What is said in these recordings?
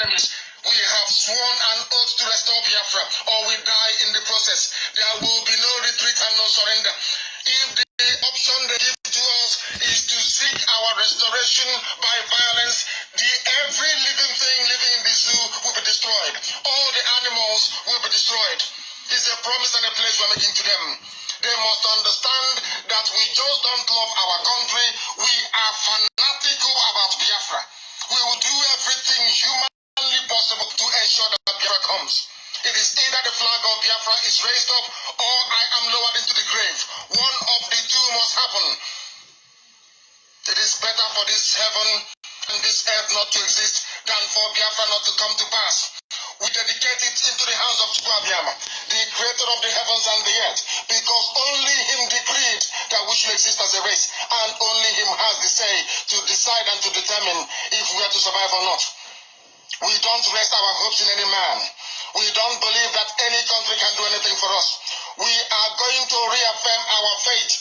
enemies. We have sworn an oath to restore Biafra, or we die in the process. There will be no retreat and no surrender. If the option they give to us is to seek our restoration by violence, every living thing living in the zoo will be destroyed. All the animals will be destroyed. It's a promise and a pledge we're making to them. They must understand that we just don't love our country. We are fanatical about Biafra. We will do everything humanly possible to ensure that Biafra comes. It is either the flag of Biafra is raised up or I am lowered into the grave. One of the two must happen. It is better for this heaven and this earth not to exist than for Biafra not to come to pass. We dedicate it into the hands of Chukwuabiama, the creator of the heavens and the earth, because only him decreed that we should exist as a race, and only him has the say to decide and to determine if we are to survive or not. We don't rest our hopes in any man. We don't believe that any country can do anything for us. We are going to reaffirm our faith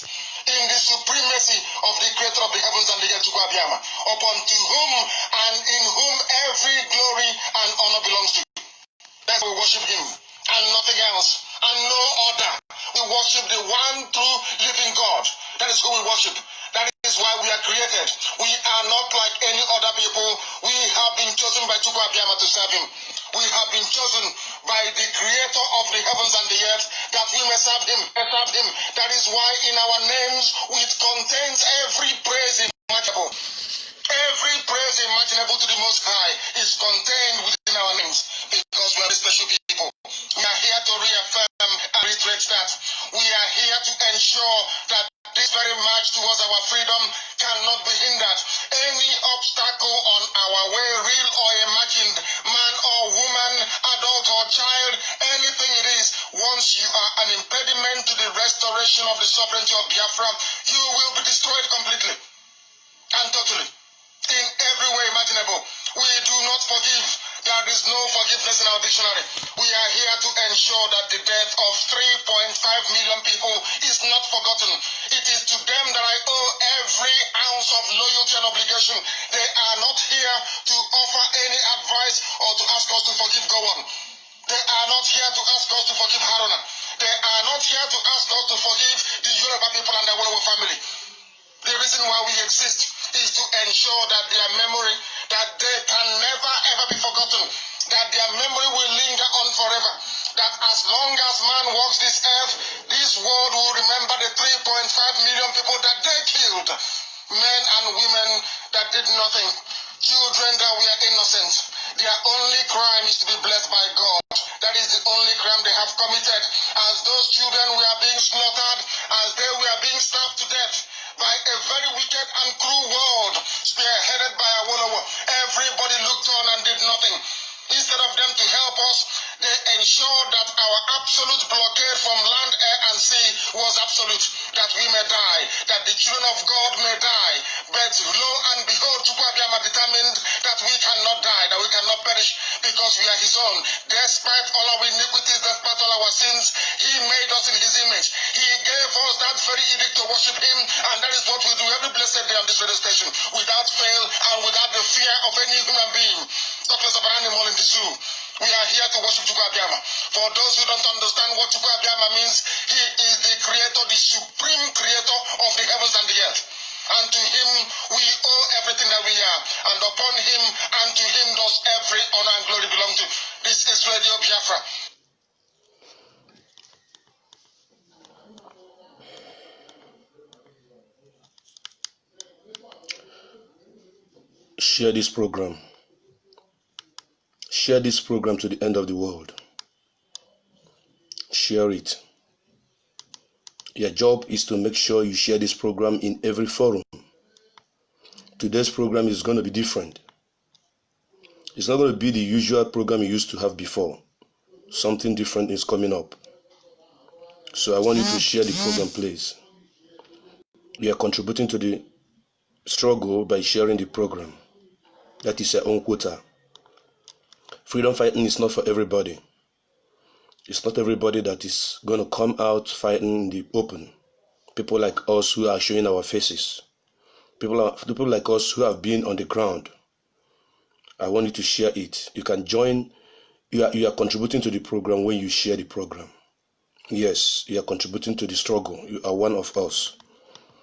in the supremacy of the creator of the heavens and the earth, Chukwuabiama, upon to whom and in whom every glory and honor belongs to. That's why we worship him and nothing else and no other. We worship the one true living God. That is who we worship. That is why we are created. We are not like any other people. We have been chosen by Chukwuabiama to serve him. We have been chosen by the creator of the heavens and the earth that we may serve him. That is why in our names it contains every praise imaginable. Every praise imaginable to the Most High is contained within our names because we are special people. We are here to reaffirm and reiterate that. We are here to ensure that this very march towards our freedom cannot be hindered. Any obstacle on our way, real or imagined, man or woman, adult or child, anything it is, once you are an impediment to the restoration of the sovereignty of Biafra, you will be destroyed completely and totally. In every way imaginable. We do not forgive. There is no forgiveness in our dictionary. We are here to ensure that the death of 3.5 million people is not forgotten. It is to them that I owe every ounce of loyalty and obligation. They are not here to offer any advice or to ask us to forgive Gowon. They are not here to ask us to forgive Haruna. They are not here to ask us to forgive the Yoruba people and the Wolowo family. The reason why we exist is to ensure that their memory, that they can never ever be forgotten, that their memory will linger on forever, that as long as man walks this earth, this world will remember the 3.5 million people that they killed, men and women that did nothing, children that were innocent. Their only crime is to be blessed by God. That is the only crime they have committed. As those children were being slaughtered, as they were being starved to death by a very wicked and cruel world, spearheaded by Awolowo, everybody looked on and did nothing. Instead of them to help us, they ensured that our absolute blockade from land, air, and sea was absolute, that we may die, that the children of God may die. But lo and behold, Chukwuabiama determined that we cannot die, that we cannot perish, because we are his own. Despite all our iniquities, despite all our sins, he made us in his image. He gave us that very edict to worship him, and that is what we do every blessed day on this radio station, without fail and without the fear of any human being. Talk less of an animal in the zoo. We are here to worship Chukwuabiama. For those who don't understand what Chukwuabiama means, he is the creator, the supreme creator of the heavens and the earth. And to him we owe everything that we are. And upon him and to him does every honor and glory belong to. This is Radio Biafra. Share this program. Share this program to the end of the world. Share it. Your job is to make sure you share this program in every forum. Today's program is going to be different. It's not going to be the usual program you used to have before. Something different is coming up. So I want you to share the program, please. You are contributing to the struggle by sharing the program. That is your own quota. Freedom fighting is not for everybody. It's not everybody that is going to come out fighting in the open. People like us who are showing our faces. People like us who have been on the ground. I want you to share it. You can join. You are contributing to the program when you share the program. Yes, you are contributing to the struggle. You are one of us.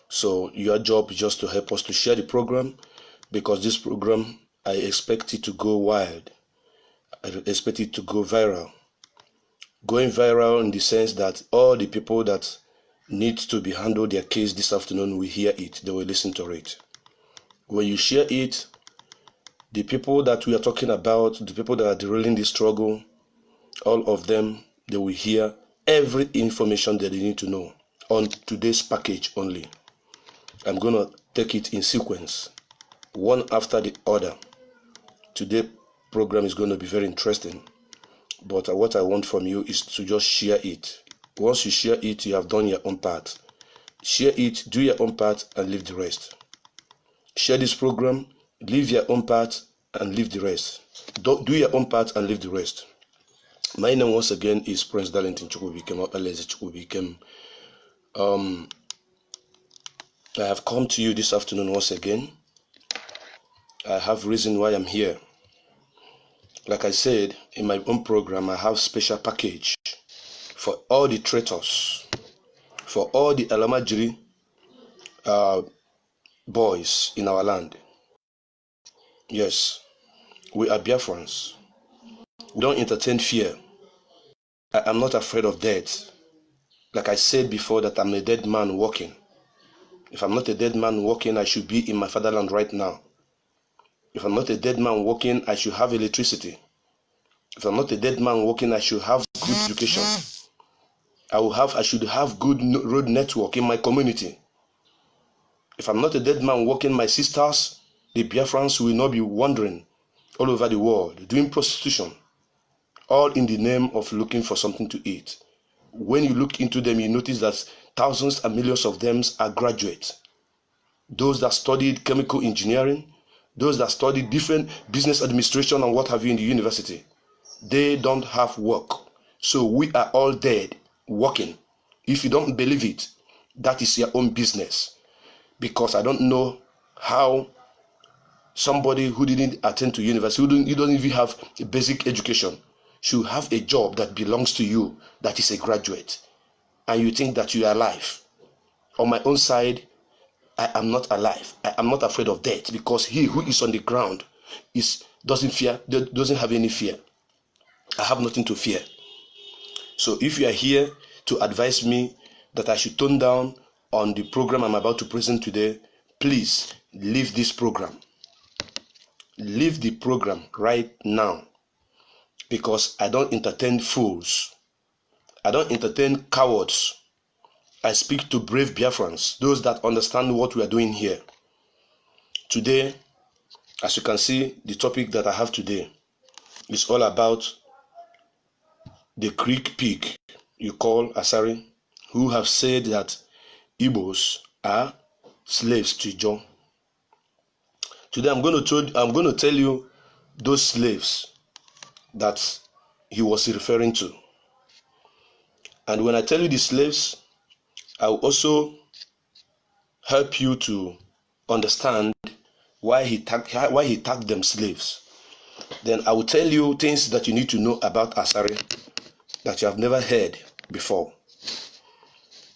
So your job is just to help us to share the program, because this program, I expect it to go wild. I expect it to go viral. Going viral in the sense that all the people that need to be handled their case this afternoon will hear it. They will listen to it. When you share it, the people that we are talking about, the people that are derailing the struggle, all of them, they will hear every information that they need to know on today's package only. I'm going to take it in sequence, one after the other. Today's program is going to be very interesting, but what I want from you is to just share it. Once you share it, you have done your own part. Share it, do your own part, and leave the rest. Share this program, leave your own part, and leave the rest. Do your own part and leave the rest. My name once again is Prince Darlington Chukwubikem, Alezi Chukwubikem. I have come to you this afternoon once again. I have reason why I'm here. Like I said, in my own program, I have special package for all the traitors, for all the Alamajiri boys in our land. Yes, we are Biafrans. We don't entertain fear. I am not afraid of death. Like I said before, that I'm a dead man walking. If I'm not a dead man walking, I should be in my fatherland right now. If I'm not a dead man walking, I should have electricity. If I'm not a dead man walking, I should have good education. I should have good road network in my community. If I'm not a dead man walking, my sisters, the Biafrans, will not be wandering all over the world, doing prostitution, all in the name of looking for something to eat. When you look into them, you notice that thousands and millions of them are graduates. Those that studied chemical engineering, those that studied different business administration and what have you in the university, they don't have work. So we are all dead, working. If you don't believe it, that is your own business. Because I don't know how somebody who didn't attend to university, who don't even have a basic education, should have a job that belongs to you, that is a graduate, and you think that you are alive. On my own side, I am not alive. I am not afraid of death, because he who is on the ground doesn't have any fear. I have nothing to fear. So if you are here to advise me that I should tone down on the program I'm about to present today, please leave this program. Leave the program right now, because I don't entertain fools. I don't entertain cowards. I speak to brave Biafrans, those that understand what we are doing here. Today, as you can see, the topic that I have today is all about the Greek pig you call Asari, who have said that Igbos are slaves to Igbo. Today I'm going to tell you those slaves that he was referring to. And when I tell you the slaves, I will also help you to understand why he tagged them slaves. Then I will tell you things that you need to know about Asari that you have never heard before.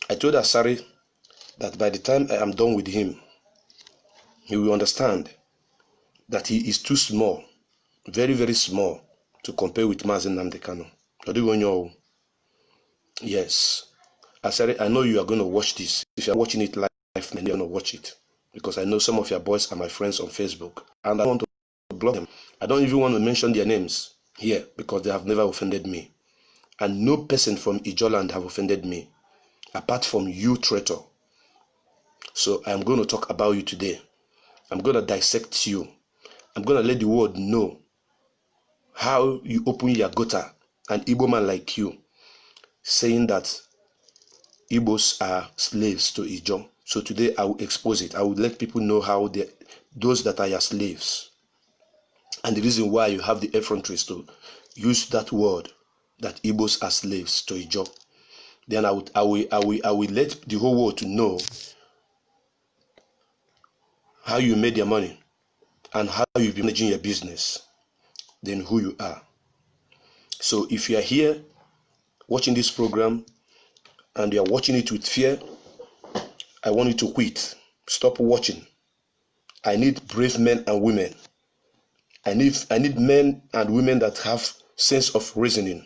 I told Asari that by the time I am done with him, he will understand that he is too small, very, very small, to compare with Mazen Namdekano. Yes. Asari, I know you are going to watch this. If you are watching it live, then you're going to watch it. Because I know some of your boys are my friends on Facebook. And I want to block them. I don't even want to mention their names here, because they have never offended me. And no person from Ijoland have offended me, apart from you, traitor. So I'm going to talk about you today. I'm going to dissect you. I'm going to let the world know how you open your gutter, an Igbo man like you, saying that Igbos are slaves to Ijo. So today I will expose it. I will let people know how those that are your slaves, and the reason why you have the effrontery to use that word, that Igbos are slaves to Ijo. Then I will let the whole world to know how you made your money. and how you've been managing your business than who you are. So if you are here watching this program and you are watching it with fear, I want you to quit. Stop watching. I need brave men and women. I need men and women that have sense of reasoning.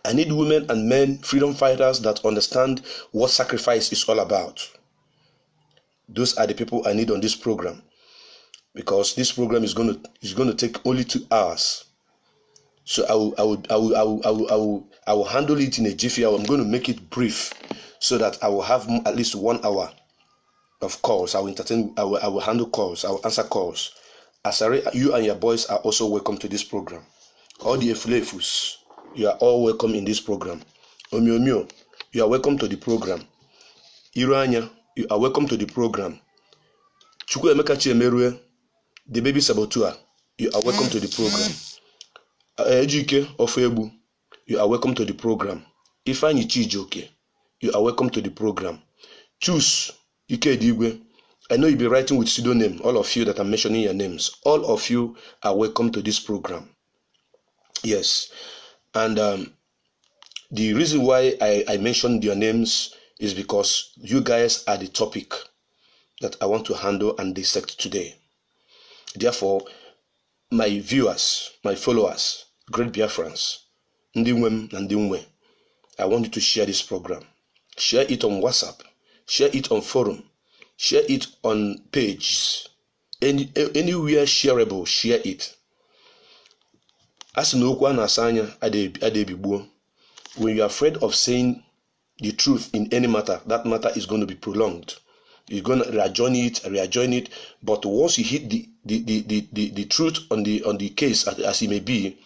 I need women and men, freedom fighters that understand what sacrifice is all about. Those are the people I need on this program, because this program is going to take only 2 hours. So I will handle it in a jiffy. I'm going to make it brief so that I will have at least 1 hour of calls. I will entertain. I will handle calls. I will answer calls. Asari, you and your boys are also welcome to this program. All the Efulefus, you are all welcome in this program. Omiomio, you are welcome to the program. Iranya, you are welcome to the program. Chukwuemeka Chiemerue, the baby saboteur, you are welcome to the program. Ejike Ofebu, you are welcome to the program. Ifeanyi Chijoke, you are welcome to the program. Choose Ikedigwe, I know you'll be writing with pseudonym, all of you that I'm mentioning your names. All of you are welcome to this program. Yes. And the reason why I mentioned your names is because you guys are the topic that I want to handle and dissect today. Therefore, my viewers, my followers, great Biafrans, Ndiwem and Ndimwe, I want you to share this program. Share it on WhatsApp. Share it on forum. Share it on pages. Anywhere shareable, share it. As no na asanya adebigbo. When you are afraid of saying the truth in any matter, that matter is going to be prolonged. You're going to rejoin it, but once you hit the truth on the case as it may be,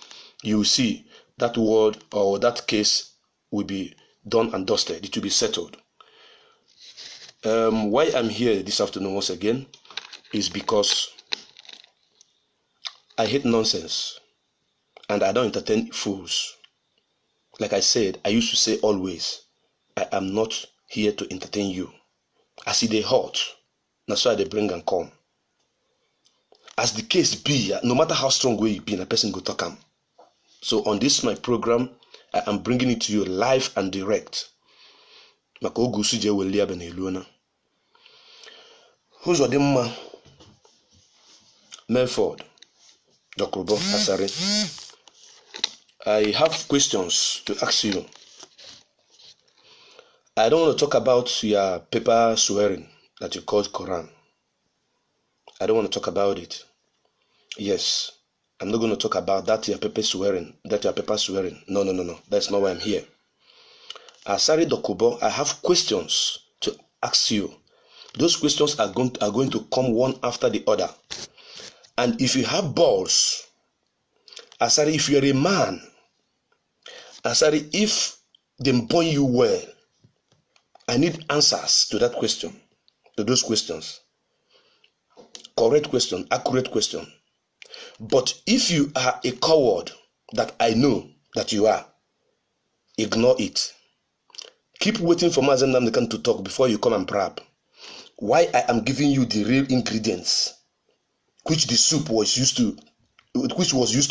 you will see that word or that case will be done and dusted. It will be settled. Why I'm here this afternoon once again is because I hate nonsense and I don't entertain fools. Like I said, I used to say always, I am not here to entertain you. I see they hot, that's why they bring and come. As the case be, no matter how strong way you be, a person go talk am. So on this my program, I am bringing it to you live and direct. Uzodimma Melford Dokubo Asari, I have questions to ask you. I don't want to talk about your paper swearing that you called Quran. I don't want to talk about it. Yes, I'm not going to talk about that your paper swearing. No. That's not why I'm here. Asari Dokubo, I have questions to ask you. Those questions are going to come one after the other. And if you have balls, Asari, if you're a man, Asari, if they born you well, I need answers to that question, to those questions. Correct question, accurate question. But if you are a coward, that I know that you are, ignore it. Keep waiting for Mazen Namdekan to talk before you come and brab. Why I am giving you the real ingredients, which was used to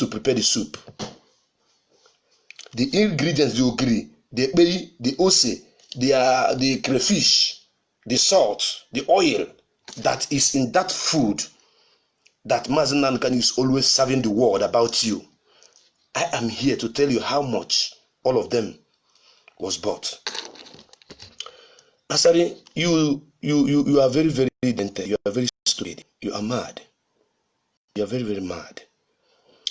prepare the soup. The ingredients, the ogiri, the bay, the ose, the crayfish, the salt, the oil that is in that food that Mazen Namdekan is always serving the world about you. I am here to tell you how much all of them was bought. Asari, you are very, very dented. You are very stupid. You are mad. You are very, very mad.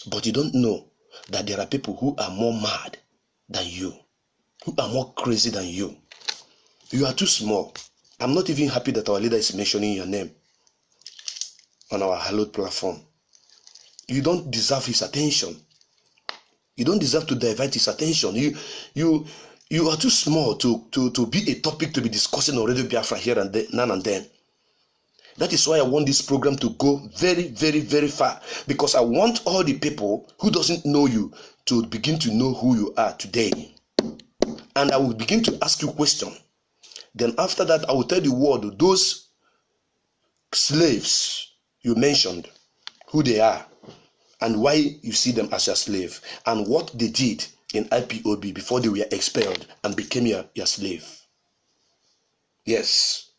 But you don't know that there are people who are more mad than you, who are more crazy than you. You are too small. I'm not even happy that our leader is mentioning your name on our hallowed platform. You don't deserve his attention. You don't deserve to divert his attention. You are too small to be a topic to be discussing on Radio Biafra here and there, now and then. That is why I want this program to go very, very, very far. Because I want all the people who doesn't know you to begin to know who you are today. And I will begin to ask you questions. Then after that, I will tell the world, those slaves you mentioned, who they are and why you see them as your slave and what they did in IPOB before they were expelled and became your slave. Yes.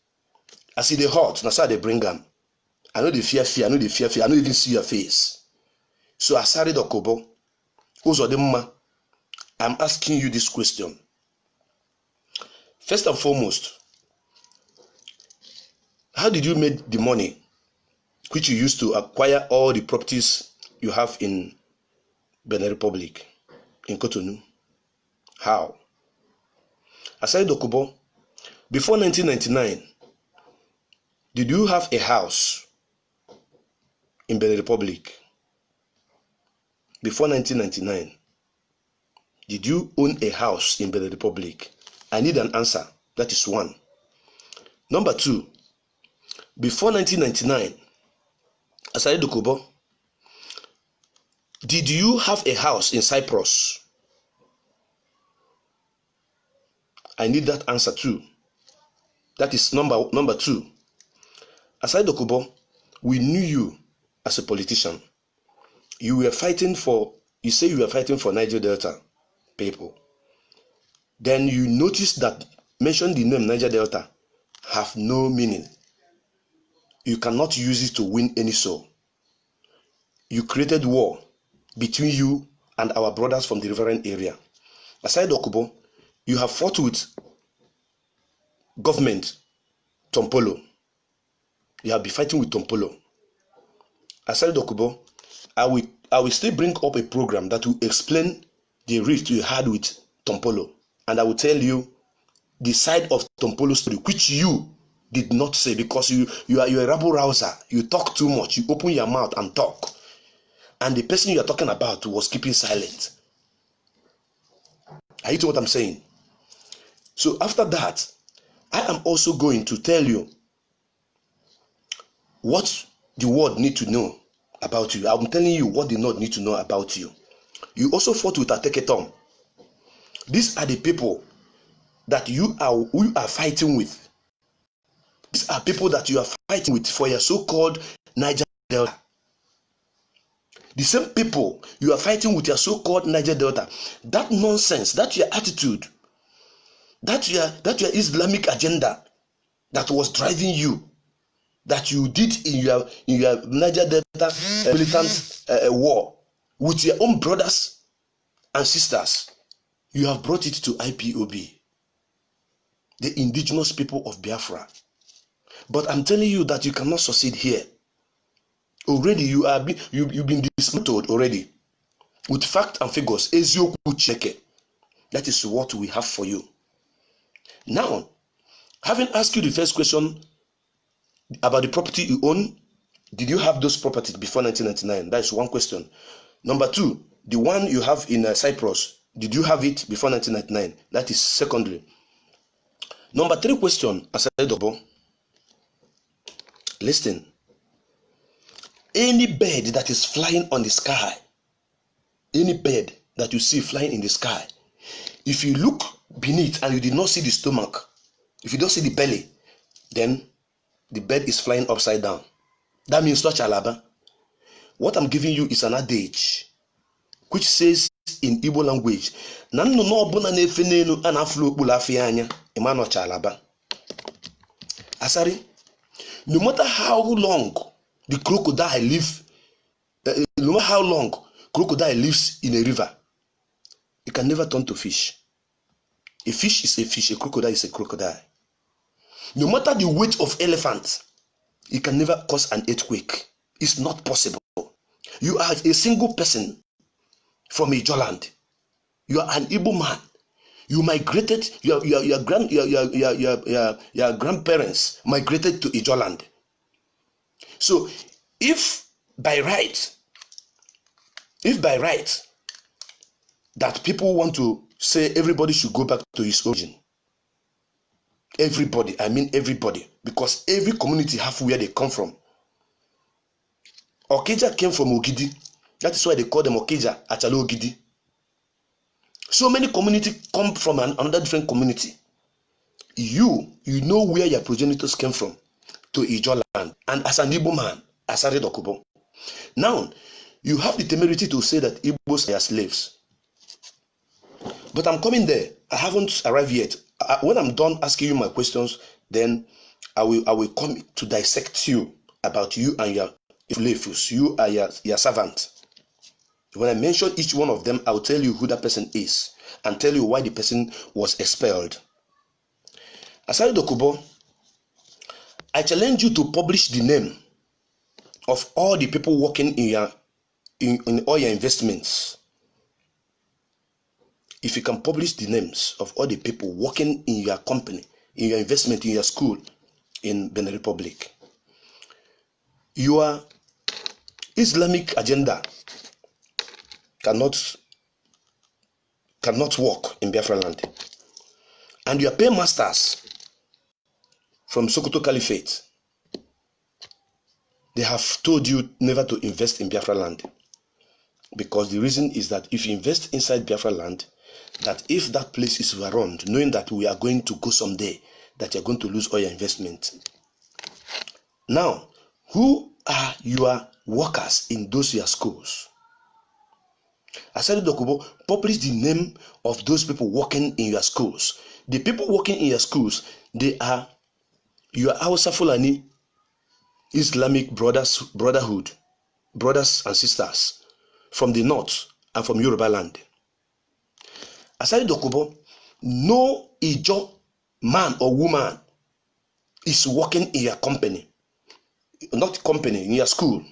I see the hot, that's how they bring them. I know the fear, I know the fear, I don't even see your face. So Asari Dokubo, Uzodimma, I'm asking you this question. First and foremost, how did you make the money which you used to acquire all the properties you have in Benin Republic, in Cotonou? How? Asari Dokubo, before 1999, did you have a house in Benin Republic? Before 1999, did you own a house in Benin Republic? I need an answer. That is one. Number two, before 1999, Asari Dokubo, did you have a house in Cyprus? I need that answer too. That is number two. Asari Dokubo, we knew you as a politician. You were fighting for, you say you were fighting for Niger Delta people. Then you notice that mention the name Niger Delta have no meaning. You cannot use it to win any soul. You created war between you and our brothers from the Reverend area. Asari Dokubo, you have fought with government Tompolo. You have been fighting with Tompolo. Asari Dokubo, I will still bring up a program that will explain the rift you had with Tompolo. And I will tell you the side of Tompolo's story, which you did not say because you're a rabble rouser. You talk too much. You open your mouth and talk. And the person you are talking about was keeping silent. Are you to what I'm saying? So after that, I am also going to tell you what the world need to know about you. I'm telling you what the world need to know about you. You also fought with Ateketom. These are the people that you are fighting with. These are people that you are fighting with for your so-called Niger Delta. The same people you are fighting with your so-called Niger Delta. That nonsense, that your attitude, that your Islamic agenda that was driving you, that you did in your Niger Delta militant war with your own brothers and sisters, you have brought it to IPOB, the indigenous people of Biafra. But I'm telling you that you cannot succeed here. Already you've been dismantled already with fact and figures. Ezioku Cheke. That is what we have for you. Now, having asked you the first question about the property you own, did you have those properties before 1999? That is one question. Number two, the one you have in Cyprus, did you have it before 1999? That is secondary. Number three question, Asari Dokubo, listen. Any bird that is flying on the sky, any bird that you see flying in the sky, if you look beneath and you did not see the stomach, if you don't see the belly, then the bird is flying upside down. That means touch alaba. What I'm giving you is an adage which says in Igbo language, Asari, no matter how long the crocodile lives, no matter how long crocodile lives in a river, it can never turn to fish. A fish is a fish, a crocodile is a crocodile. No matter the weight of elephant, it can never cause an earthquake. It's not possible. You are a single person from Ijoland. You are an Igbo man. You migrated. Your grandparents migrated to Ijoland. So, if by right that people want to say everybody should go back to his origin, everybody, I mean everybody, because every community have where they come from. Okija came from Ogidi. That is why they call them Okija, Achalo Ogidi. So many communities come from another different community. You know where your progenitors came from, to Ijoland. And as an Igbo man, Asari Dokubo, Now, you have the temerity to say that Igbos are slaves. But I'm coming there. I haven't arrived yet. When I'm done asking you my questions, then I will come to dissect you about you and your slaves. You are your servant. When I mention each one of them, I will tell you who that person is and tell you why the person was expelled. Asari Dokubo, I challenge you to publish the name of all the people working in all your investments. If you can publish the names of all the people working in your company, in your investment, in your school, in Benin Republic, your Islamic agenda cannot work in Biafra land. And your paymasters from Sokoto Caliphate, they have told you never to invest in Biafra land. Because the reason is that if you invest inside Biafra land, that if that place is overrun, knowing that we are going to go someday, that you're going to lose all your investment. Now, who are your workers in those your schools? Asari Dokubo, publish the name of those people working in your schools. The people working in your schools, they are your Hausa Fulani Islamic brotherhood, brothers and sisters from the north and from Yoruba land. Asari Dokubo, no Ijo man or woman is working in your company, not company, in your school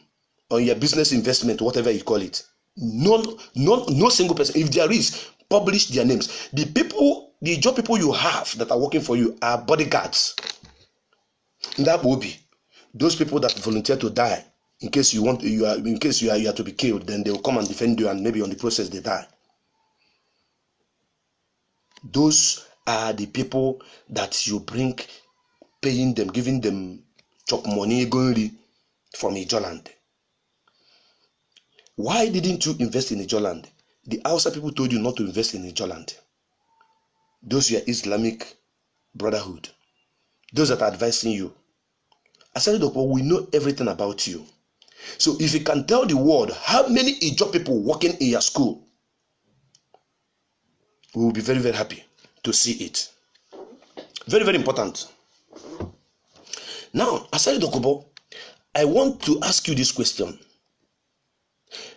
or in your business investment, whatever you call it. No single person. If there is, publish their names. The Ijo people you have that are working for you are bodyguards. That will be those people that volunteer to die in case you are to be killed. Then they will come and defend you, and maybe on the process they die. Those are the people that you bring, paying them, giving them chop money going from Ijoland. Why didn't you invest in Ijoland? The Hausa people told you not to invest in Ijoland. Those are Islamic brotherhood. Those that are advising you. Asari Dokubo, we know everything about you. So if you can tell the world how many Ijo people working in your school, we will be very, very happy to see it. Very, very important. Now, Asari Dokubo, I want to ask you this question.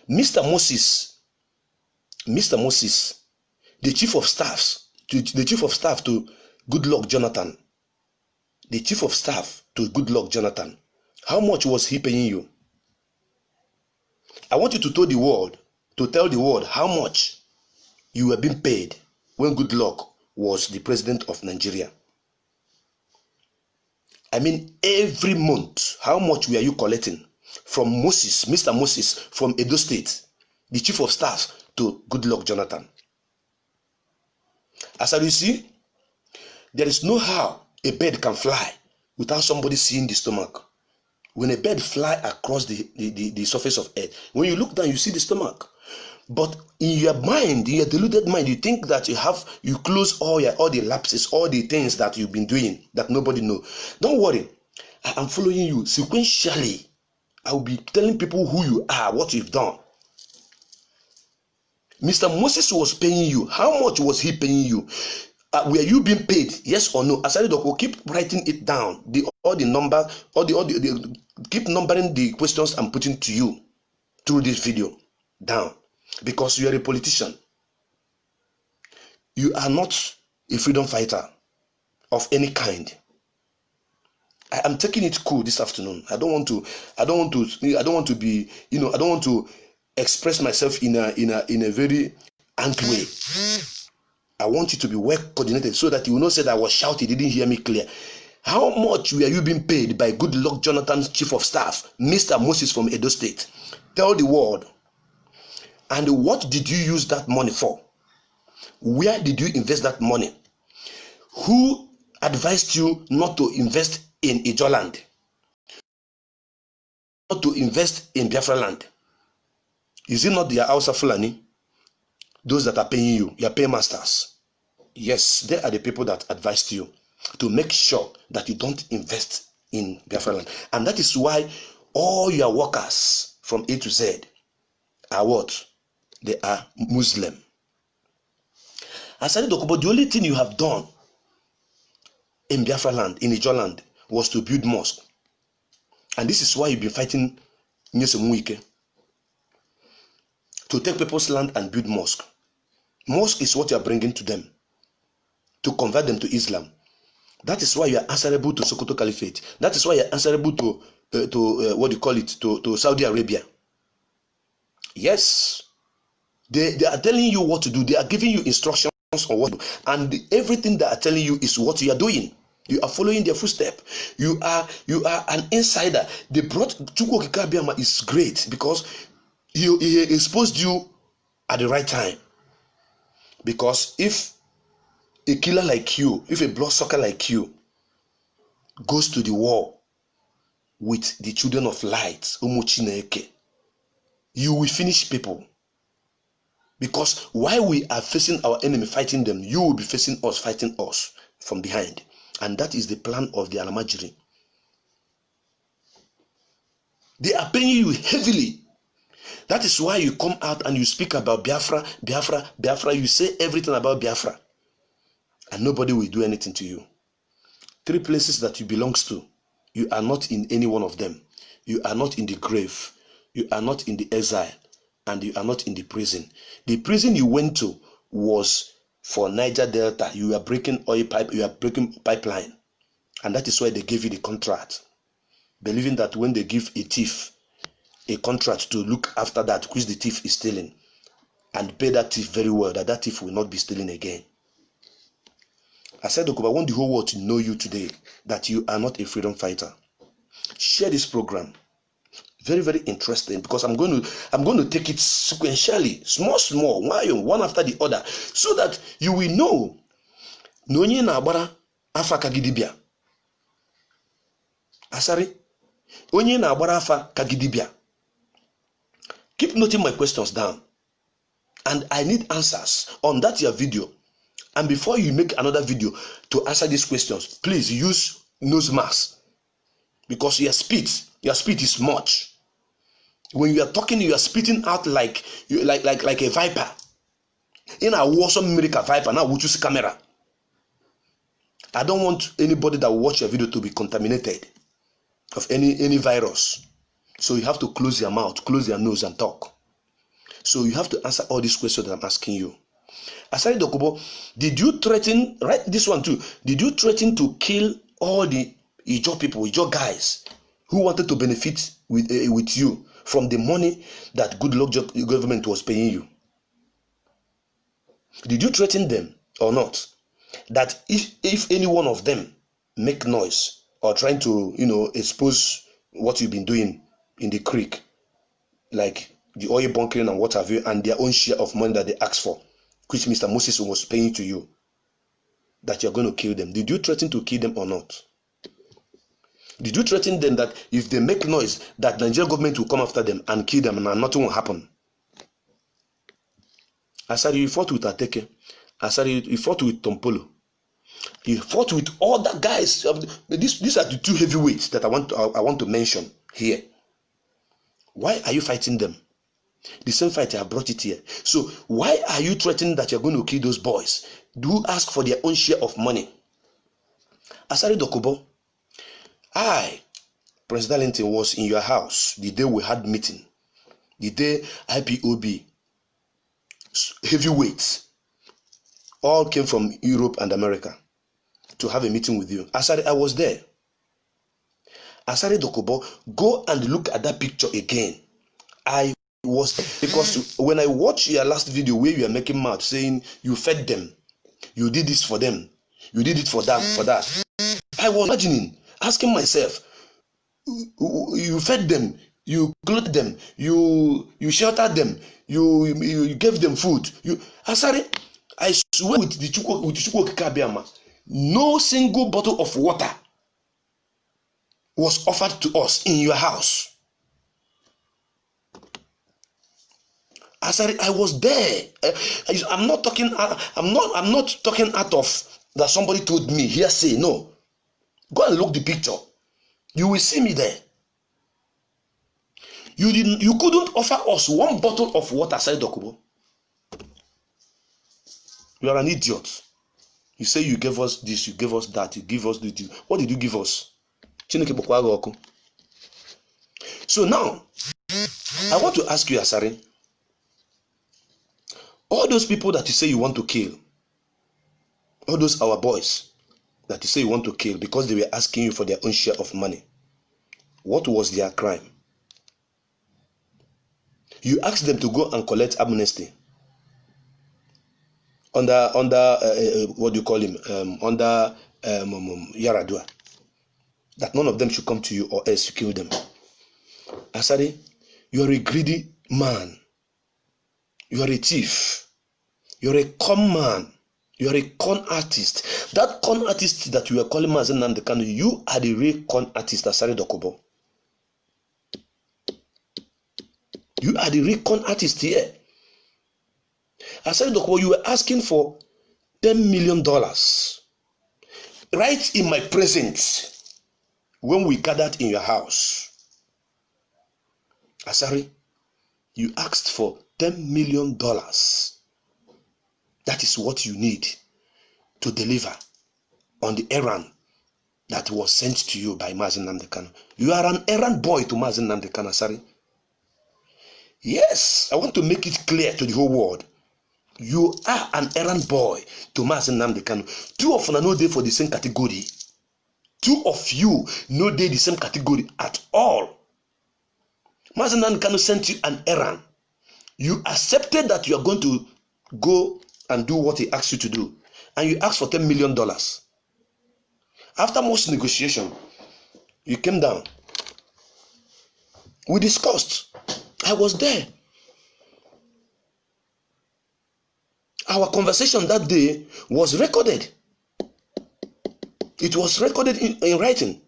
Mr. Moses, the chief of staff to Goodluck Jonathan, how much was he paying you? I want you to tell the world how much you were being paid when Goodluck was the president of Nigeria. I mean, every month, how much were you collecting from Mr. Moses from Edo State, the chief of staff to Goodluck Jonathan? As you see, there is no how a bird can fly without somebody seeing the stomach. When a bird fly across the surface of earth, when you look down, you see the stomach. But in your mind, in your deluded mind, you think that you close all the lapses, all the things that you've been doing that nobody knows. Don't worry, I am following you sequentially. I will be telling people who you are, what you've done. Mr. Moses was paying you. How much was he paying you? Were you being paid? Yes or no? Asari Dokubo, keep writing it down. Keep numbering the questions I'm putting to you through this video down. Because you are a politician. You are not a freedom fighter of any kind. I am taking it cool this afternoon. I don't want to express myself in a very angry way. I want you to be well coordinated so that you will not say that I was shouting, didn't hear me clear. How much were you being paid by Goodluck Jonathan's chief of staff, Mr. Moses from Edo State? Tell the world. And what did you use that money for? Where did you invest that money? Who advised you not to invest in Ijoland? Not to invest in Biafra land? Is it not the Hausa Fulani? Those that are paying you, your paymasters. Yes, they are the people that advised you to make sure that you don't invest in Biafra land. And that is why all your workers from A to Z are what? They are Muslim. Asari Dokubo, the only thing you have done in Biafra land, in Igbo land, was to build mosque. And this is why you've been fighting Nyesemuike. To take people's land and build mosque. Mosque is what you are bringing to them. To convert them to Islam. That is why you are answerable to Sokoto Caliphate. That is why you are answerable to what do you call it? To Saudi Arabia. Yes. They are telling you what to do. They are giving you instructions on what to do. And everything they are telling you is what you are doing. You are following their footstep. You are an insider. They brought Chukwu Okike Abiama is great because he exposed you at the right time. Because if a killer like you, if a bloodsucker like you goes to the war with the children of light, Umu Chineke, you will finish people. Because while we are facing our enemy fighting them, you will be facing us fighting us from behind. And that is the plan of the Alamajiri. They are paying you heavily. That is why you come out and you speak about Biafra, Biafra, Biafra. You say everything about Biafra. And nobody will do anything to you. 3 places that you belong to, you are not in any one of them. You are not in the grave. You are not in the exile. And you are not in the prison. The prison you went to was for Niger Delta. You are breaking oil pipe. You are breaking pipeline. And that is why they gave you the contract. Believing that when they give a thief a contract to look after that which the thief is stealing and pay that thief very well, that thief will not be stealing again. I said, I want the whole world to know you today, that you are not a freedom fighter. Share this program. Very, very interesting, because I'm going to take it sequentially, small, one after the other, so that you will know. Nonye na agbara afa kagidibia. Asari, onye na agbara afa kagidibia. Keep noting my questions down, and I need answers on that your video. And before you make another video to answer these questions, please use nose mask, because your speed is much. When you are talking, you are spitting out like a viper. In a awesome miracle viper, now would you see camera? I don't want anybody that will watch your video to be contaminated of any virus. So you have to close your mouth, close your nose, and talk. So you have to answer all these questions that I'm asking you. Asari Dokubo, did you threaten, right, this one too, did you threaten to kill all the Igbo people, Igbo guys who wanted to benefit with you from the money that good luck government was paying you? Did you threaten them or not? That if any one of them make noise or trying to, expose what you've been doing in the creek, like the oil bunkering and what have you, and their own share of money that they asked for, which Mr. Moses was paying to you, that you're going to kill them. Did you threaten to kill them or not? Did you threaten them that if they make noise, that the Nigerian government will come after them and kill them and nothing will happen? Asari, you fought with Ateke. Asari, you fought with Tompolo. You fought with other guys. These are the 2 heavyweights that I want to mention here. Why are you fighting them? The same fight I brought it here. So why are you threatening that you're going to kill those boys? Do ask for their own share of money. Asari Dokubo, Prince Darlington, was in your house the day we had meeting. The day IPOB, heavyweights, all came from Europe and America to have a meeting with you. Asari, I was there. Asari Dokubo, go and look at that picture again. I was there because when I watched your last video where you are making mad saying you fed them, you did this for them, you did it for that, I was imagining, asking myself, you fed them, you clothed them, you sheltered them, you gave them food. Asari, I swear with the Chukwu Okike Abiama, no single bottle of water was offered to us in your house. Asari, I was there. I'm not talking out of that somebody told me hearsay. No. Go and look the picture. You will see me there. You couldn't offer us one bottle of water, Asari Dokubo. You are an idiot. You say you gave us this, you gave us that, you give us this. What did you give us? So now, I want to ask you, Asari, all those people that you say you want to kill, all those our boys that you say you want to kill because they were asking you for their own share of money, what was their crime? You asked them to go and collect amnesty under what do you call him? Under Yaradua. That none of them should come to you or else you kill them. Asari, you are a greedy man. You are a thief. You are a con man. You are a con artist. That con artist that you are calling Mazen Namdekanu, you are the real con artist, Asari Dokubo. You are the real con artist here. Asari Dokubo, you were asking for $10 million. Right in my presence, when we gathered in your house. Asari, you asked for $10 million. That is what you need to deliver on the errand that was sent to you by Mazen Namdekanu. You are an errand boy to Mazen Namdekanu, Asari. Yes, I want to make it clear to the whole world. You are an errand boy to Mazen Namdekanu. Two of you are not there for the same category. Two of you not there the same category at all. Mazen Namdekanu sent you an errand. You accepted that you are going to go and do what he asked you to do. And you asked for $10 million. After most negotiation, you came down. We discussed. I was there. Our conversation that day was recorded. It was recorded in writing.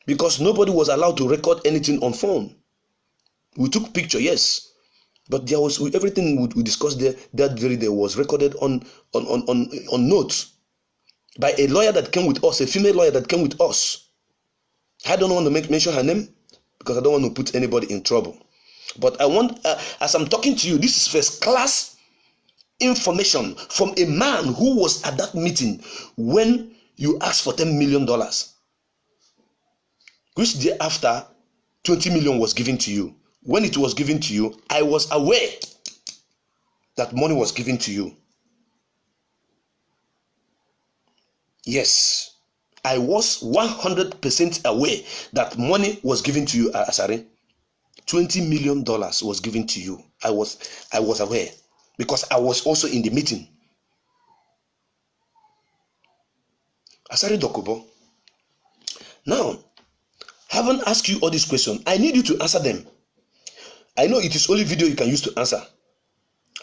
Because nobody was allowed to record anything on phone. We took picture, yes. But there was everything we discussed there that very day was recorded on notes by a lawyer that came with us, a female lawyer that came with us. I don't want to mention her name because I don't want to put anybody in trouble. But I want, as I'm talking to you, this is first class information from a man who was at that meeting when you asked for $10 million, which thereafter 20 million was given to you. When it was given to you, I was aware that money was given to you. Yes, I was 100% aware that money was given to you, Asari. $20 million was given to you. I was aware because I was also in the meeting. Asari Dokubo. Now, having asked you all these questions, I need you to answer them. I know it is only video you can use to answer.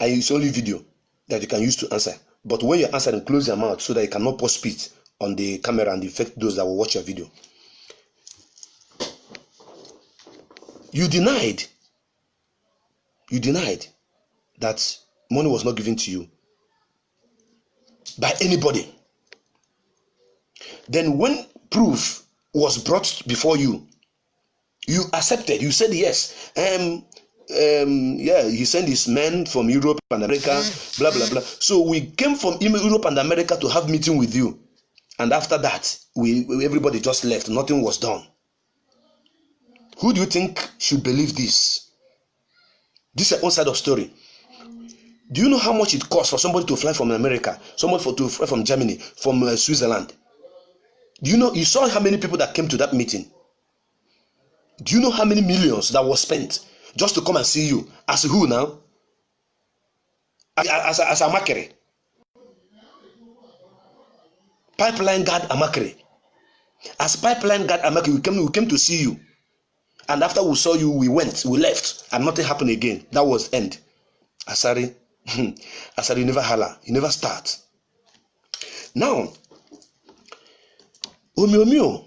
It's only video that you can use to answer. But when you're answering, close your mouth so that you cannot pause speed on the camera and affect those that will watch your video. You denied that money was not given to you by anybody. Then when proof was brought before you, you accepted. You said yes. Yeah, he sent his men from Europe and America, blah blah blah. So we came from Europe and America to have meeting with you, and after that, everybody just left. Nothing was done. Who do you think should believe this? This is one side of story. Do you know how much it costs for somebody to fly from America, somebody to fly from Germany, from Switzerland? Do you know? You saw how many people that came to that meeting. Do you know how many millions that was spent just to come and see you? As who now? As a Amakere. Pipeline guard Amakere. As pipeline guard Amakere, we came to see you. And after we saw you, we left, and nothing happened again. That was end. Asari, Asari, you never holler, you never start. Now, Omiomio,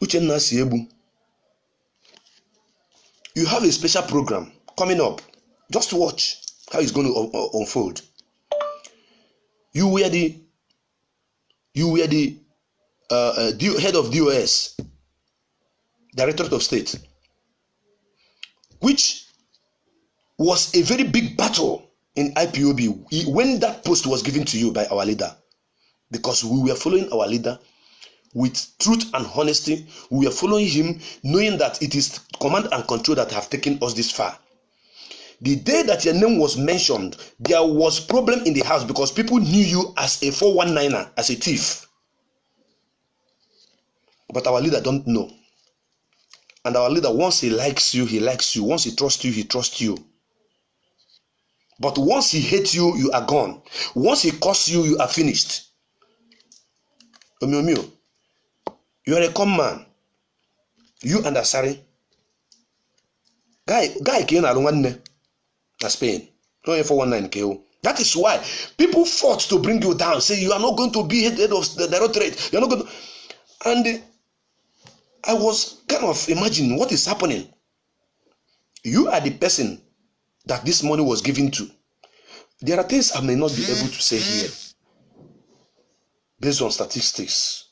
Uchenna Siebu, you have a special program coming up. Just watch how it's going to unfold. You were the head of DOS, Directorate of State. which was a very big battle in IPOB when that post was given to you by our leader, because we were following our leader with truth and honesty. We were following him knowing that it is command and control that have taken us this far. The day that your name was mentioned, there was problem in the house because people knew you as a 419er, as a thief. But our leader don't know. And our leader, once he likes you, he likes you. Once he trusts you, he trusts you. But once he hates you, you are gone. Once he curses you, you are finished. You are a common man. You and Asari. Guy came out one Spain. No 419 KO. That is why people fought to bring you down. Say you are not going to be head of the directorate. You are not going to. And I was kind of imagining what is happening. You are the person that this money was given to. There are things I may not be able to say here based on statistics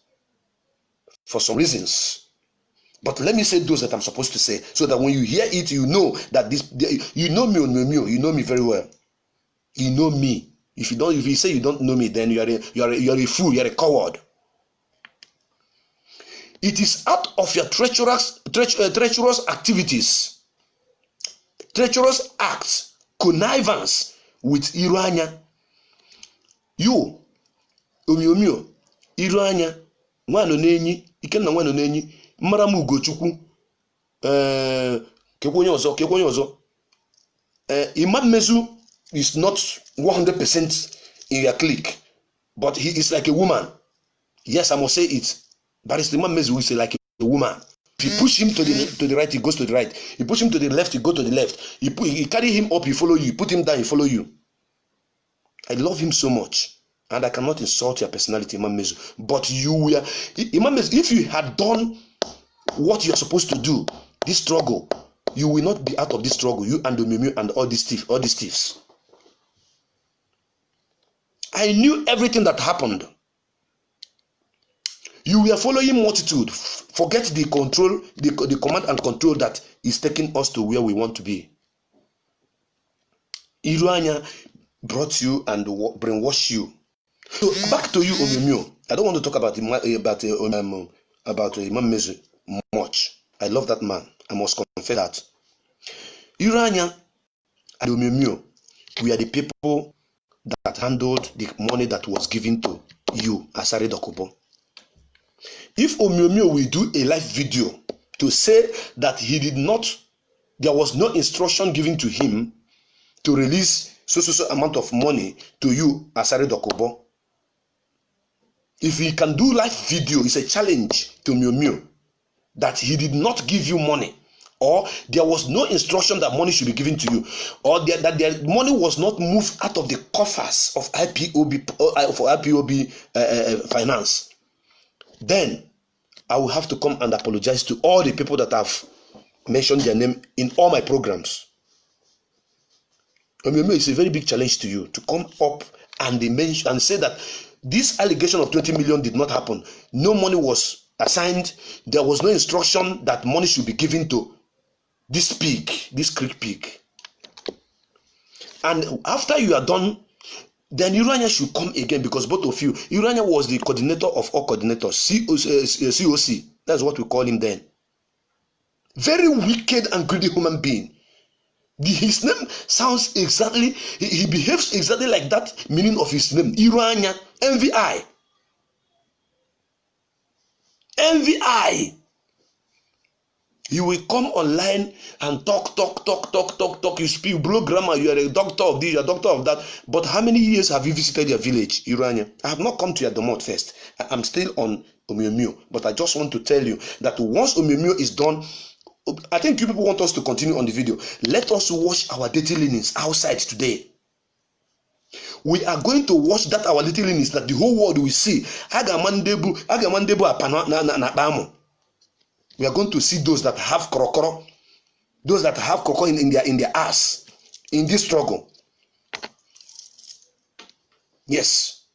for some reasons. But let me say those that I'm supposed to say, so that when you hear it, you know that you know me, you know me very well. You know me. If you say you don't know me, then you are a fool, you are a coward. It is out of your treacherous activities, treacherous acts, connivance with Iruanya. You, Omiomio, Iruanya, Nwano Nenyi, Ikenna Nwano Nenyi, Maramu Ugochukwu, Kekwonye Ozo. Imam Mezu is not 100% in your clique, but he is like a woman. Yes, I must say it. But it's the Imam Mezu is like a woman. If you push him to the right, he goes to the right. You push him to the left, he goes to the left. You carry him up, he follow you. You put him down, he follow you. I love him so much. And I cannot insult your personality, Imam Mezu. But you were, Imam Mezu, if you had done what you're supposed to do, this struggle, you will not be out of this struggle. You and Omiomio and all these thieves. I knew everything that happened. You were following multitude. Forget the control, the command and control that is taking us to where we want to be. Iruanya brought you and brainwashed you. So back to you, Omiomio. I don't want to talk about Imam Mezu much. I love that man. I must confess that. Iruanya and Omiomio, we are the people that handled the money that was given to you, Asari Dokubo. If Omiomio will do a live video to say that there was no instruction given to him to release so amount of money to you, Asari Dokubo. If he can do live video, it's a challenge to Omiomio that he did not give you money, or there was no instruction that money should be given to you, or that their money was not moved out of the coffers of IPOB finance, then I will have to come and apologize to all the people that have mentioned their name in all my programs. It's a very big challenge to you to come up and say that this allegation of 20 million did not happen. No money was assigned. There was no instruction that money should be given to this Creek pig. And after you are done, then Iruanya should come again, because both of you, Iruanya was the coordinator of all coordinators, COC, that's what we call him then. Very wicked and greedy human being. His name sounds exactly, he behaves exactly like that meaning of his name, Iruanya, MVI. MVI. You will come online and talk. You speak, blow grammar. You are a doctor of this, you are a doctor of that. But how many years have you visited your village, Iruanya? I have not come to your domot first. I'm still on Omiomio. But I just want to tell you that once Omiomio is done, I think you people want us to continue on the video. Let us wash our dirty linens outside today. We are going to wash that our little linens that the whole world will see. We are going to see those that have krokoro, those that have krokoro in their ass in this struggle. Yes,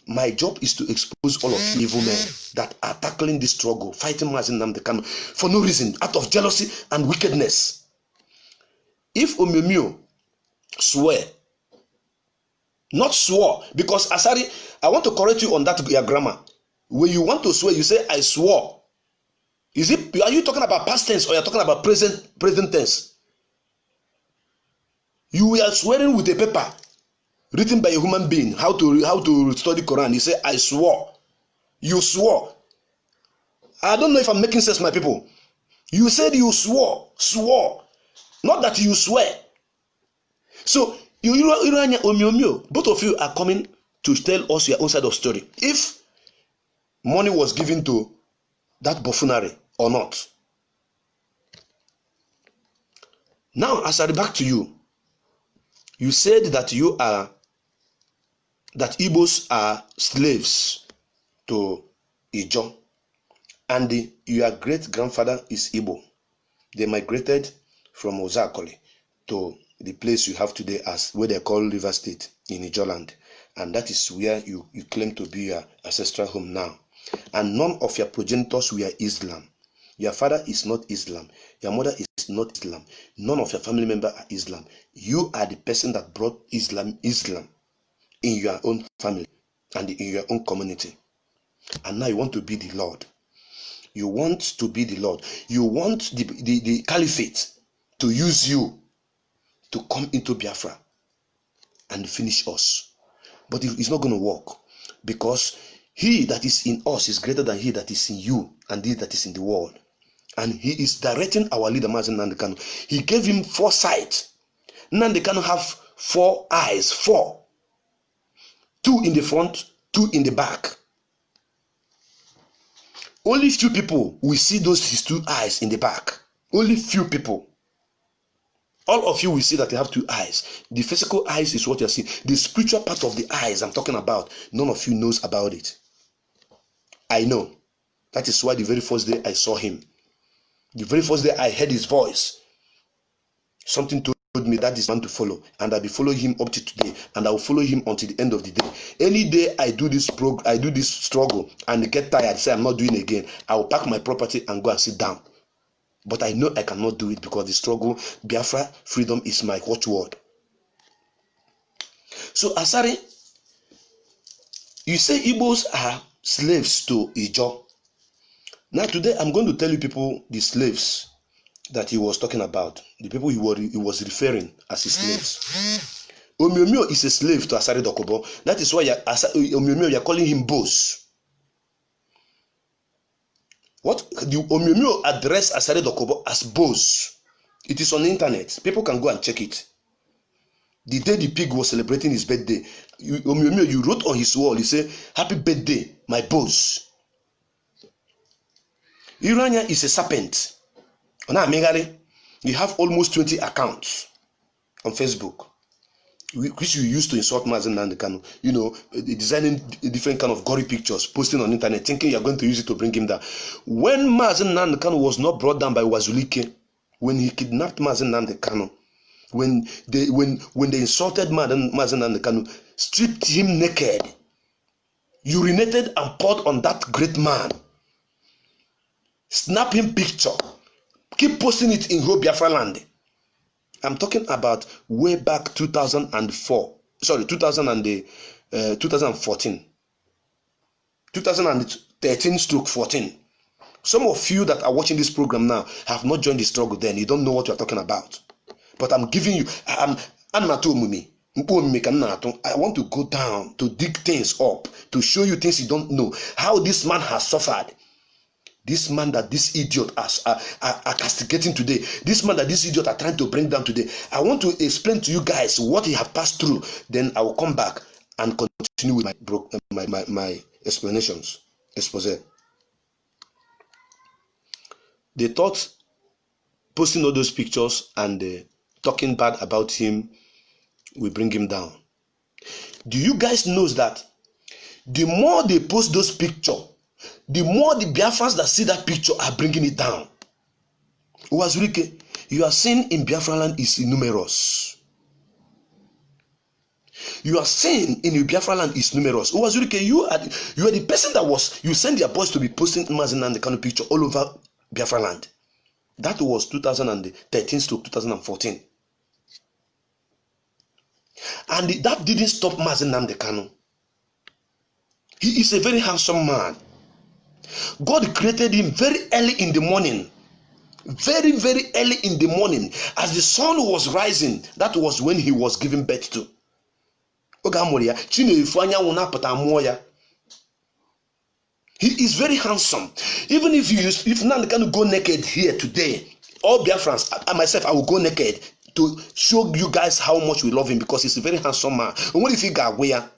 my job is to expose all of you evil men that are tackling this struggle, fighting Mazin Namdekano for no reason, out of jealousy and wickedness. If Omemio swear, not swore, because Asari, I want to correct you on that grammar. When you want to swear, you say I swore. Are you talking about past tense or you're talking about present tense? You are swearing with a paper written by a human being how to study Quran. You say I swore. You swore. I don't know if I'm making sense, my people. You said you swore, not that you swear. So both of you are coming to tell us your own side of story. If money was given to that buffoonery or not. Now, Asari, back to you. You said that that Igbos are slaves to Ijo, and your great grandfather is Igbo. They migrated from Ozakoli to the place you have today as where they call River State in Ijoland, and that is where you claim to be your ancestral home now. And none of your progenitors were Islam. Your father is not Islam. Your mother is not Islam. None of your family members are Islam. You are the person that brought Islam in your own family and in your own community. And now you want to be the Lord. You want to be the Lord. You want the caliphate to use you to come into Biafra and finish us. But it's not going to work, because he that is in us is greater than he that is in you and he that is in the world. And he is directing our leader, Mazen Nnamdi Kanu. He gave him foresight. Nnamdi Kanu have 4 eyes, 4. 2 in the front, 2 in the back. Only few people will see his 2 eyes in the back. Only few people. All of you will see that they have 2 eyes. The physical eyes is what you're seeing. The spiritual part of the eyes I'm talking about, none of you knows about it. I know. That is why the very first day I saw him, the very first day I heard his voice, something told me that is man to follow, and I'll be following him up to today, and I will follow him until the end of the day. Any day I do this struggle and get tired, say I'm not doing it again, I will pack my property and go and sit down. But I know I cannot do it, because the struggle, Biafra, freedom is my watchword. So Asari, you say Igbos are slaves to Ijo. Now today I'm going to tell you people the slaves that he was talking about, the people he was referring as his slaves. Omemio is a slave to Asari Dokubo. That is why Omemio, you're calling him boss. What? The Omemio address Asari Dokubo as boss. It is on the internet. People can go and check it. The day the pig was celebrating his birthday, Omemio, you wrote on his wall, you say, "Happy birthday, my boss." Irania is a serpent. You have almost 20 accounts on Facebook, which you use to insult Mazen Nnamdi Kanu. You know, designing different kind of gory pictures, posting on internet, thinking you're going to use it to bring him down. When Mazen Nnamdi Kanu was not brought down by Wazulike, when he kidnapped Mazen Nnamdi Kanu, when they insulted Mazen Nnamdi Kanu, stripped him naked, urinated and poured on that great man, snap him picture, keep posting it in whole BIAFRALAND. I'm talking about way back 2014. 2013/14. Some of you that are watching this program now have not joined the struggle then. You don't know what you're talking about. But I'm giving you, I want to go down to dig things up, to show you things you don't know. How this man has suffered. This man that this idiot are castigating today. This man that this idiot are trying to bring down today. I want to explain to you guys what he have passed through. Then I will come back and continue with my explanations. Expose. They thought posting all those pictures and talking bad about him will bring him down. Do you guys know that the more they post those pictures, the more the Biafrans that see that picture are bringing it down? Uwazurike, you are seeing in Biafraland is numerous. You are seeing in Biafraland is numerous. Uwazurike, you are the person that you send your boys to be posting Mazen Nnamdi Kanu picture all over Biafraland. That was 2013 to 2014. And that didn't stop Mazi Nnamdi Kanu. He is a very handsome man. God created him very early in the morning. Very, very early in the morning. As the sun was rising, that was when he was given birth to. He is very handsome. Even if Nnamdi Kanu go naked here today, all Biafrans, and myself, I will go naked to show you guys how much we love him because he's a very handsome man. And what if he got where?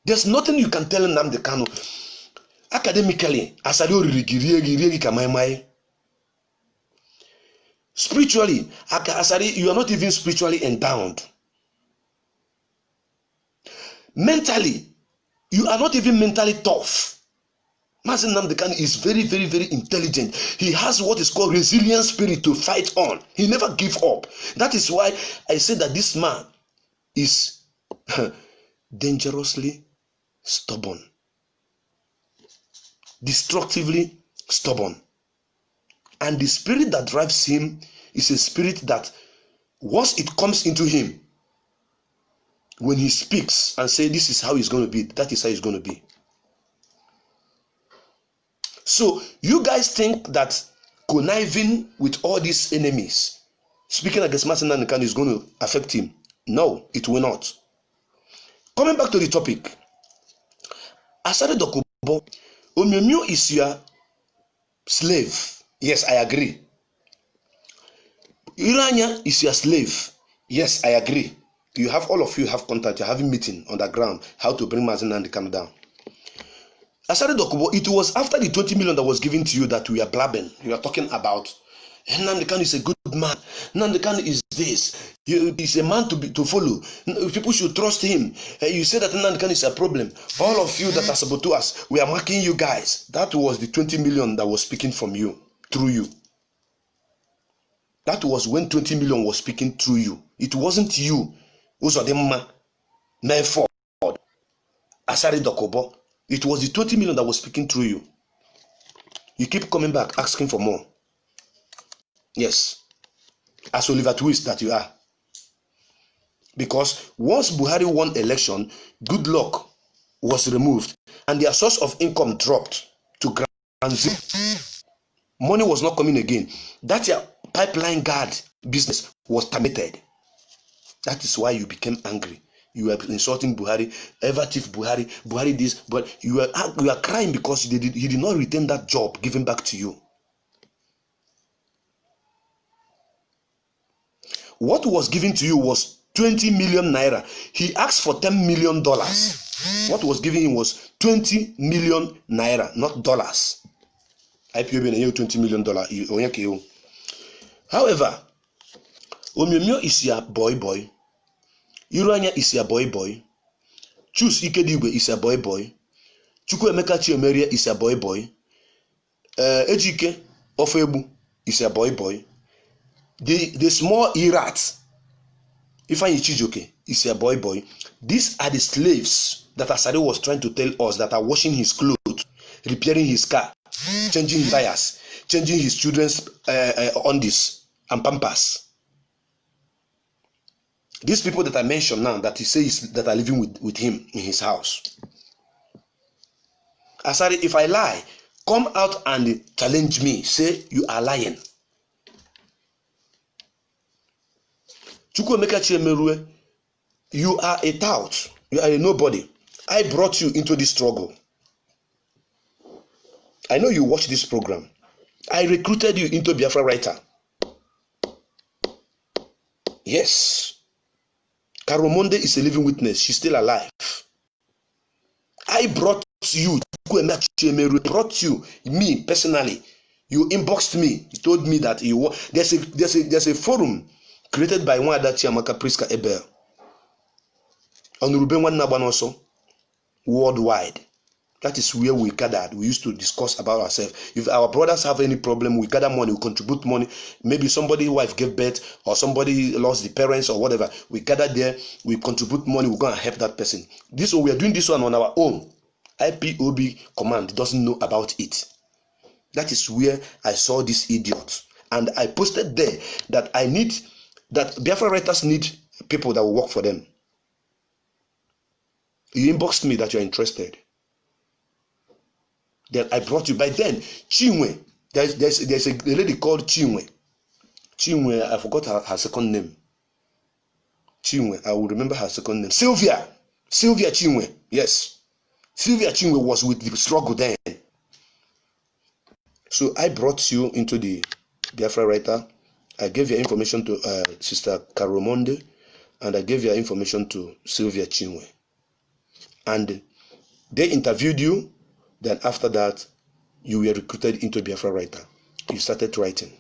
There's nothing you can tell Nnamdi Kanu. Academically, spiritually, Asari, you are not even spiritually endowed. Mentally, you are not even mentally tough. Mazi Nnamdi Kanu is very, very, very intelligent. He has what is called resilient spirit to fight on. He never give up. That is why I say that this man is dangerously stubborn. Destructively stubborn. And the spirit that drives him is a spirit that once it comes into him, when he speaks and say this is how he's going to be, that is how he's going to be. So you guys think that conniving with all these enemies, speaking against Mazi Nnamdi Kanu is going to affect him? No, it will not. Coming back to the topic, Asari Dokubo, Onyonyo is your slave. Yes, I agree. Iranya is your slave. Yes, I agree. You have, all of you have contact, you're having meeting on the ground, how to bring Mazi Nnamdi Kanu down. Asari Dokubo, it was after the 20 million that was given to you that we are blabbing. You are talking about, Nnamdi Kanu is a good man. Nnamdi Kanu is this. He's a man to follow. People should trust him. You say that Nnamdi Kanu is a problem. All of you that are saboteurs, we are marking you guys. That was the 20 million that was speaking from you, through you. That was when 20 million was speaking through you. It wasn't you. Uzodimma, Mayford, Asari Dokubo. It was the 20 million that was speaking through you. You keep coming back asking for more. Yes. As Oliver Twist that you are. Because once Buhari won election, good luck was removed and their source of income dropped to ground zero. Money was not coming again. That your pipeline guard business was terminated. That is why you became angry. You were insulting Buhari, ever thief Buhari, Buhari this, but you are crying because he did not retain that job given back to you. What was given to you was 20 million naira. He asked for $10 million. What was given him was 20 million naira, not dollars. IPOB $20 million. However, Onyonyo is your boy. Iranya is your boy. Choose Ikedigwe is a boy. Chukwuemeka Chiemerie is a boy. Ejike Ofebu is a boy. The small Irat, Ifeanyi Chijoke, is a boy. These are the slaves that Asari was trying to tell us that are washing his clothes, repairing his car, changing his tires, changing his children's undies and pampers. These people that I mentioned now, that he says that are living with him in his house. Asari, if I lie, come out and challenge me. Say you are lying. Chukwuemeka Chiemerie, you are a tout. You are a nobody. I brought you into this struggle. I know you watch this program. I recruited you into Biafra writer. Yes. Karomonde is a living witness. She's still alive. I brought you, brought you, me personally. You inboxed me. You told me that you want. There's a forum created by one other Chiamaka Priska Ebel on Ruben Nabanoso worldwide. That is where we gathered. We used to discuss about ourselves. If our brothers have any problem, we gather money, we contribute money. Maybe somebody's wife gave birth or somebody lost the parents or whatever. We gather there, we contribute money, we're going to help that person. This one, we are doing this one on our own. IPOB command doesn't know about it. That is where I saw this idiot. And I posted there that I need that Biafra writers need people that will work for them. You inboxed me that you're interested. Then I brought you. By then, Chinwe, there's a lady called Chinwe. Chinwe, I forgot her second name. Chinwe, I will remember her second name. Sylvia Chinwe, yes. Sylvia Chinwe was with the struggle then. So I brought you into the Biafra writer. I gave your information to Sister Karomonde, and I gave your information to Sylvia Chinwe. And they interviewed you. Then after that, you were recruited into Biafra writer. You started writing.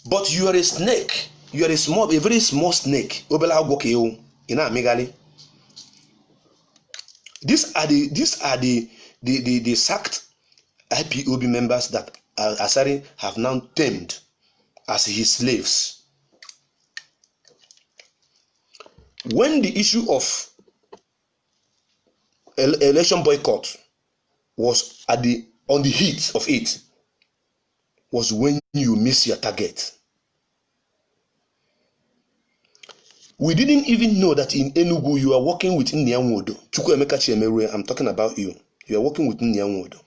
But you are a snake. You are a very small snake. These are the sacked IPOB members that Asari have now tamed as his slaves. When the issue of election boycott was on the heat of it, was when you miss your target. We didn't even know that in Enugu you are working with Nyanwodo. Chukwuemeka Chiemeruwe, I'm talking about you. You are working with Nyanwodo.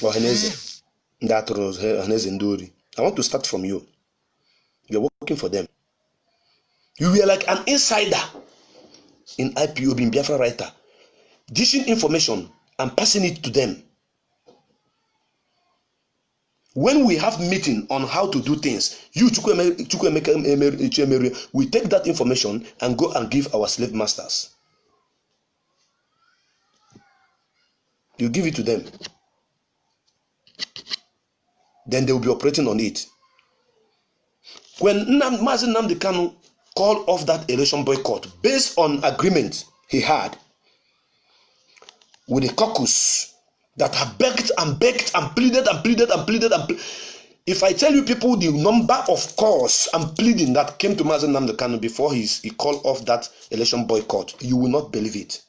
Or Haneze. Haneze Ndori. I want to start from you. You are working for them. You were like an insider in IPOB, in Biafra writer, dishing information and passing it to them. When we have meeting on how to do things, you Chukwuemeka, we take that information and go and give our slave masters. You give it to them. Then they will be operating on it. When Mazi Nnamdi Kanu called off that election boycott based on agreement he had with the caucus that have begged and pleaded. If I tell you people the number of calls and pleading that came to Mazi Nnamdi Kanu before he called off that election boycott, you will not believe it.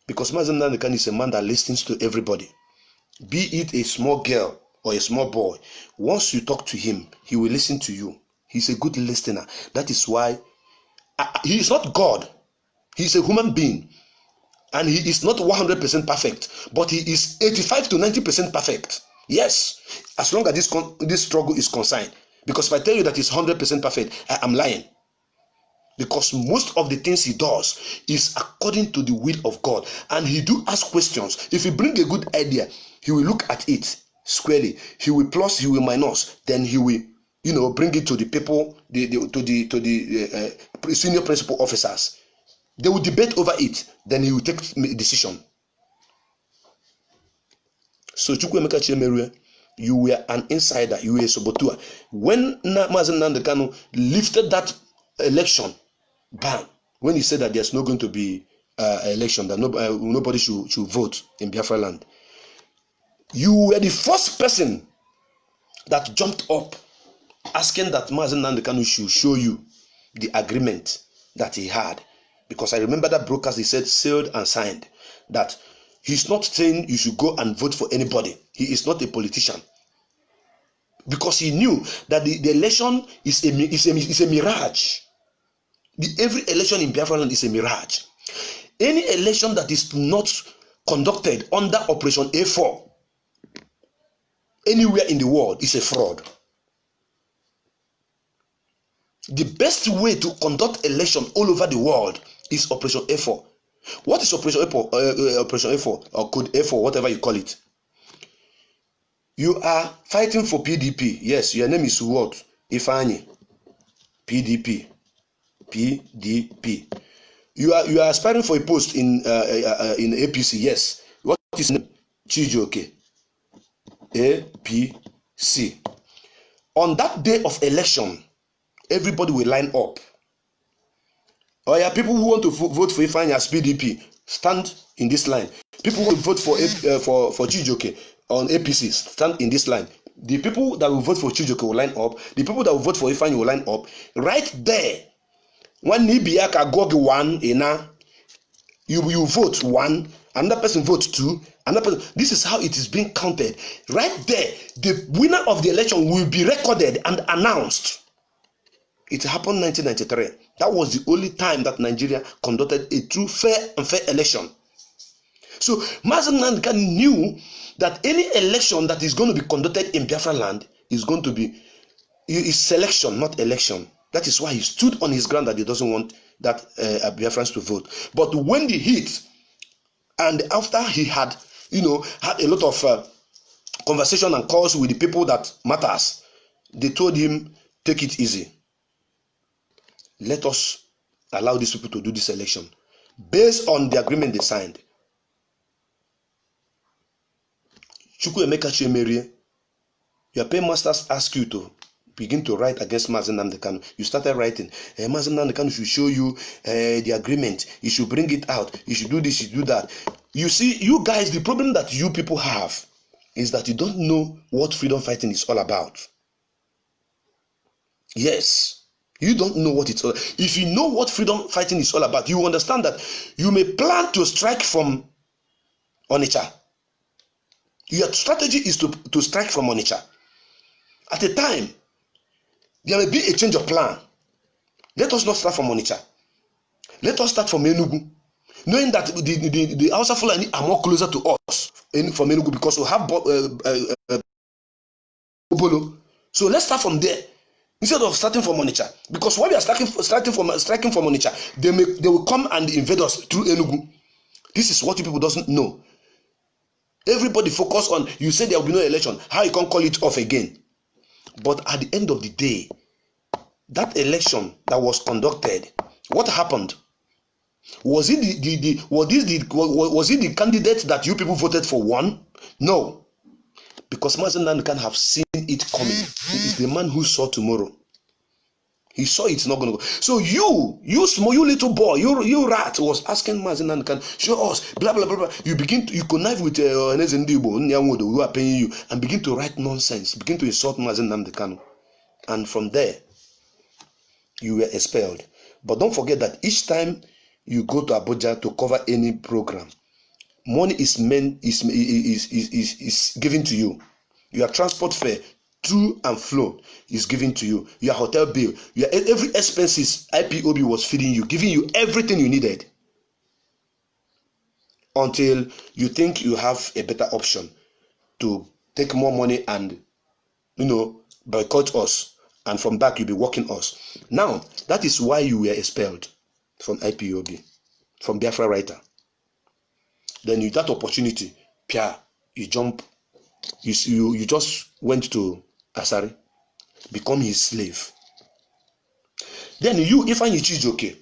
Because Mazi Nnamdi Kanu is a man that listens to everybody. Be it a small girl or a small boy. Once you talk to him, he will listen to you. He's a good listener. That is why he is not God. He's a human being. And he is not 100% perfect, but he is 85 to 90% perfect. Yes, as long as this struggle is concerned. Because if I tell you that he's 100% perfect, I am lying. Because most of the things he does is according to the will of God. And he do ask questions. If he bring a good idea, he will look at it squarely. He will plus, he will minus. Then he will, bring it to the people, to the senior principal officers. They will debate over it. Then he will take a decision. So Chukwuemeka Chiemeruwe, you were an insider. You were a saboteur. When Mazi Nnamdi Kanu lifted that election ban, when he said that there's not going to be election, that nobody should vote in Biafra land, you were the first person that jumped up asking that Mazi Nnamdi Kanu should show you the agreement that he had. Because I remember that broadcast, he said sealed and signed, that he's not saying you should go and vote for anybody. He is not a politician. Because he knew that the election is a mirage. Every election in Biafra land is a mirage. Any election that is not conducted under Operation A4 anywhere in the world is a fraud. The best way to conduct election all over the world is Operation A4. What is Operation A4? Operation A4 or Code A4, whatever you call it. You are fighting for PDP. Yes, your name is what? Ifeanyi. PDP. You are aspiring for a post in APC. Yes. What is name? Chijioke. APC. On that day of election, everybody will line up. Oh yeah, people who want to vote for Ifeanyi as PDP, stand in this line. People who want to vote for Chijioke on APC, stand in this line. The people that will vote for Chijioke will line up. The people that will vote for Ifeanyi will line up. Right there, when Nibiaka go one, you vote one, another person votes two, Another person. This is how it is being counted. Right there, the winner of the election will be recorded and announced. It happened in 1993. That was the only time that Nigeria conducted a true, fair and fair election. So Mazen Nnamdi Kanu knew that any election that is going to be conducted in Biafra land is going to be selection, not election. That is why he stood on his ground that he doesn't want that Biafrans to vote. But when the heat, and after he had, had a lot of conversation and calls with the people that matters, they told him, take it easy. Let us allow these people to do this election based on the agreement they signed. Chukwuemeka Chiemerie, your paymasters ask you to begin to write against Mazen Nnamdi Kanu. You started writing. Mazen Nnamdi Kanu should show you the agreement. You should bring it out. You should do this, you should do that. You see, you guys, the problem that you people have is that you don't know what freedom fighting is all about. Yes, you don't know what it's all about. If you know what freedom fighting is all about, you understand that you may plan to strike from Onitsha. Your strategy is to strike from Onitsha. At a time, there may be a change of plan. Let us not start from Onitsha. Let us start from Enugu. Knowing that the Hausa Fulani are more closer to us from Enugu because we have Obolo. So let's start from there instead of starting from Onitsha. Because when we are striking from Onitsha, they will come and invade us through Enugu. This is what you people doesn't know. Everybody focus on, you say there will be no election. How you can call it off again? But at the end of the day, that election that was conducted, what happened? Was it the candidate that you people voted for won? No. Because Mazen Nnamdi Kanu have seen it coming. He is the man who saw tomorrow. He saw it's not going to go. So you little boy, you rat was asking Mazen Nnamdi Kanu, show us, blah, blah, blah, blah. You connive with Igbo, who are paying you, and begin to write nonsense, begin to insult Mazen Nnamdi Kanu. And from there, you were expelled. But don't forget that each time you go to Abuja to cover any program, money is given to you. Your transport fare to and fro is given to you. Your hotel bill, your every expenses IPOB was feeding you, giving you everything you needed. Until you think you have a better option to take more money and boycott us, and from back you'll be working us. Now that is why you were expelled from IPOB, from Biafra writer. Then you that opportunity, you jump, you just went to Asari, become his slave. Then you, Ifeanyi Chijioke,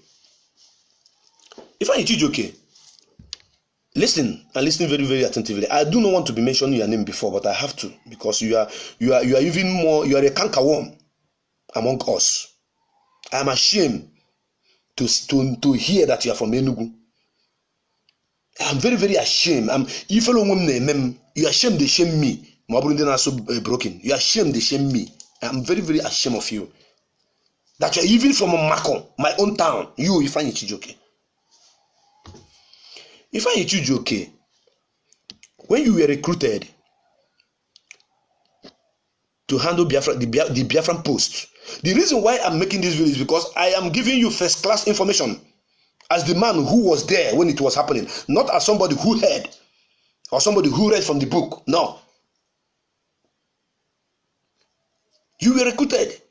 listen and listen very, very attentively. I do not want to be mentioning your name before, but I have to, because you are even more, you are a cankerworm among us. I am ashamed to hear that you are from Enugu. I'm very, very ashamed. You are ashamed to shame me. Broken. You are ashamed to shame me. I'm very, very ashamed of you. That you are even from Mako, my own town. You, Ifeanyi Chijioke. Ifeanyi Chijioke, when you were recruited to handle Biafra, the Biafran post, the reason why I'm making this video is because I am giving you first class information as the man who was there when it was happening, not as somebody who heard or somebody who read from the book. No. You were recruited.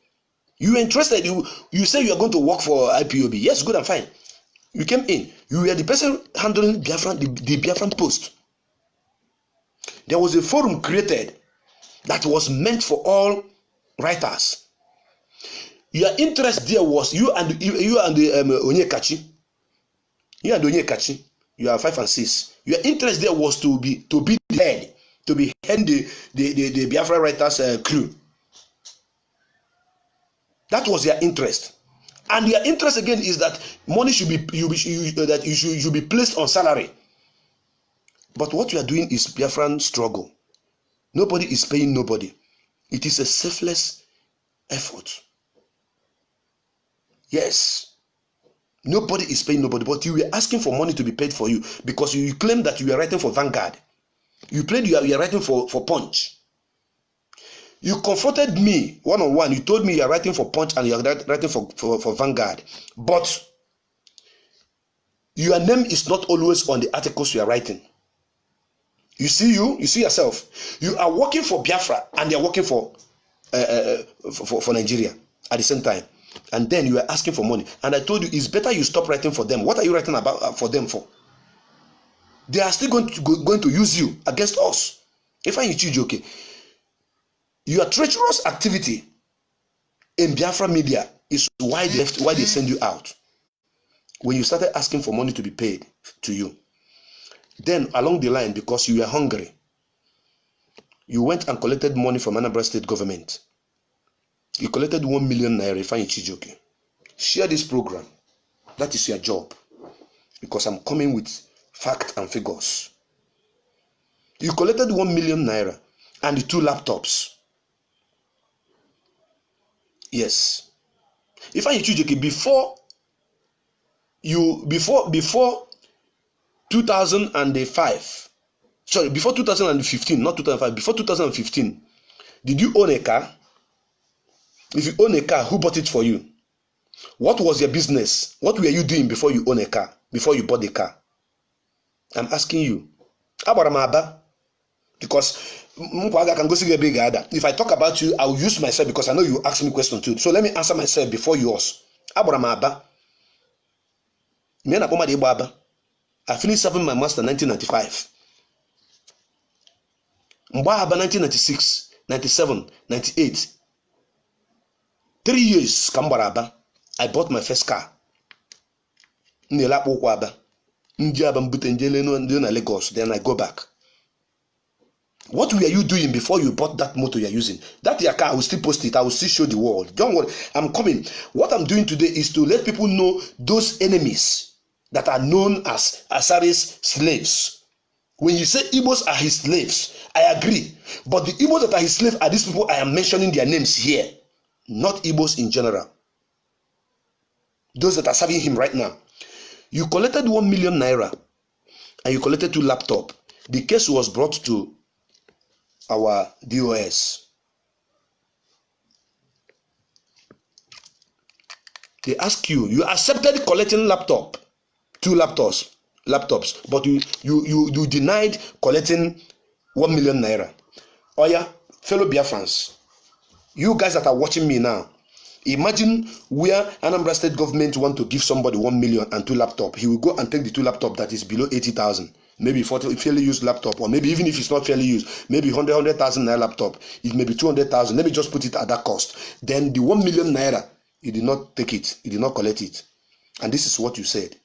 You were interested. You say you are going to work for IPOB. Yes, good and fine. You came in. You were the person handling Biafran, the Biafran post. There was a forum created that was meant for all writers. Your interest there was you and Onyekachi. You and Onyekachi. You are 5 and 6. Your interest there was to be the head, to be head the Biafra writers crew. That was their interest. And their interest again is that money should be placed on salary. But what you are doing is Biafran struggle. Nobody is paying nobody. It is a selfless effort. Yes. Nobody is paying nobody, but you were asking for money to be paid for you because you claim that you were writing for Vanguard. You played you are writing for Punch. You confronted me one-on-one. You told me you are writing for Punch and you are writing for Vanguard. But your name is not always on the articles you are writing. You see yourself. You are working for Biafra and they are working for Nigeria at the same time. And then you are asking for money. And I told you it's better you stop writing for them. What are you writing about for them for? They are still going to use you against us. If I choose, okay. Your treacherous activity in Biafra media is why they send you out. When you started asking for money to be paid to you, then along the line, because you were hungry, you went and collected money from Anambra State government. You collected 1 million naira. If I choose, share this program. That is your job, because I'm coming with facts and figures. You collected 1 million naira and the 2 laptops. Yes. If I choose, before 2005, sorry, before 2015, not 2005, before 2015, did you own a car? If you own a car, who bought it for you? What was your business? What were you doing before you own a car? Before you bought the car? I'm asking you. Because if I talk about you, I'll use myself because I know you ask me questions too. So let me answer myself before yours. I finished serving my master in 1995. 1996, 97, 98. 3 years, I bought my first car. Then I go back. What were you doing before you bought that motor you're using? That your car, I will still post it. I will still show the world. Don't worry. I'm coming. What I'm doing today is to let people know those enemies that are known as Asari's slaves. When you say Igbos are his slaves, I agree. But the Igbos that are his slaves are these people I am mentioning their names here. Not Igbos in general. Those that are serving him right now. You collected 1 million naira and you collected 2 laptops. The case was brought to our DOS. They ask you accepted collecting 2 laptops, but you denied collecting 1 million naira. Oh yeah, fellow Biafrans, you guys that are watching me now, imagine where Anambra State government want to give somebody 1 million and 2 laptops. He will go and take the 2 laptops that is below 80,000. Maybe 40 fairly used laptop, or maybe even if it's not fairly used, maybe 100,000 naira laptop. It may be 200,000. Let me just put it at that cost. Then the 1 million naira, you did not take it, you did not collect it, and this is what you said.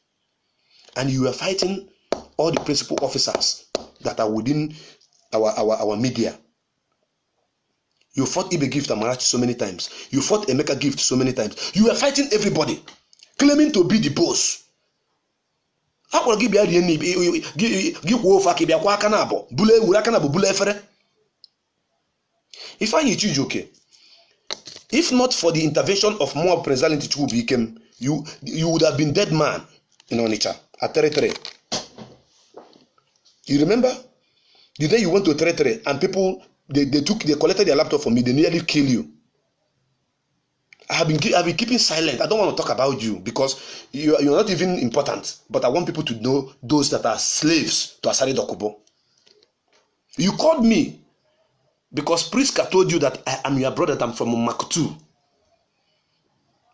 And you were fighting all the principal officers that are within our media. You fought Ibe Gift Amarachi so many times. You fought Emeka Gift so many times. You were fighting everybody, claiming to be the boss. If I choose, okay. If not for the intervention of more President Chukwubikem, you would have been dead man in Onitsha at Tere. You remember the day you went to Tere and people they collected their laptop from me, they nearly kill you. I have been keeping silent. I don't want to talk about you because you're not even important. But I want people to know those that are slaves to Asari Dokubo. You called me because Priska told you that I am your brother, that I'm from Makutu.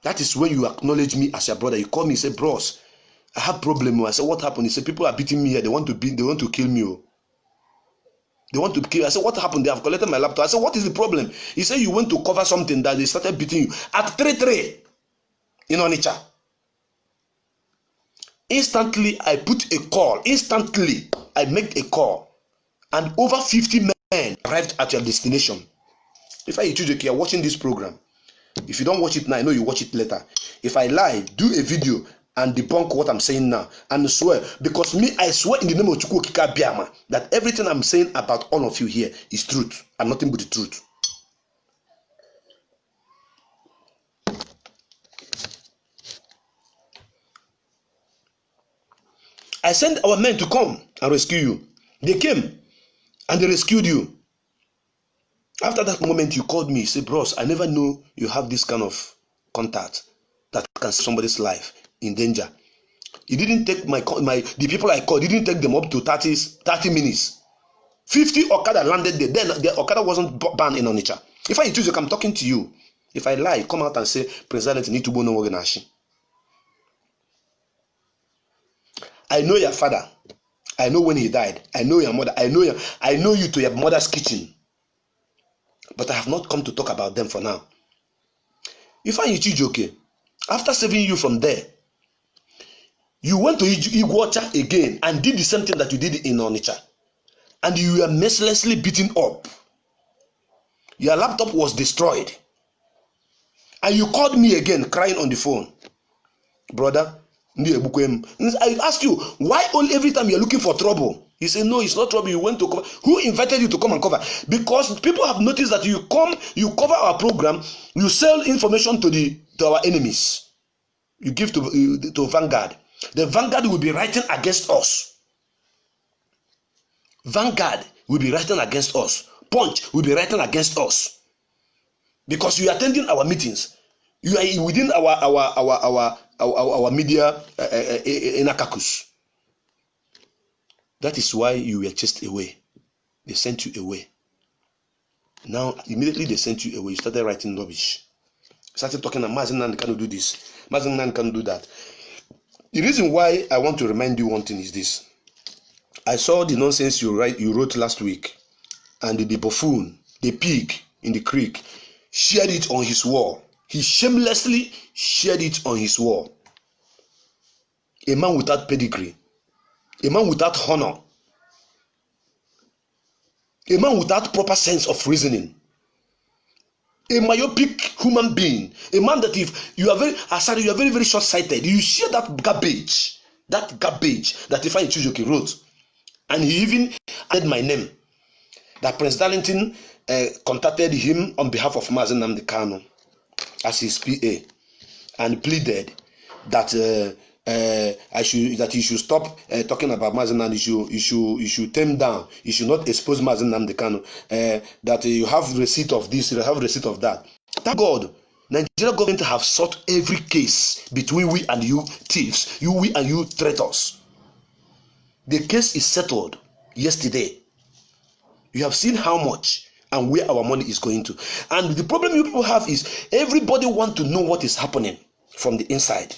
That is when you acknowledge me as your brother. You call me, you say, bros, I have problem. I said, what happened? He said, people are beating me here. They want to kill me. They want to kill. I said, what happened? They have collected my laptop. I said, what is the problem? He said, you went to cover something that they started beating you at 3 in Onitsha. Instantly, I put a call. Instantly, I make a call. And over 50 men arrived at your destination. If I choose, you are watching this program. If you don't watch it now, I know you watch it later. If I lie, do a video and debunk what I'm saying now and swear, because me, I swear in the name of Chukwukika Biama that everything I'm saying about all of you here is truth and nothing but the truth. I sent our men to come and rescue you. They came and they rescued you. After that moment, you called me. You said, bros, I never knew you have this kind of contact that can save somebody's life in danger. You didn't take the people I called, didn't take them up to 30 minutes. 50 Okada landed there. Then the Okada wasn't banned in Onitsha. If I choose, I'm talking to you. If I lie, come out and say, President, need to go no Nashi. I know your father. I know when he died. I know your mother. I know you to your mother's kitchen. But I have not come to talk about them for now. If I choose, okay, after saving you from there, you went to Igbo again and did the same thing that you did in Onitsha. And you were mercilessly beaten up. Your laptop was destroyed. And you called me again, crying on the phone. Brother, I asked you, why only every time you're looking for trouble? You say, no, it's not trouble. You went to cover. Who invited you to come and cover? Because people have noticed that you cover our program, you sell information to our enemies. You give to Vanguard. The Vanguard will be writing against us. Vanguard will be writing against us. Punch will be writing against us. Because you are attending our meetings. You are within our media in Akakus. That is why you were chased away. They sent you away. Now, immediately they sent you away. You started writing rubbish. You started talking that Mazinan cannot do this. Mazinan cannot do that. The reason why I want to remind you one thing is this. I saw the nonsense you wrote last week, and the buffoon, the pig in the creek, shared it on his wall. He shamelessly shared it on his wall. A man without pedigree, a man without honor, a man without proper sense of reasoning, a myopic human being, a man that if you are very, you are very, very short-sighted. You share that garbage that Ifeanyi Chijioke wrote, and he even added my name. That Prince Darlington contacted him on behalf of Mazi Nnamdi Kanu as his PA and pleaded that he should stop talking about Mazi Nnamdi. He should tame down. He should not expose Mazi Nnamdi Kanu. That you have receipt of this, you have receipt of that. Thank God, Nigeria government have sought every case between we and you thieves, we and you traitors. The case is settled yesterday. You have seen how much and where our money is going to. And the problem you people have is everybody want to know what is happening from the inside.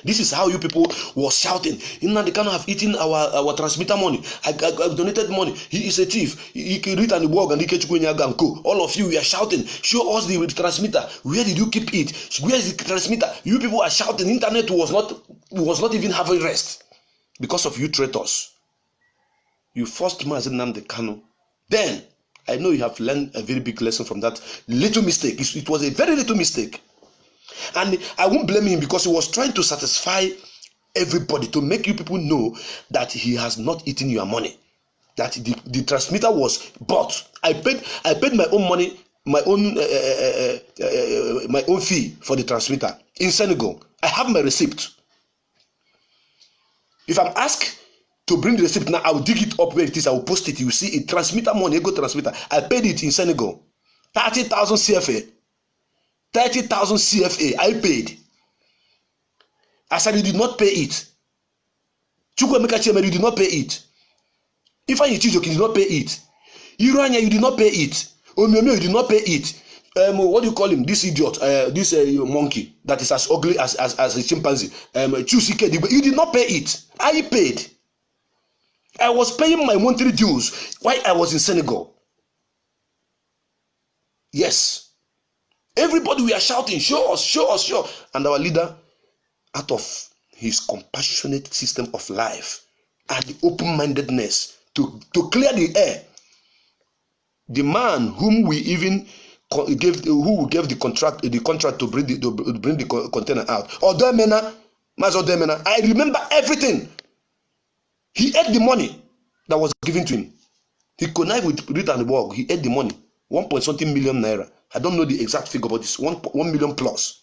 This is how you people was shouting. Nnamdi Kanu have eaten our transmitter money. I donated money. He is a thief. He can read and work and and co. All of you are shouting. Show us the transmitter. Where did you keep it? Where is the transmitter? You people are shouting. Internet was not even having rest because of you traitors. You forced Mazi Nnamdi Kanu. Then I know you have learned a very big lesson from that little mistake. It was a very little mistake. And I won't blame him because he was trying to satisfy everybody, to make you people know that he has not eaten your money, that the transmitter was bought. I paid my own money, my own fee for the transmitter in Senegal. I have my receipt. If I'm asked to bring the receipt now, I will dig it up where it is. I will post it. You will see it. Transmitter money, Ego transmitter. I paid it in Senegal. 30,000 CFA. 30,000 CFA. I paid. Asari did not pay it. Chukwuemeka Chiemere, you did not pay it. Ifeanyi Chijioke did not pay it. Iranya, you did not pay it. Omiomio, you did not pay it. What do you call him? This idiot, this monkey that is as ugly as a chimpanzee. Chusike, you did not pay it. I paid. I was paying my monthly dues while I was in Senegal. Yes. Everybody we are shouting, show us, show us, show. And our leader, out of his compassionate system of life and the open-mindedness to clear the air, the man whom we even gave the contract to bring the container out, Odemena, I remember everything. He ate the money that was given to him. He connived with Rita and Borg. He ate the money, 1.something million naira. I don't know the exact figure, but it's 1 million plus.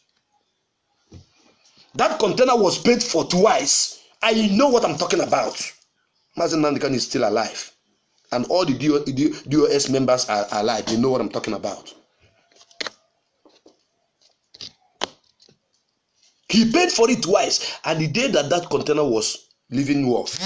That container was paid for twice. I know what I'm talking about. Mazi Nnamdi Kanu is still alive. And all the DOS members are alive. They know what I'm talking about. He paid for it twice. And the day that that container was leaving wharf,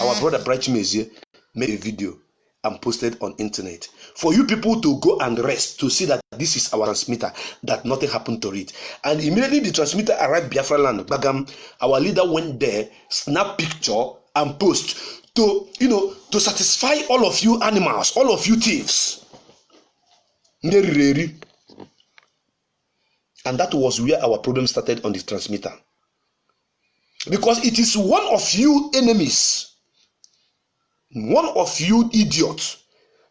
our brother Bright Mezie made a video and posted on internet for you people to go and rest, to see that this is our transmitter, that nothing happened to it. And immediately the transmitter arrived Biafra land, Bagam, our leader went there, snap picture and post to, to satisfy all of you animals, all of you thieves. And that was where our problem started on the transmitter. Because it is one of you enemies, one of you idiots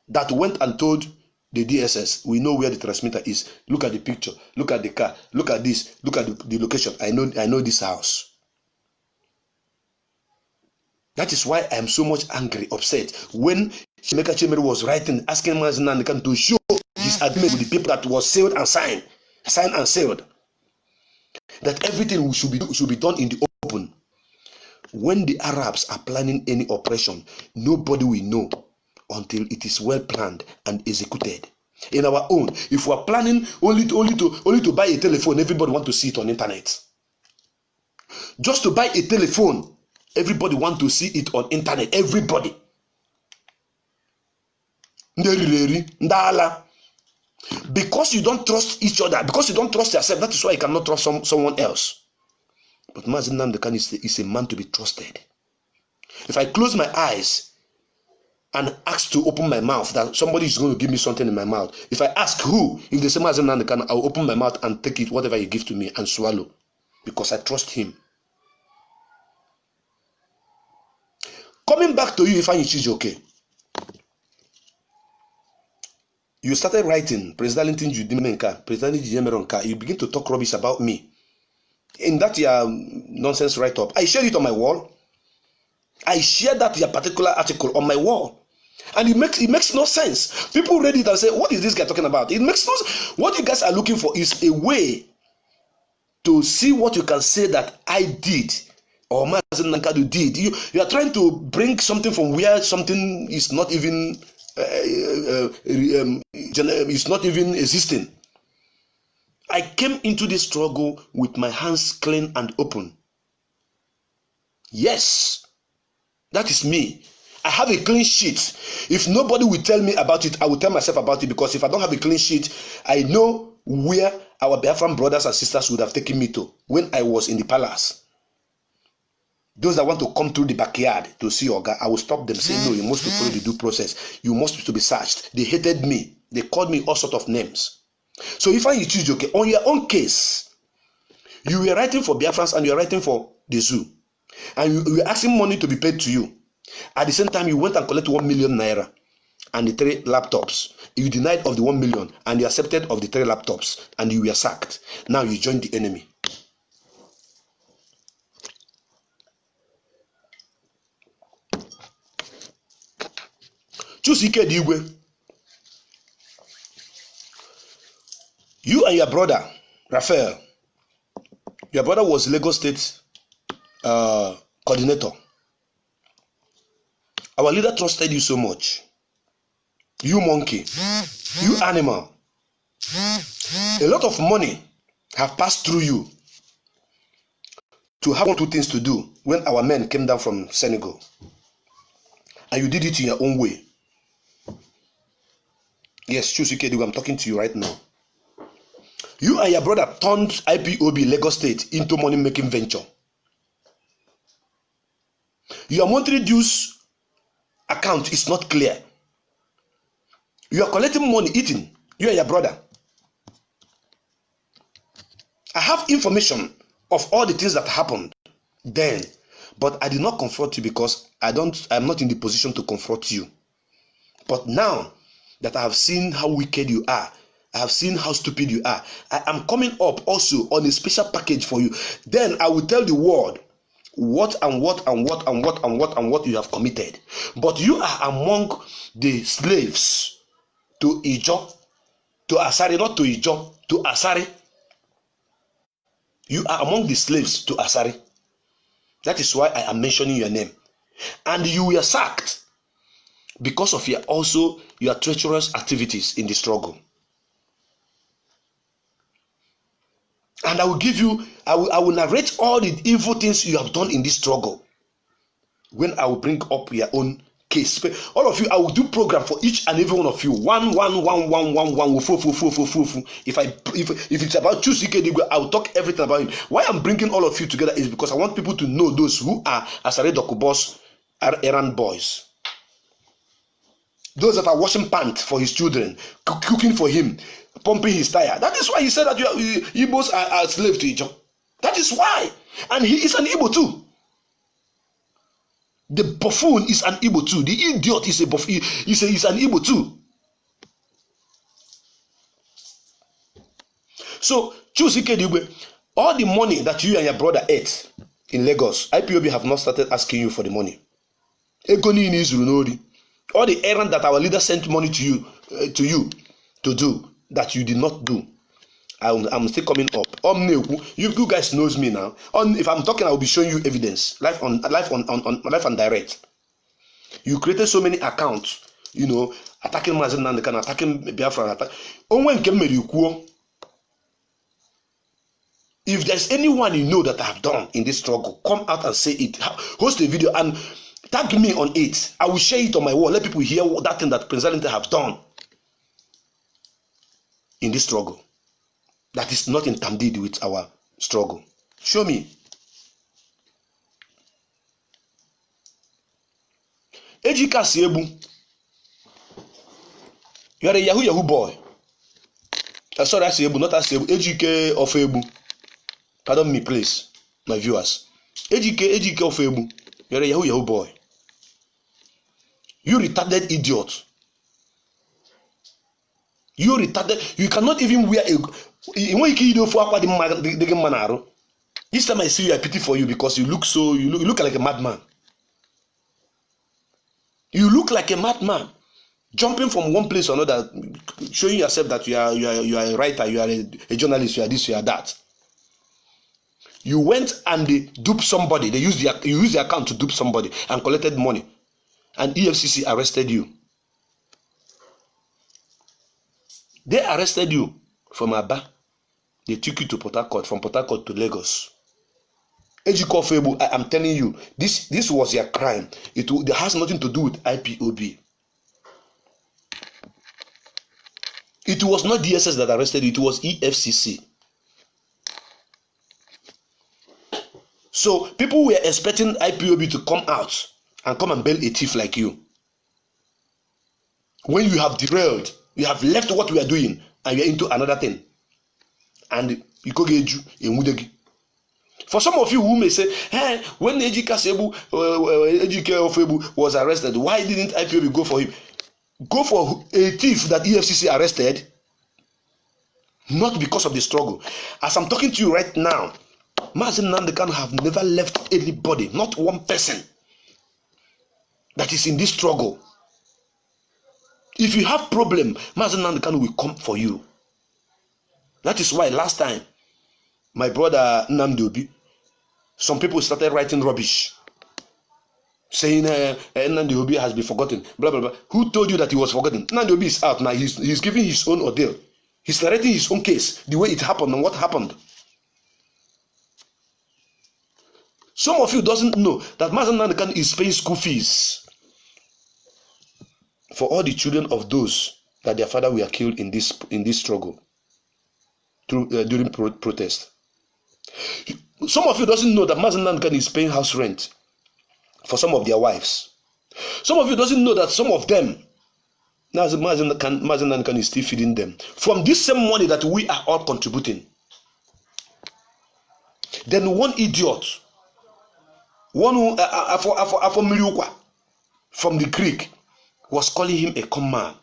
that went and told the DSS, we know where the transmitter is. Look at the picture, look at the car, look at this, look at the location. I know this house. That is why I am so much angry, upset. When Shemeka Chemere was writing, asking Mazen Nandekan to show his agreement with the people that was sealed and signed and sealed, that everything should be done in the open. When the Arabs are planning any operation, nobody will know until it is well planned and executed. In our own, if we are planning only to buy a telephone, everybody want to see it on internet. Just to buy a telephone, everybody want to see it on internet. Everybody. Because you don't trust each other, because you don't trust yourself, that is why you cannot trust someone else. But Mazen Nandekan is a man to be trusted. If I close my eyes and ask to open my mouth, that somebody is going to give me something in my mouth, if I ask who, if they say Mazen Nandekan, I'll open my mouth and take it, whatever you give to me, and swallow. Because I trust him. Coming back to you, if I choose okay. You started writing, President Judimenka, President Jimeronka, you begin to talk rubbish about me. In that your nonsense write-up, I shared it on my wall. I shared that your particular article on my wall. And it makes no sense. People read it and say, what is this guy talking about? It makes no sense. What you guys are looking for is a way to see what you can say that I did or Mazen Nankadu did. You are trying to bring something from where something is not even it's not even existing. I came into this struggle with my hands clean and open. Yes, that is me. I have a clean sheet. If nobody will tell me about it, I will tell myself about it, because if I don't have a clean sheet, I know where our Biafran brothers and sisters would have taken me to when I was in the palace. Those that want to come through the backyard to see Oga, I will stop them, say, no, you must follow the due process. You must to be searched. They hated me. They called me all sorts of names. So if I choose, okay, on your own case, you were writing for Biafrans and you were writing for the zoo. And you were asking money to be paid to you. At the same time, you went and collected 1 million naira and the 3 laptops. You denied of the 1 million and you accepted of the 3 laptops and you were sacked. Now you joined the enemy. Choose Ike Digwe. You and your brother, Raphael, your brother was Lagos State coordinator. Our leader trusted you so much. You monkey, you animal. A lot of money have passed through you to have 1 or 2 things to do when our men came down from Senegal. And you did it in your own way. Yes, Chusuke, I'm talking to you right now. You and your brother turned IPOB Lagos State into money-making venture. Your monthly dues account is not clear. You are collecting money, eating. You and your brother. I have information of all the things that happened then, but I did not confront you because I'm not in the position to confront you. But now that I have seen how wicked you are, I have seen how stupid you are, I am coming up also on a special package for you. Then I will tell the world what you have committed. But you are among the slaves to Ijo, to Asari, not to Ijo, to Asari. You are among the slaves to Asari. That is why I am mentioning your name. And you were sacked. because of your treacherous activities in the struggle. And I will narrate all the evil things you have done in this struggle when I will bring up your own case. All of you, I will do program for each and every one of you. One. If it's about Chusike, I will talk everything about him. Why I'm bringing all of you together is because I want people to know those who are Asari Dokubo's errand boys. Those that are washing pants for his children, cooking for him, pumping his tire. That is why he said that Igbos are slaves to each other. That is why. And he is an Igbo too. The buffoon is an Igbo too. The idiot is is an Igbo too. So, Chusike, all the money that you and your brother ate in Lagos, IPOB have not started asking you for the money. All the errand that our leader sent money to you to do that you did not do. I'm still coming up. You guys knows me now. If I'm talking, I will be showing you evidence. Live and direct. You created so many accounts, attacking Mazen Nandekan, attacking Biafra. If there's anyone you know that I have done in this struggle, come out and say it. Host a video and tag me on it. I will share it on my wall. Let people hear that thing that Prince Alente have done in this struggle. That is not intermediate with our struggle. Show me. Ejika Siebu. You are a Yahoo boy. Sorry, Siebu, not Siebu. Ejike of Ebu. Pardon me, please, my viewers. Ejike of Ebu. You are a Yahoo boy. You retarded idiot. You retarded. You cannot even wear a. This time I see you, I pity for you because you look like a madman. You look like a madman, jumping from one place to another, showing yourself that you are a writer, you are a journalist, you are this, you are that. You went and they duped somebody. You used the account to dupe somebody and collected money, and EFCC arrested you. They arrested you from Aba. They took you to Port Harcourt, from Port Harcourt to Lagos. Ejikofebu, I am telling you, this was your crime. It has nothing to do with IPOB. It was not DSS that arrested you, it was EFCC. So people were expecting IPOB to come out and come and bail a thief like you. When you have derailed, you have left what we are doing and you are into another thing. And you go get you in Mudegi. For some of you who may say, hey, when Ejike Ofebu was arrested, why didn't IPOB go for him? Go for a thief that EFCC arrested, not because of the struggle. As I'm talking to you right now, Mazen Nandekan have never left anybody, not one person that is in this struggle. If you have problem, Mazen Nandekan will come for you. That is why last time, my brother Nnamdi Obi, some people started writing rubbish, saying Nnamdi Obi has been forgotten, blah, blah, blah. Who told you that he was forgotten? Nnamdi Obi is out now. He's giving his own ordeal. He's narrating his own case, the way it happened and what happened. Some of you doesn't know that Mazen Nandekan is paying school fees for all the children of those that their father were killed in this struggle during protest. Some of you doesn't know that Mazen Nandekan is paying house rent for some of their wives. Some of you doesn't know that some of them, Mazen Nandekan is still feeding them from this same money that we are all contributing. Then one idiot, one who from the Greek, was calling him a common man.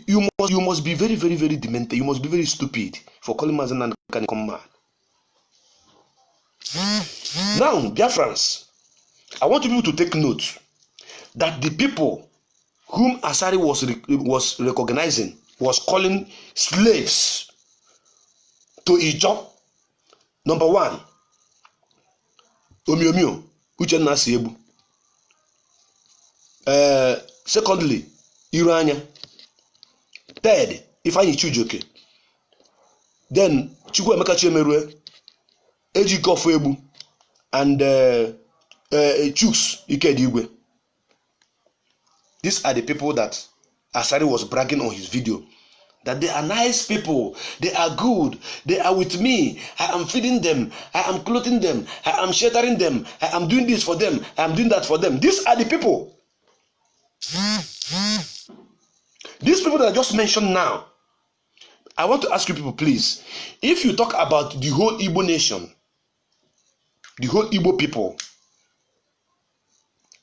You must be very, very, very demented. You must be very stupid for calling Mazen Nandekan a common man. Now, Biafrans, I want you to take note that the people whom Asari was recognizing, was calling slaves to Ijo. Number one, Omiomio, Uchenna Siebu. Secondly, Irania. Third, Ifeanyi Chijioke. Then Chukwuemeka Chiemerue, Ejike Ofuegbu, and Chuks Ikedigwe. These are the people that Asari was bragging on his video. That they are nice people, they are good, they are with me, I am feeding them, I am clothing them, I am sheltering them, I am doing this for them, I am doing that for them. These are the people. These people that I just mentioned now. I want to ask you people, please, if you talk about the whole Igbo nation, the whole Igbo people,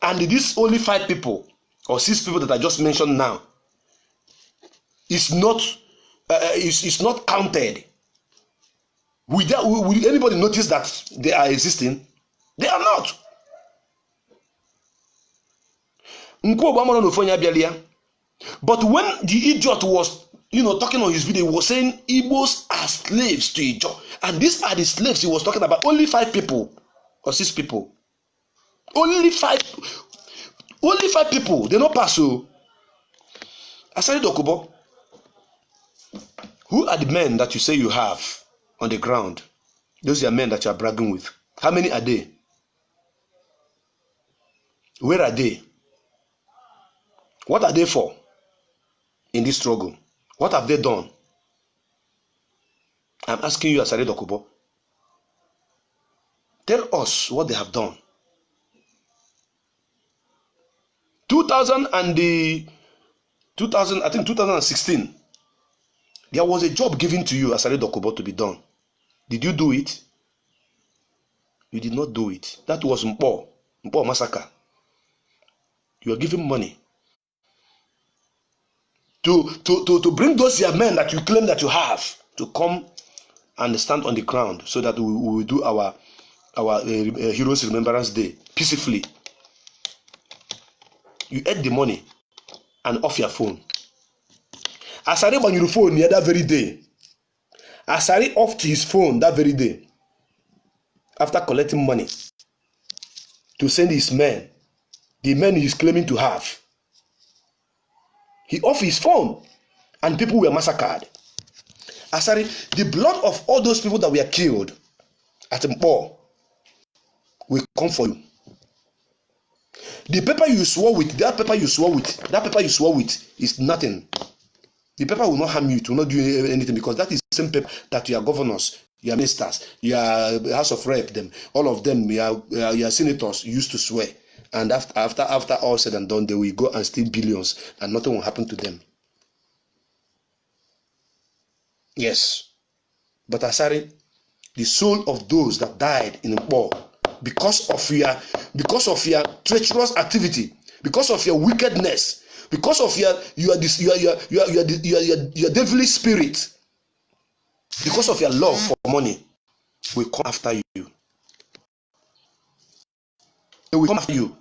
and these only 5 people or 6 people that I just mentioned now, is not counted. Will anybody notice that they are existing? They are not. But when the idiot was, talking on his video, he was saying Igbos are slaves to Ijo, and these are the slaves he was talking about. Only 5 people or 6 people. Only 5 people. They don't pass. So, Asari Dokubo, who are the men that you say you have on the ground? Those are men that you are bragging with. How many are they? Where are they? What are they for in this struggle? What have they done? I'm asking you, Asari Dokubo. Tell us what they have done. 2016, there was a job given to you, Asari Dokubo, to be done. Did you do it? You did not do it. That was Mpo massacre. You are giving money to bring those your men that you claim that you have to come and stand on the ground so that we will do our Heroes Remembrance Day peacefully. You ate the money and off your phone. Asari on your phone that very day. Asari off his phone that very day after collecting money to send his men, the men he is claiming to have. He off his phone and people were massacred. Asari, the blood of all those people that were killed at Mpo will come for you. The paper you swore with, that paper you swore with is nothing. The paper will not harm you, it will not do anything, because that is the same paper that your governors, your ministers, your House of Rep, them, all of them, your senators used to swear. And after all said and done, they will go and steal billions and nothing will happen to them. Yes. But Asari, the soul of those that died in war because of your treacherous activity, because of your wickedness, because of your devilish spirit, because of your love for money, will come after you. They will come after you.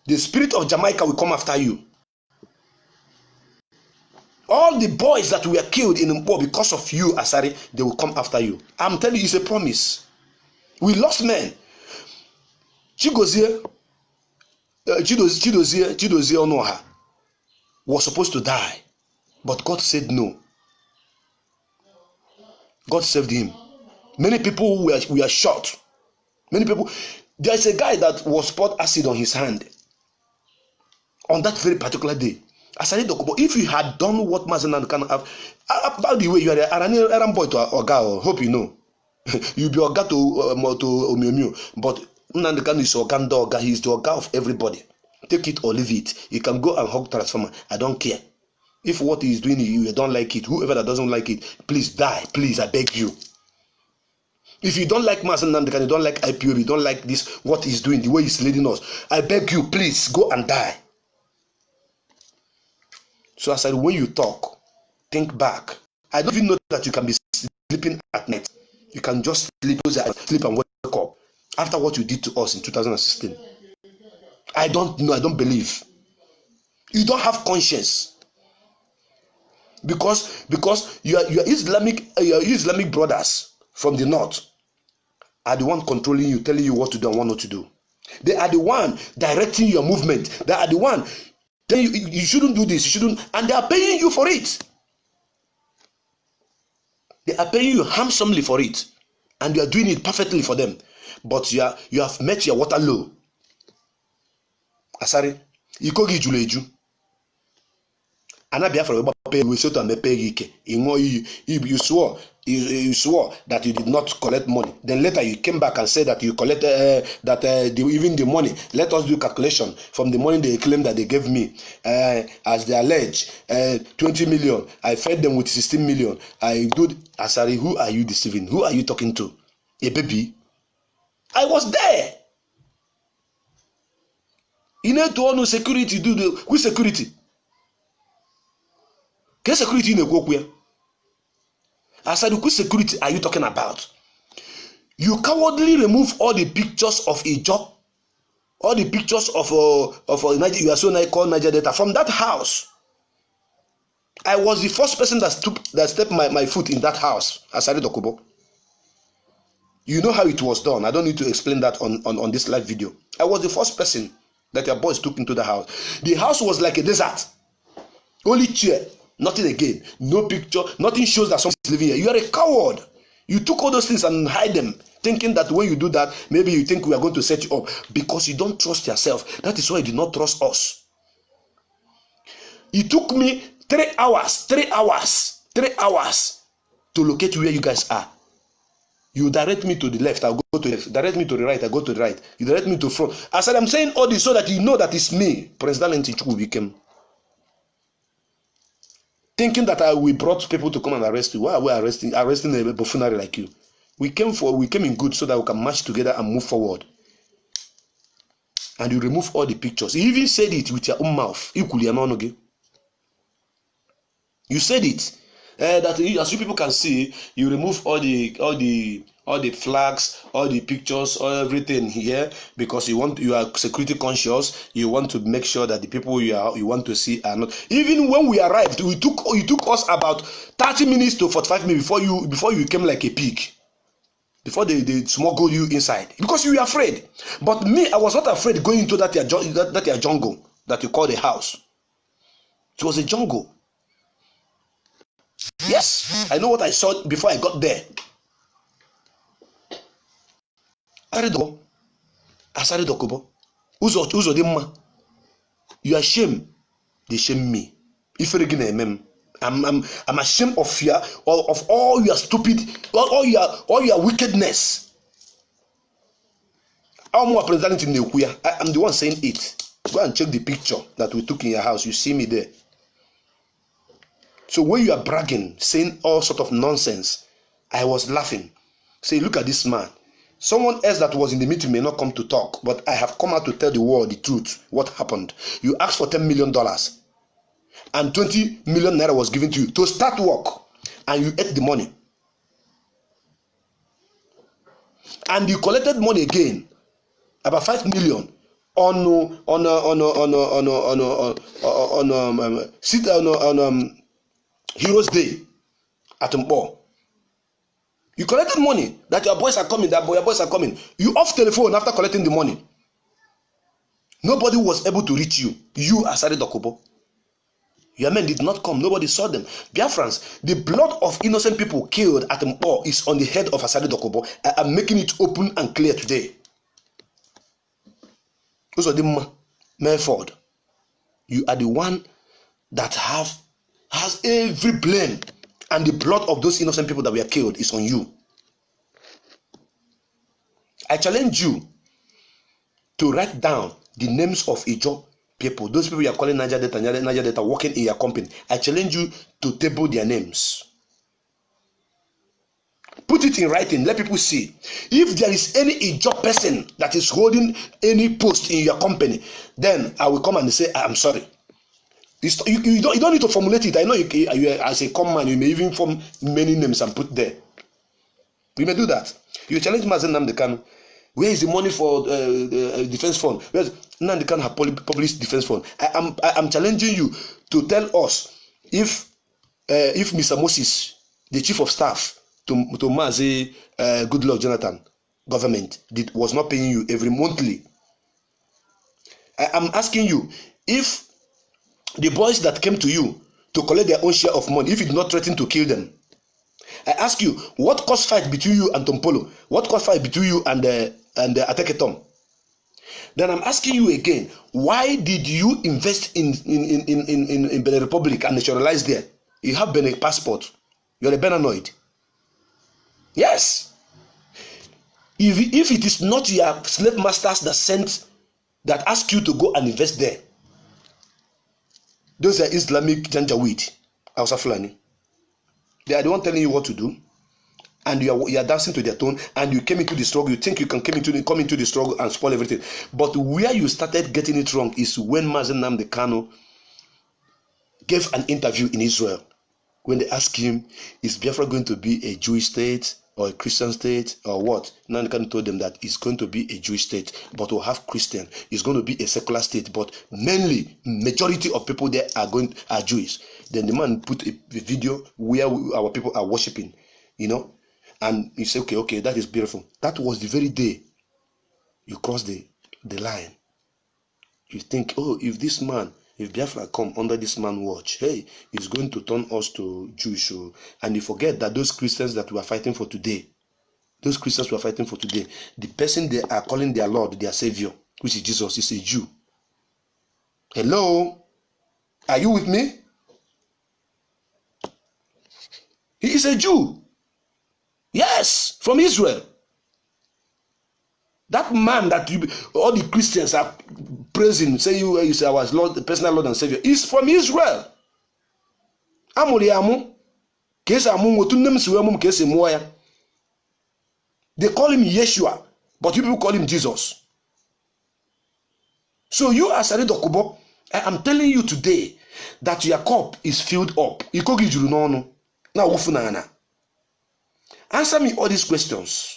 The spirit of Jamaica will come after you. All the boys that were killed in Mpo because of you, Asari, they will come after you. I'm telling you, it's a promise. We lost men. Chidozie Onoha was supposed to die, but God said no. God saved him. Many people were shot. Many people. There's a guy that was poured acid on his hand on that very particular day. Asari Dokubo, if you had done what Mazenan can have, by the way, you are an errand boy to Oga, hope you know. You'll be Oga to Omiomio, but Nnamdi is Oga, he's the Oga of everybody. Take it or leave it. You can go and hug transformer. I don't care. If what he's doing you don't like it, whoever that doesn't like it, please die. Please, I beg you. If you don't like Mazen Nnamdi, you don't like IPOB, you don't like this, what he's doing, the way he's leading us, I beg you, please go and die. So I said, when you talk, think back. I don't even know that you can be sleeping at night. You can just sleep and wake up after what you did to us in 2016. I don't know. I don't believe. You don't have conscience because your Islamic brothers from the north are the one controlling you, telling you what to do and what not to do. They are the one directing your movement. They are the one. Then you shouldn't do this. You shouldn't, and they are paying you for it. They are paying you handsomely for it, and you are doing it perfectly for them. But you have met your water low. Asari, ikogi juleju. Ana Biafra we so to mepe ike. You swore that you did not collect money. Then later you came back and said that you collected even the money. Let us do calculation from the money they claim that they gave me, as they allege 20 million. I fed them with 16 million. I do. Asari, who are you deceiving? Who are you talking to? A baby? I was there. You need to know security. Who security? What security in the I said, which security are you talking about? You cowardly remove all the pictures of a job, all the pictures of you are so called Niger Delta from that house. I was the first person that stepped my foot in that house, Asari Dokubo. You know how it was done. I don't need to explain that on this live video. I was the first person that your boys took into the house. The house was like a desert. Only chair. Nothing again. No picture. Nothing shows that someone is living here. You are a coward. You took all those things and hide them, thinking that when you do that, maybe you think we are going to set you up because you don't trust yourself. That is why you did not trust us. It took me 3 hours to locate where you guys are. You direct me to the left, I'll go to the left. Direct me to the right, I'll go to the right. You direct me to front. I said, I'm saying all this so that you know that it's me, President Ntichukwu became. Thinking that we brought people to come and arrest you. Why are we arresting a buffoonery like you? We came in good so that we can march together and move forward. And you remove all the pictures. You even said it with your own mouth. You said it. That as you people can see, you remove all the flags, all the pictures, everything here because you are security conscious. You want to make sure that the people you want to see are not. Even when we arrived, you took us about 30 minutes to 45 minutes before you came like a pig. Before they smuggled you inside because you were afraid. But me, I was not afraid going into that jungle that you call the house. It was a jungle. Yes, I know what I saw before I got there. Asari Dokubo. Uzo dimma. You are ashamed. They shame me. I'm ashamed of you, of all your stupid, all your wickedness. I'm the one saying it. Go and check the picture that we took in your house. You see me there. So when you are bragging, saying all sort of nonsense, I was laughing. Say, look at this man. Someone else that was in the meeting may not come to talk, but I have come out to tell the world the truth. What happened? You asked for $10 million, and 20 million naira was given to you to start work, and you ate the money. And you collected money again, about 5 million on Heroes Day at Mpo. You collected money that your boys are coming, your boys are coming. You off telephone after collecting the money. Nobody was able to reach you. You, Asari Dokubo. Your men did not come. Nobody saw them. Biafrans, the blood of innocent people killed at Mpo is on the head of Asari Dokubo. I am making it open and clear today. Also, the Melford, you are the one that has every blame, and the blood of those innocent people that were killed is on you. I challenge you to write down the names of Igbo people, those people you are calling Niger Delta working in your company. I challenge you to table their names. Put it in writing, let people see. If there is any Igbo person that is holding any post in your company, then I will come and say, I'm sorry. You don't need to formulate it. I know you as a common man, you may even form many names and put there. You may do that. You challenge Mazen Namdekan. Where is the money for defense fund? Where's Namdekan have published defense fund? I'm challenging you to tell us if Mr. Moses, the chief of staff to Mazi Goodluck Jonathan government was not paying you every monthly am asking you, if the boys that came to you to collect their own share of money, if you did not threaten to kill them, I ask you, what caused fight between you and Tompolo? What caused fight between you and Ateketom? Then I'm asking you again, why did you invest in Benin Republic and naturalize there? You have Benin passport. You're a Beninoid. Yes. If it is not your slave masters that ask you to go and invest there, those are Islamic Janjaweed, Hausa Fulani. They are the one telling you what to do, and you are dancing to their tone, and you came into the struggle. You think you can come into the struggle and spoil everything. But where you started getting it wrong is when Mazen Nnamdi Kanu gave an interview in Israel. When they asked him, is Biafra going to be a Jewish state or a Christian state or what? Nnamdi Kanu told them that it's going to be a Jewish state, but we'll have Christian. It's going to be a secular state, but mainly majority of people there are Jewish. Then the man put a video where our people are worshiping, and he said, okay, that is beautiful. That was the very day you crossed the line. You think, if Biafra come under this man watch, hey, he's going to turn us to Jewish. And you forget that those Christians that we are fighting for today, the person they are calling their Lord, their Savior, which is Jesus, is a Jew. Hello? Are you with me? He is a Jew. Yes, from Israel. That man that all the Christians are praising, say you say our Lord, personal Lord and Savior, is from Israel. They call him Yeshua, but you people call him Jesus. So you, Asari Dokubo, I am telling you today that your cup is filled up. Now, answer me all these questions.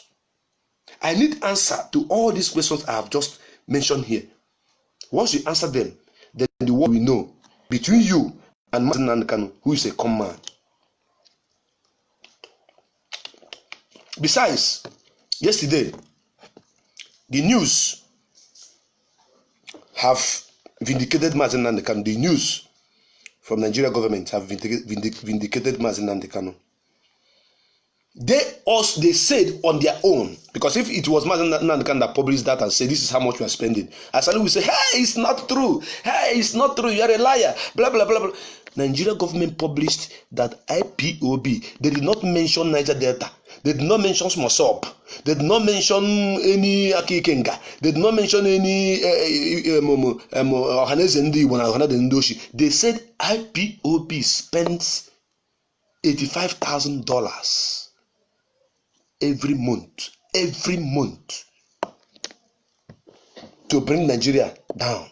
I need answer to all these questions I have just mentioned here. Once you answer them, then the world will know between you and Mazen Nnamdi Kanu, who is a common man. Besides, yesterday, the news have vindicated Mazen Nnamdi Kanu. The news from Nigeria government have vindicated Mazen Nnamdi Kanu. They said on their own, because if it was Mazen Nnamdi Kanu that published that and said this is how much we are spending, Asali will say, hey, it's not true. Hey, it's not true. You are a liar. Blah blah blah blah. Nigeria government published that IPOB. They did not mention Niger Delta. They did not mention Smosop. They did not mention any Akikenga. They did not mention any They said IPOB spends $85,000 every month to bring Nigeria down.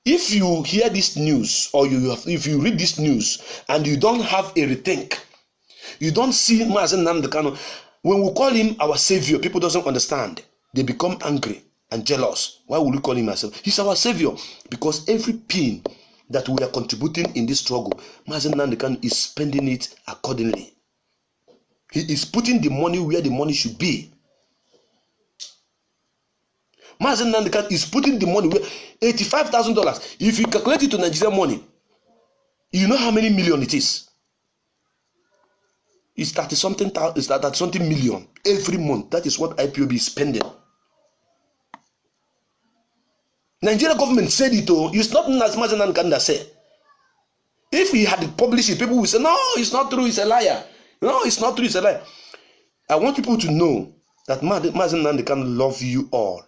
If you hear this news or if you read this news and you don't have a rethink, you don't see Mazen Nnamdi Kanu, when we call him our savior, people doesn't understand. They become angry and jealous. Why would we call him ourselves? He's our savior because every pin that we are contributing in this struggle, Mazen Nnamdi Kanu is spending it accordingly. He is putting the money where the money should be. Mazen Nnamdi Kanu is putting the money where $85,000. If you calculate it to Nigerian money, you know how many million it is. It's 30-something million every month. That is what IPOB is spending. Nigeria government said it. It's not as Mazen Nnamdi Kanu that said. If he had published it, people would say, no, it's not true, it's a liar. No, it's not true, it's a lie. I want people to know that Mazen Nnamdi Kanu love you all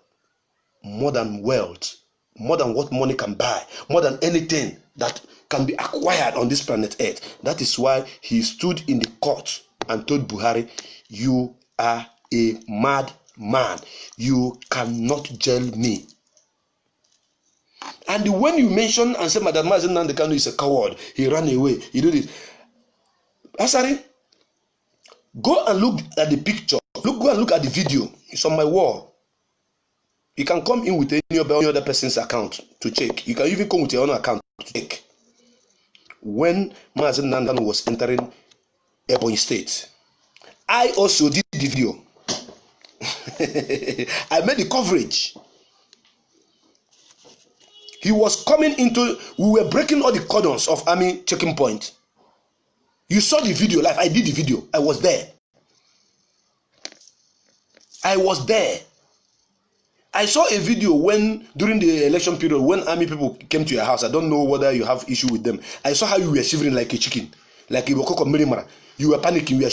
more than wealth, more than what money can buy, more than anything that can be acquired on this planet Earth. That is why he stood in the court and told Buhari, you are a mad man. You cannot jail me. And when you mention and say Madam Mazen Nnamdi Kanu is a coward, he ran away, he did it. Asari, go and look at the picture. Go and look at the video. It's on my wall. You can come in with any other person's account to check. You can even come with your own account to check. When Mazen Nnamdi Kanu was entering Ebonyi State, I also did the video. I made the coverage He was coming into, we were breaking all the cordons of army checking point. You saw the video live. I did the video. I was there. I was there. I saw a video when, during the election period, when army people came to your house. I don't know whether you have issue with them. I saw how you were shivering like a chicken, like a bokoko mirimara. You were panicking. You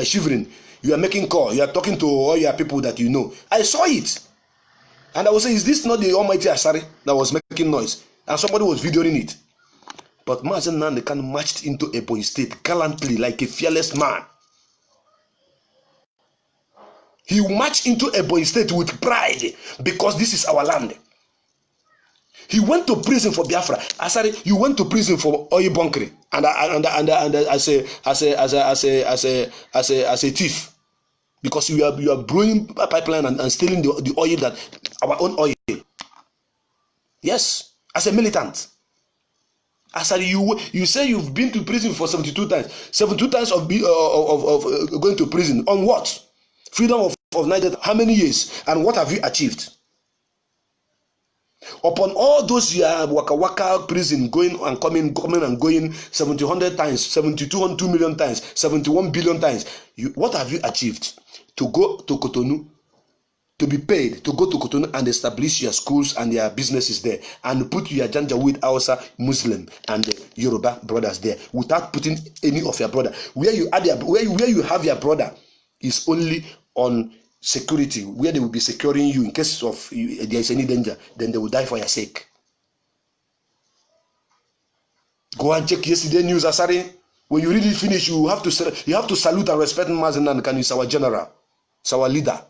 are shivering. You are making call. You are talking to all your people that you know. I saw it. And I was saying, is this not the almighty Asari that was making noise? And somebody was videoing it. But Mazen Nnamdi Kanu marched into Ebonyi State gallantly like a fearless man. He marched into Ebonyi State with pride because this is our land. He went to prison for Biafra. Asari, you went to prison for oil bunkering and as a thief. Because you are blowing a pipeline and stealing the oil, that our own oil. Yes, as a militant. Asari, you say you've been to prison for 72 times. 72 times of going to prison. On what? Freedom of Nigeria. How many years? And what have you achieved? Upon all those years, waka prison, going and coming and going 700 times, 72 million times, 71 billion times. What have you achieved? To go to Cotonou, to be paid to go to Cotonou and establish your schools and your businesses there, and put your Janjaweed Hausa Muslim and Yoruba brothers there, without putting any of your brother. Where you have your brother is only on security, where they will be securing you in case of there is any danger. Then they will die for your sake. Go and check yesterday news, Asari. When you really finish, you have to salute and respect Mazen Nnamdi Kanu. He's our general. It's our leader.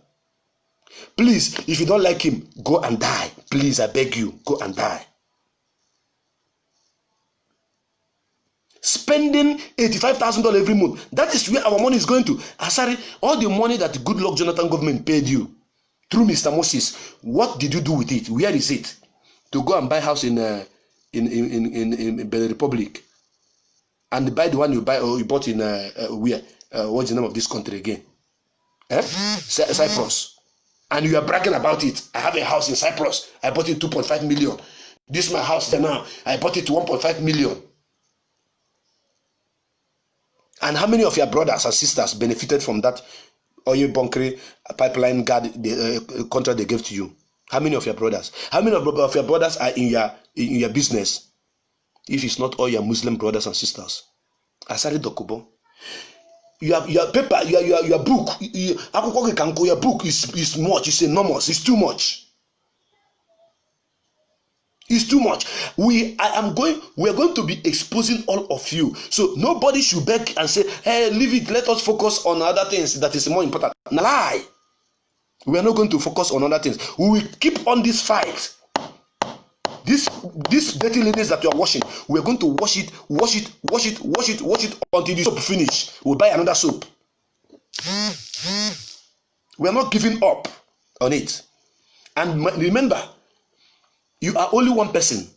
Please, if you don't like him, go and die. Please, I beg you, go and die. Spending $85,000 every month. That is where our money is going to. Asari, all the money that the Goodluck Jonathan government paid you through Mr. Moses, what did you do with it? Where is it? To go and buy house in Benin Republic, and buy the one you bought in where? What's the name of this country again? Cyprus. And you are bragging about it. I have a house in Cyprus. I bought it 2.5 million. This is my house there now. I bought it to 1.5 million. And how many of your brothers and sisters benefited from that oil bunkering pipeline contract they gave to you? How many of your brothers? How many of your brothers are in your business? If it's not all your Muslim brothers and sisters. Asari Dokubo. Your paper, your book, your book is much. It's enormous. It's too much. It's too much. We are going to be exposing all of you. So nobody should beg and say, hey, leave it. Let us focus on other things that is more important. Lie. We are not going to focus on other things. We will keep on this fight. These dirty ladies that you are washing, we are going to wash it until the soap finish. We'll buy another soap. We are not giving up on it. And remember, you are only one person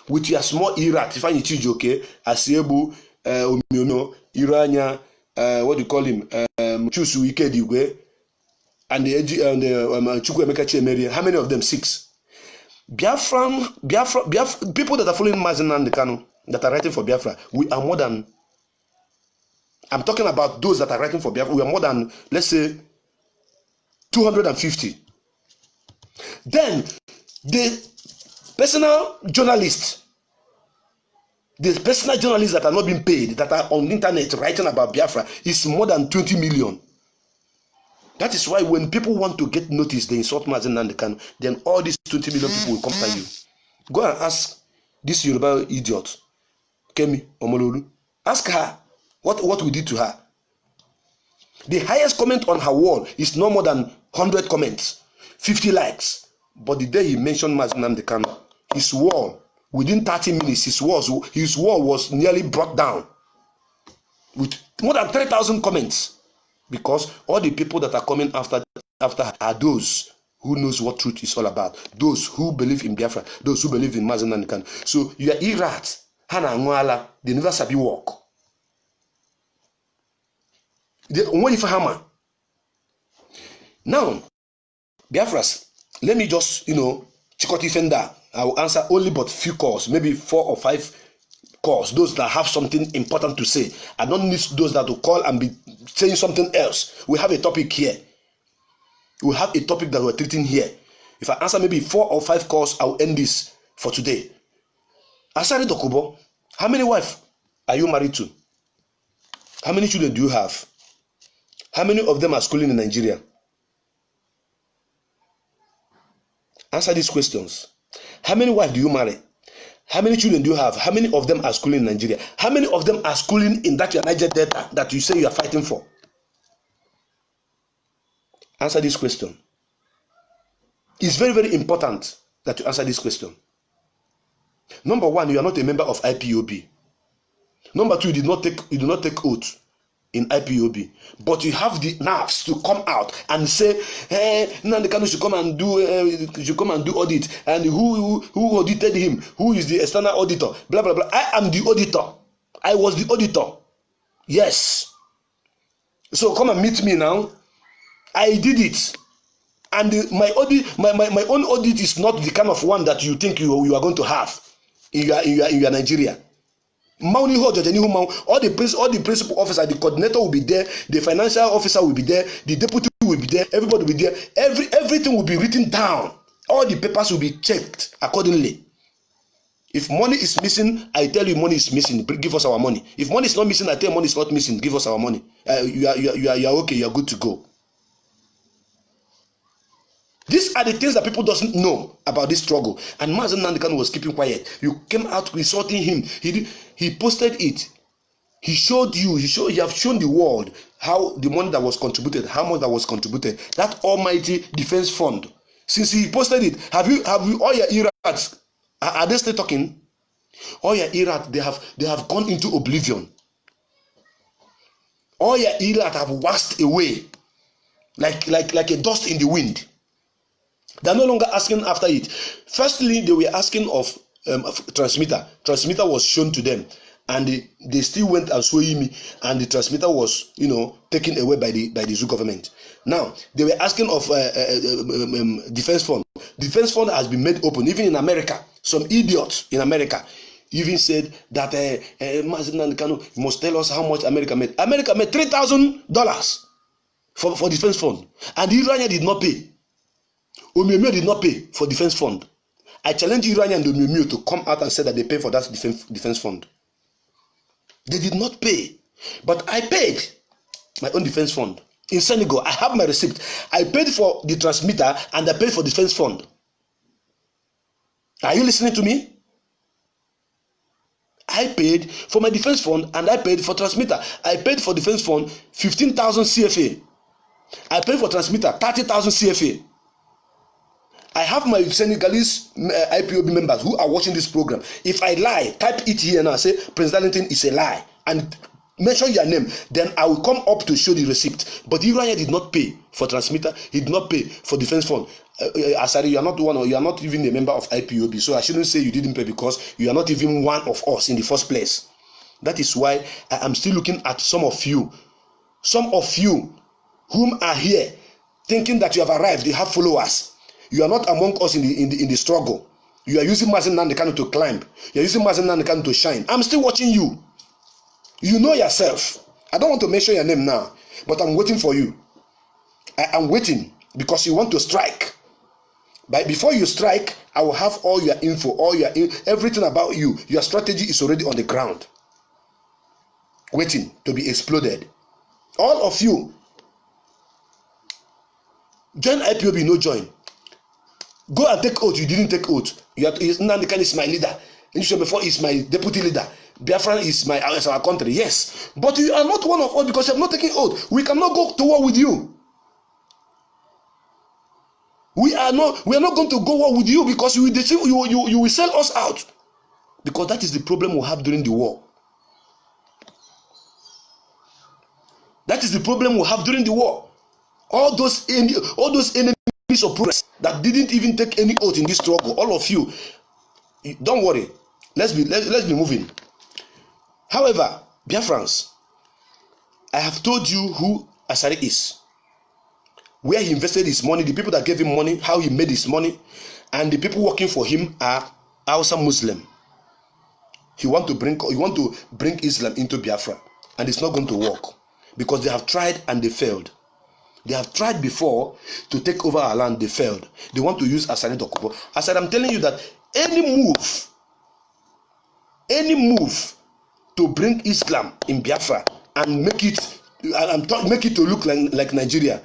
with your small irat. If I need you, okay, Asiebu, Iranya, what do you call him? Chusu Ikedigwe, and the Chukwemeka Chemeri. How many of them? 6. Biafra, people that are following Mazen Nnamdi Kanu, that are writing for Biafra, we are more than, I'm talking about those that are writing for Biafra, we are more than, let's say, 250. Then, the personal journalists that are not being paid, that are on the internet writing about Biafra, is more than 20 million. That is why when people want to get noticed, they insult Mazen Nnamdi Kanu, then all these 20 million people will come after you. Go and ask this Yoruba idiot, Kemi Omololu. Ask her what we did to her. The highest comment on her wall is no more than 100 comments, 50 likes. But the day he mentioned Mazen Nnamdi Kanu, his wall, within 30 minutes, his wall was nearly brought down with more than 3,000 comments. Because all the people that are coming after are those who knows what truth is all about. Those who believe in Biafra. Those who believe in Mazen Nnamdi Kanu. So you are irat. Hana Nwala. They never sabi walk. They only for hammer. Now, Biafras, let me just, Chikoti Fenda, I will answer only but few calls, maybe 4 or 5 calls, those that have something important to say. I don't need those that will call and be saying something else. We have a topic here. We have a topic that we're treating here. If I answer maybe 4 or 5 calls, I'll end this for today. Asari Dokubo, how many wives are you married to? How many children do you have? How many of them are schooling in Nigeria? Answer these questions. How many wives do you marry? How many children do you have? How many of them are schooling in Nigeria? How many of them are schooling in that your Niger Delta that you say you are fighting for? Answer this question. It's very, very important that you answer this question. Number 1, you are not a member of IPOB. Number 2, you do not take oath in IPOB, but you have the nerves to come out and say, "Hey, Nnamdi Kanu should come and do audit, and who audited him? Who is the external auditor? Blah blah blah." I am the auditor. I was the auditor. Yes. So come and meet me now. I did it, and my own audit is not the kind of one that you think you are going to have in your Nigeria. All the principal officer, the coordinator will be there, the financial officer will be there, the deputy will be there, everybody will be there. Everything will be written down. All the papers will be checked accordingly. If money is missing, I tell you money is missing. Give us our money. If money is not missing, I tell you money is not missing. Give us our money. You are okay. You are good to go. These are the things that people doesn't know about this struggle. And Mazen Nnamdi Kanu was keeping quiet. You came out insulting him. He posted it. He showed you. He have shown the world how the money that was contributed, how much that was contributed. That almighty defense fund. Since he posted it, have you all your irats? Are they still talking? All your irats, they have gone into oblivion. All your irats have waxed away like a dust in the wind. They are no longer asking after it. Firstly, they were asking of transmitter. Transmitter was shown to them, and they still went and swaying me, and the transmitter was, taken away by the zoo government. Now they were asking of defense fund. Defense fund has been made open, even in America. Some idiots in America even said that Mazen Nnamdi Kanu must tell us how much America made. America made $3,000 for defense fund, and the Iranian did not pay. Omiomio did not pay for defense fund. I challenge Iranian and Omiomio to come out and say that they pay for that defense fund. They did not pay, but I paid my own defense fund in Senegal. I have my receipt. I paid for the transmitter and I paid for defense fund. Are you listening to me? I paid for my defense fund and I paid for transmitter. I paid for defense fund 15,000 CFA. I paid for transmitter 30,000 CFA. I have my Senegalese IPOB members who are watching this program. If I lie, type it here now. Say Prince Darlington is a lie and mention your name. Then I will come up to show the receipt. But Irania did not pay for transmitter. He did not pay for defense fund. Asari, you are not one, or you are not even a member of IPOB. So I shouldn't say you didn't pay because you are not even one of us in the first place. That is why I am still looking at some of you whom are here thinking that you have arrived. They have followers. You are not among us in the struggle. You are using Mazen Nnamdi Kanu to climb. You are using Mazen Nnamdi Kanu to shine. I'm still watching you. You know yourself. I don't want to mention your name now, but I'm waiting for you. I am waiting because you want to strike. But before you strike, I will have all your info, everything about you. Your strategy is already on the ground, waiting to be exploded. All of you, join IPOB, no join. Go and take oath. You didn't take oath. Nnamdi Kanu is my leader. Before is my deputy leader. Biafra is our country. Yes, but you are not one of us because you have not taken oath. We cannot go to war with you. We are not going to go war with you because you will sell us out. Because that is the problem we have during the war. That is the problem we have during the war. All those enemies of progress that didn't even take any oath in this struggle, all of you, don't worry. Let's be moving. However, Biafrans, I have told you who Asari is. where he invested his money, the people that gave him money, how he made his money, and the people working for him are Hausa Muslim. He want to bring Islam into Biafra, and it's not going to work because they have tried and they failed. They have tried before to take over our land, they failed. They want to use Asari Dokubo. As I'm telling you that any move to bring Islam in Biafra and make it to look like Nigeria,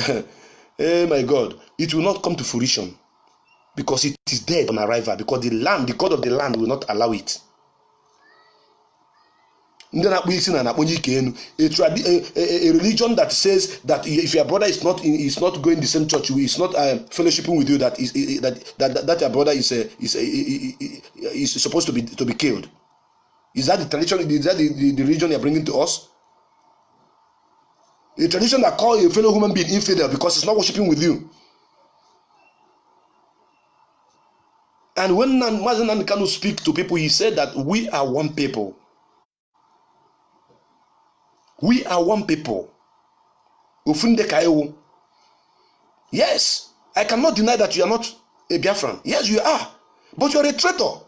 oh my God, it will not come to fruition because it is dead on arrival, because the God of the land will not allow it. A religion that says that if your brother is not going the same church, is not fellowshipping with you, that your brother is supposed to be killed. Is that the tradition? Is that the religion you are bringing to us? A tradition that calls a fellow human being infidel because it's not worshiping with you. And when Mazen Nankanu speak to people, he said that we are one people. We are one people. Yes, I cannot deny that you are not a Biafran. Yes, you are. But you are a traitor.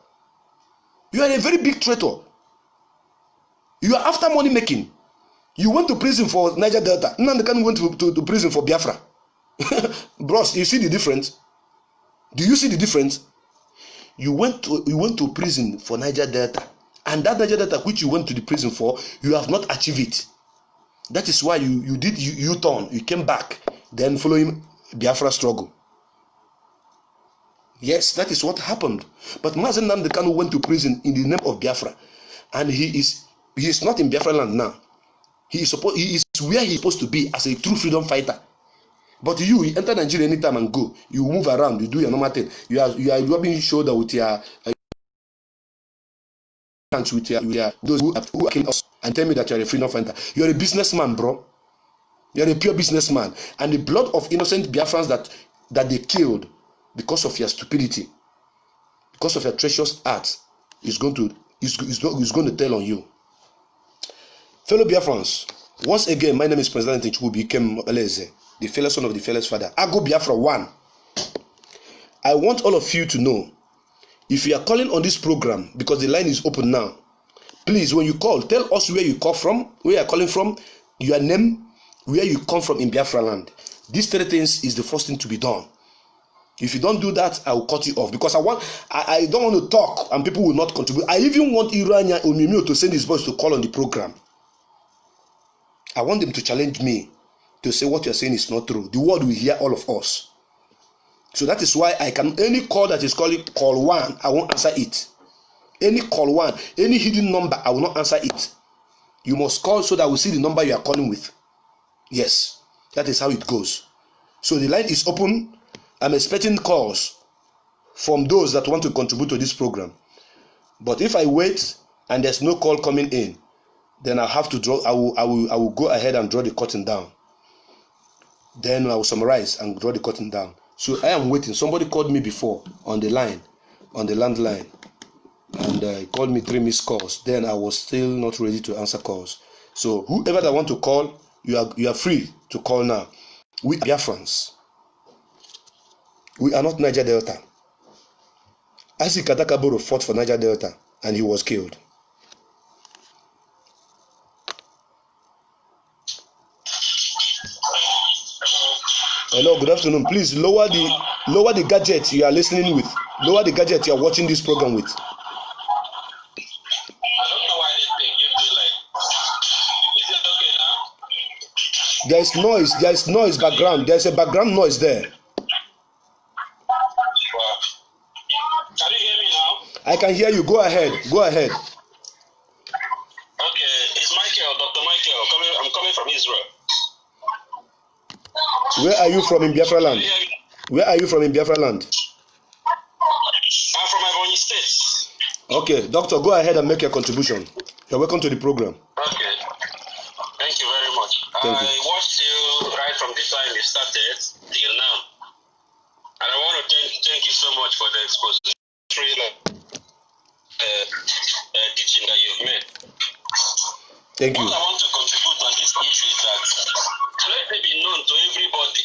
You are a very big traitor. You are after money making. You went to prison for Niger Delta. Nnamdi went to prison for Biafra. Bros, you see the difference? Do you see the difference? You went to prison for Niger Delta. And that Niger Delta which you went to the prison for, you have not achieved it. That is why you did U-turn. You came back, then following Biafra struggle. Yes, that is what happened. But Mazen Nnamdi went to prison in the name of Biafra, and he is not in Biafra land now. He is where he is supposed to be as a true freedom fighter. But you enter Nigeria anytime and go. You move around. You do your normal thing. You are rubbing shoulder with your those who are killing us and tell me that you are a freedom fighter. You are a businessman, bro. You are a pure businessman, and the blood of innocent Biafrans that they killed because of your stupidity, because of your treacherous acts, is going to tell on you. Fellow Biafrans, once again, my name is President Nchubi Ikem Eleze, the fearless son of the fearless father. Ago Biafra 1. I want all of you to know, if you are calling on this program, because the line is open now, please, when you call, tell us where you call from, where you are calling from, your name, where you come from in Biafra land. These 3 things is the first thing to be done. If you don't do that, I will cut you off, because I don't want to talk and people will not contribute. I even want Irania Omimio to send his voice to call on the program. I want them to challenge me to say what you are saying is not true. The world will hear all of us. So that is why any call that is calling call 1, I won't answer it. Any call 1, any hidden number, I will not answer it. You must call so that we see the number you are calling with. Yes, that is how it goes. So the line is open. I'm expecting calls from those that want to contribute to this program. But if I wait and there's no call coming in, then I'll have to draw. I will go ahead and draw the curtain down. Then I will summarize and draw the curtain down. So I am waiting. Somebody called me before on the line, on the landline, and called me 3 missed calls. Then I was still not ready to answer calls. So whoever that want to call, you are free to call now. We are Biafrans. We are not Niger Delta. Isaac Atakaboro fought for Niger Delta and he was killed. Hello, good afternoon. Please lower the gadget you are listening with. Lower the gadget you are watching this program with. I don't know why this thing gives me like. Is it okay now? There is noise. There is noise background. There is a background noise there. Wow. Can you hear me now? I can hear you. Go ahead. Go ahead. Okay, it's Michael, Dr. Michael. I'm coming from Israel. Where are you from in Biafra land? Where are you from in Biafra land? I'm from Ebonyi State. Okay, doctor, go ahead and make your contribution. You're welcome to the program. Okay. Thank you very much. Thank you. I watched you right from the time you started till now. And I want to thank you so much for the expository teaching that you've made. Thank you. What I want to contribute on this issue is that let it be known to everybody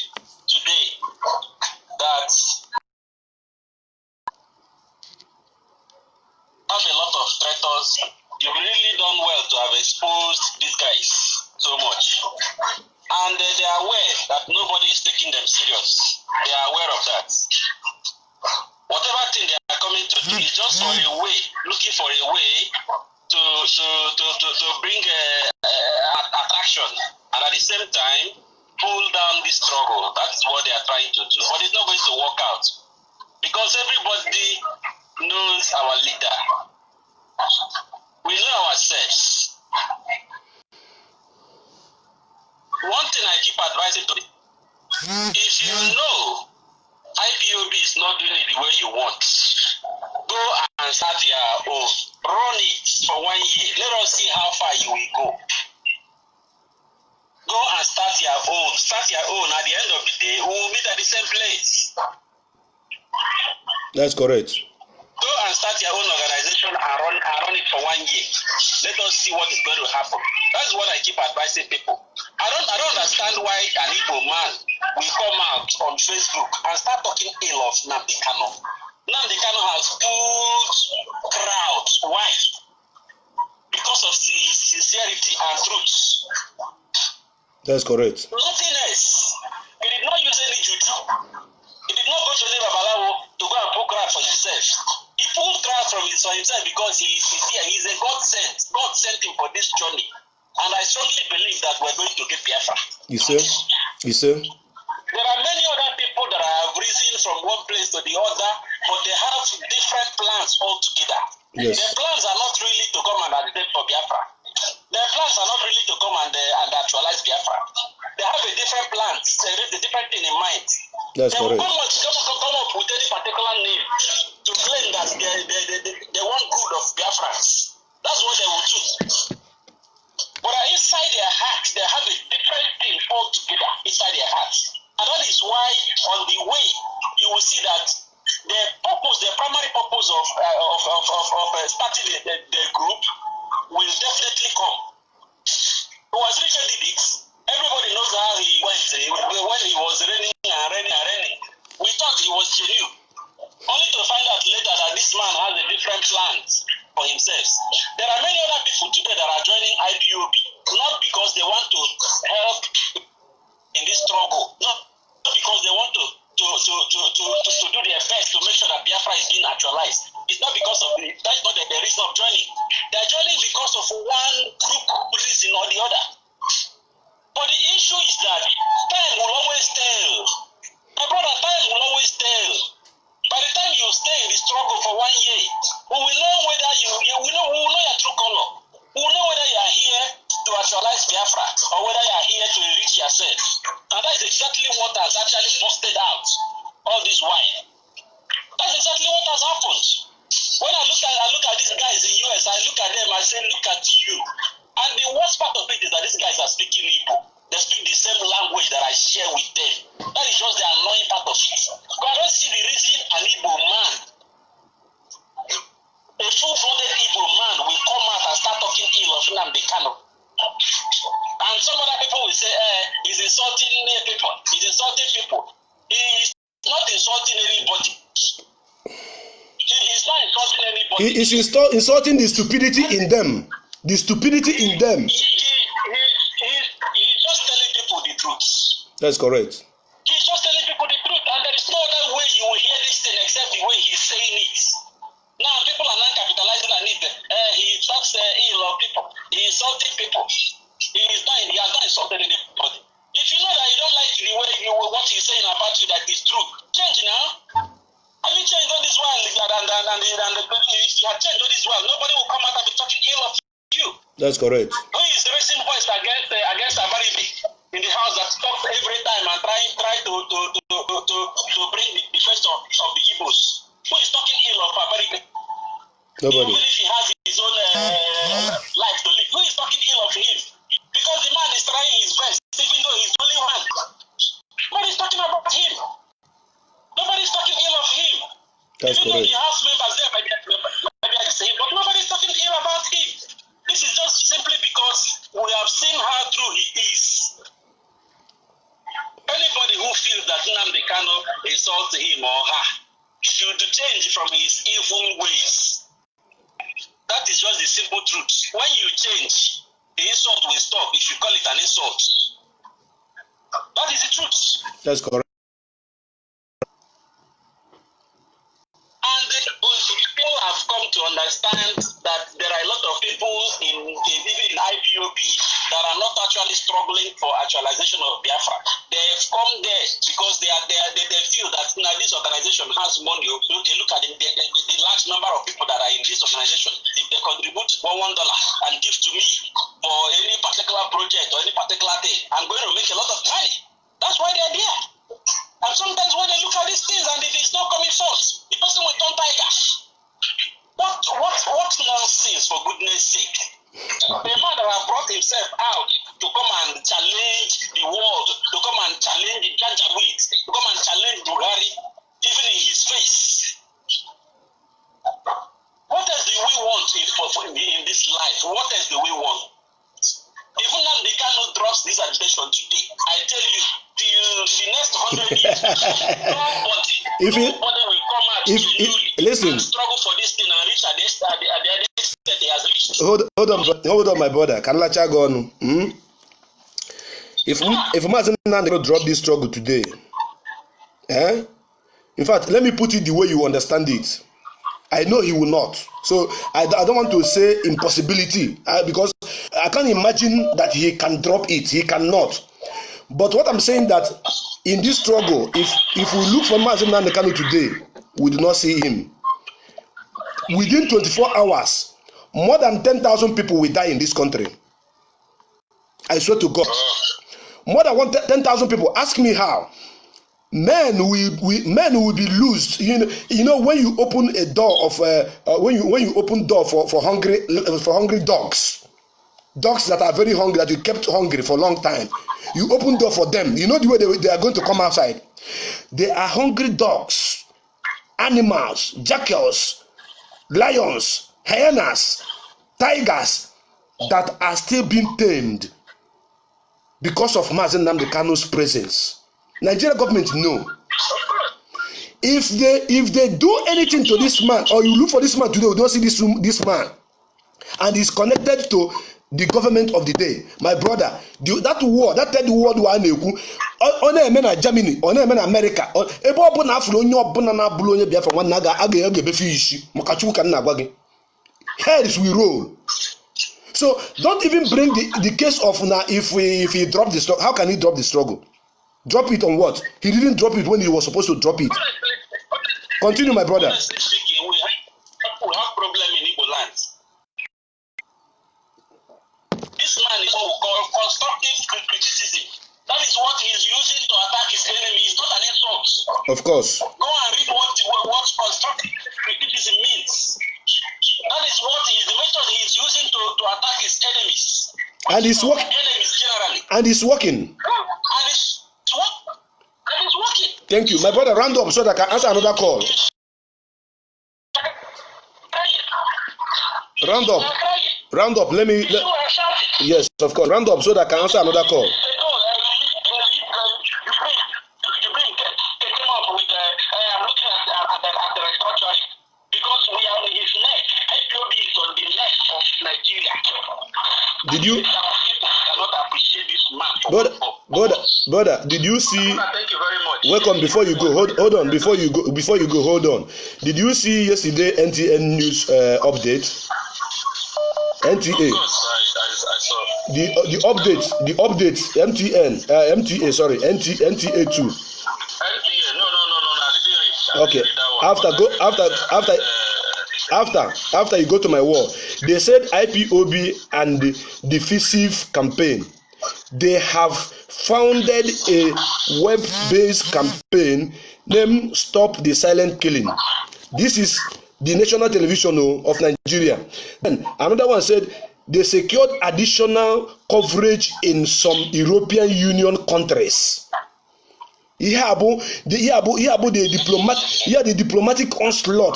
is taking them serious. They are aware of that. Whatever thing they are coming to do is just for a way, looking for a way to bring attraction, and at the same time pull down this struggle. That's what they are trying to do. But it's not going to work out because everybody knows our leader. We know ourselves. One thing I keep advising to if you know IPOB is not doing it the way you want, go and start your own. Run it for 1 year. Let us see how far you will go. Go and start your own. Start your own. At the end of the day, we will meet at the same place. That's correct. Go and start your own organization and run it for 1 year. Let us see what is going to happen. That's what I keep advising people. I don't understand why an Igbo man will come out on Facebook and start talking ill of Nnamdi Kanu. Nnamdi Kanu has pulled crowds. Why? Because of his sincerity and truth. That's correct. Nothing else. He did not use any juju. He did not go to any Babalawo to go and pull crowd for himself. He pulled crowd for himself because he is sincere. He is a God sent. God sent him for this journey. And I strongly believe that we're going to get Biafra. You see? You see? There are many other people that have risen from one place to the other, but they have different plans altogether. Yes. Their plans are not really to come and agitate for Biafra. Their plans are not really to come and actualize Biafra. They have a different plan, a different thing in mind. That's correct. They will come up with any particular name to claim that they want good of Biafrans. That's what they will do. But inside their hearts, they have a different thing altogether inside their hearts. And that is why on the way, you will see that the primary purpose of starting the group will definitely come. It was Richard did it. Everybody knows how he went when he was raining and raining. We thought he was genuine. Only to find out later that this man has a different plans for himself. There are many other people today that are joining IPOB, not because they want to help in this struggle, not because they want to do their best to make sure that Biafra is being actualized. It's not because of that's not the reason of joining. They are joining because of one group reason or the other. But the issue is that time will always tell. My brother, time will always tell. By the time you stay in the struggle for 1 year, we will know whether we will know your true color. We will know whether you are here to actualize Biafra or whether you are here to enrich yourself. And that is exactly what has actually busted out all this while. That's exactly what has happened. When I look at these guys in US, I look at them, I say, look at you. And the worst part of it is that these guys are speaking Igbo. They speak the same language that I share with them. That is just the annoying part of it. But I don't see the reason an Igbo man, a full-blooded Igbo man, will come out and start talking ill of Nnamdi Kanu. And some other people will say, he's insulting people. He's insulting people. He is not insulting anybody. He is not insulting anybody. He is insulting the stupidity in them. The stupidity in them. He's just telling people the truth. That's correct. He's just telling people the truth, and there is no other way you will hear this thing except the way he's saying it. Now people are not capitalizing on it. He talks ill of people. He insulting people. He has not insulted anybody. If you know that you don't like the way what he's saying about you that is true, change now. Have you changed all this while? And if you have changed all this while, nobody will come out and be talking ill of you. That's correct. Who is raising voice against Asari in the house that talks every time and try to bring the face of the Igbos? Who is talking ill of Asari? Nobody. Even if he has his own life to live, who is talking ill of him? Because the man is trying his best, even though he's the only one. Nobody's talking about him. Nobody's talking ill of him. That's even correct. though the house members there might be against him, but nobody's talking ill about him. This is just simply because we have seen how true he is. Anybody who feels that Nnamdi Kanu insults him or her should change from his evil ways. That is just the simple truth. When you change, the insult will stop if you call it an insult. That is the truth. That's correct. And people have come to understand that there are a lot of people even in IPOB that are not actually struggling for actualization of Biafra. They have come there because they feel that now this organization has money. Okay, look at the large number of people that are in this organization. If they contribute $1 and give to me for any particular project or any particular thing, I'm going to make a lot of money. That's why they're there. And sometimes when they look at these things and if it's not coming forth, the person will turn tiger. What nonsense, for goodness sake? The man that has brought himself out to come and challenge the world, to come and challenge the Janjaweed, to come and challenge Buhari, even in his face. What else do we want in this life? What else do we want? Even now they cannot drop this agitation today. I tell you, till the next 100 years, nobody will come out listen, and struggle for this thing and reach at the state he has reached. Hold on, my brother. Can I go on? If Mazen Nando drop this struggle today, in fact, let me put it the way you understand it. I know he will not. So I don't want to say impossibility because I can't imagine that he can drop it. He cannot. But what I'm saying that in this struggle, if we look for Mazen Nando today, we do not see him. Within 24 hours, more than 10,000 people will die in this country. I swear to God. More than 10,000 people. Ask me how. Men will be loosed. You know when you open a door of when you open door for hungry dogs that are very hungry, that you kept hungry for a long time. You open door for them. You know the way they are going to come outside. They are hungry dogs, animals, jackals, lions, hyenas, tigers that are still being tamed because of Mazen Nnamdi Kanu's presence. Nigeria government know. If they do anything to this man, or you look for this man today, you don't see this man, and he's connected to the government of the day, my brother, that war, that third world war na-ekwu, ọ na-eme na Germany, ọ na-eme na America, ebe ọ bụ na afọ onye ọbụla na-abụrụ onye Biafra nwanne a ga-ebefe isi maka Chukwu ka nna agwa gị. Heads we roll. So don't even bring the case of now if he drop the struggle. How can he drop the struggle? Drop it on what? He didn't drop it when he was supposed to drop it. Continue, my brother. Honestly speaking, we have problem in Igbo land. This man is what we call constructive criticism. That is what he is using to attack his enemy. It's not an insult. Of course. Go and read what constructive criticism means. That is what the method he is using to attack his enemies. And it's working. Enemies generally. And it's working. And it's working. Thank you. My brother, round up so that I can answer another call. Round up. Yes, of course. Round up so that I can answer another call. Because we are in his neck. IPOB is on the neck of Nigeria. Did you? Cannot appreciate this man. Brother, did you see? Thank you very much. Welcome. Before you go, hold on. Before you go, hold on. Did you see yesterday NTN news update? NTA. Of course, I saw. The update. MTA. Sorry, NTA 2. NTA. No. I didn't read. Okay. After you go to my wall, they said IPOB and the Defensive Campaign, they have founded a web-based campaign named Stop the Silent Killing. This is the national television of Nigeria. And another one said they secured additional coverage in some European Union countries. The diplomatic onslaught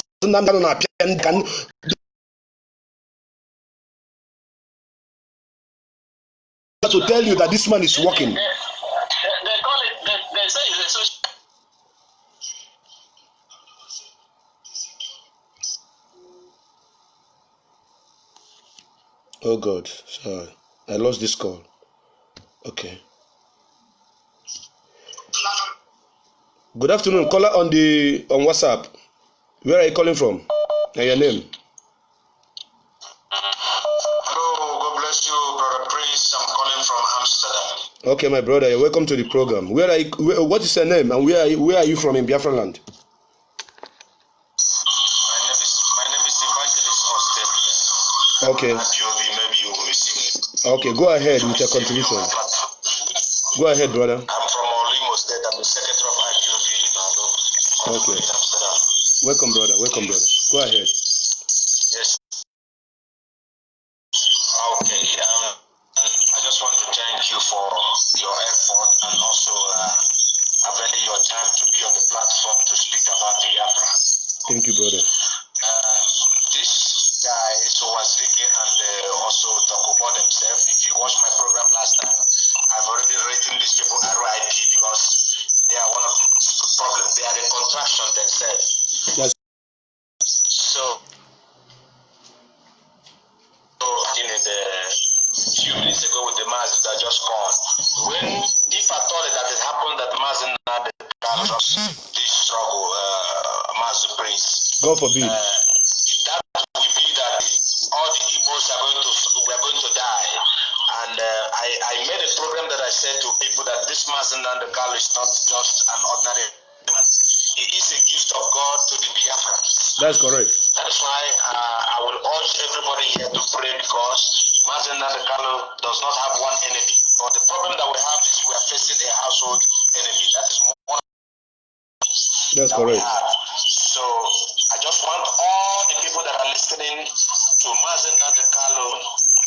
to tell you that this man is working. They call it. They say it's a social. Oh God, sorry, I lost this call. Okay. Good afternoon. Caller on WhatsApp. Where are you calling from? And your name? Hello, God bless you, Brother Prince. I'm calling from Amsterdam. Okay, my brother, you're welcome to the program. What is your name and where are you from in BIAFRALAND? My name is Evangelist Austin. Okay. Maybe you will receive. Okay, go ahead with your contribution. Go ahead, brother. I'm from Olimo State. I'm the secretary of IPOB in Okay. Amsterdam. Welcome, brother. Welcome, brother. Go ahead. Yes. Okay. I just want to thank you for your effort and also availing your time to be on the platform to speak about the Biafra. Thank you, brother. This guy, so was Vicky and also Dokubo themselves. If you watched my program last time, I've already written these people RIP because they are one of the problems. They are the contraction themselves. Yes. So in the few minutes ago with the Mazin that just gone, if I thought that it happened that Mazin had this struggle, Mazin Prince. God forbid. That will be that all the Igbos we're going to die. And I made a program that I said to people that this Mazin Nandekalo is not just an ordinary man. He is a gift of God to the Biafra. That's correct. That's why I will urge everybody here to pray because Mazin Nandekalo does not have one enemy. But the problem that we have is we are facing a household enemy. That is one That's correct. So I just want all the people that are listening to Mazin Nandekalo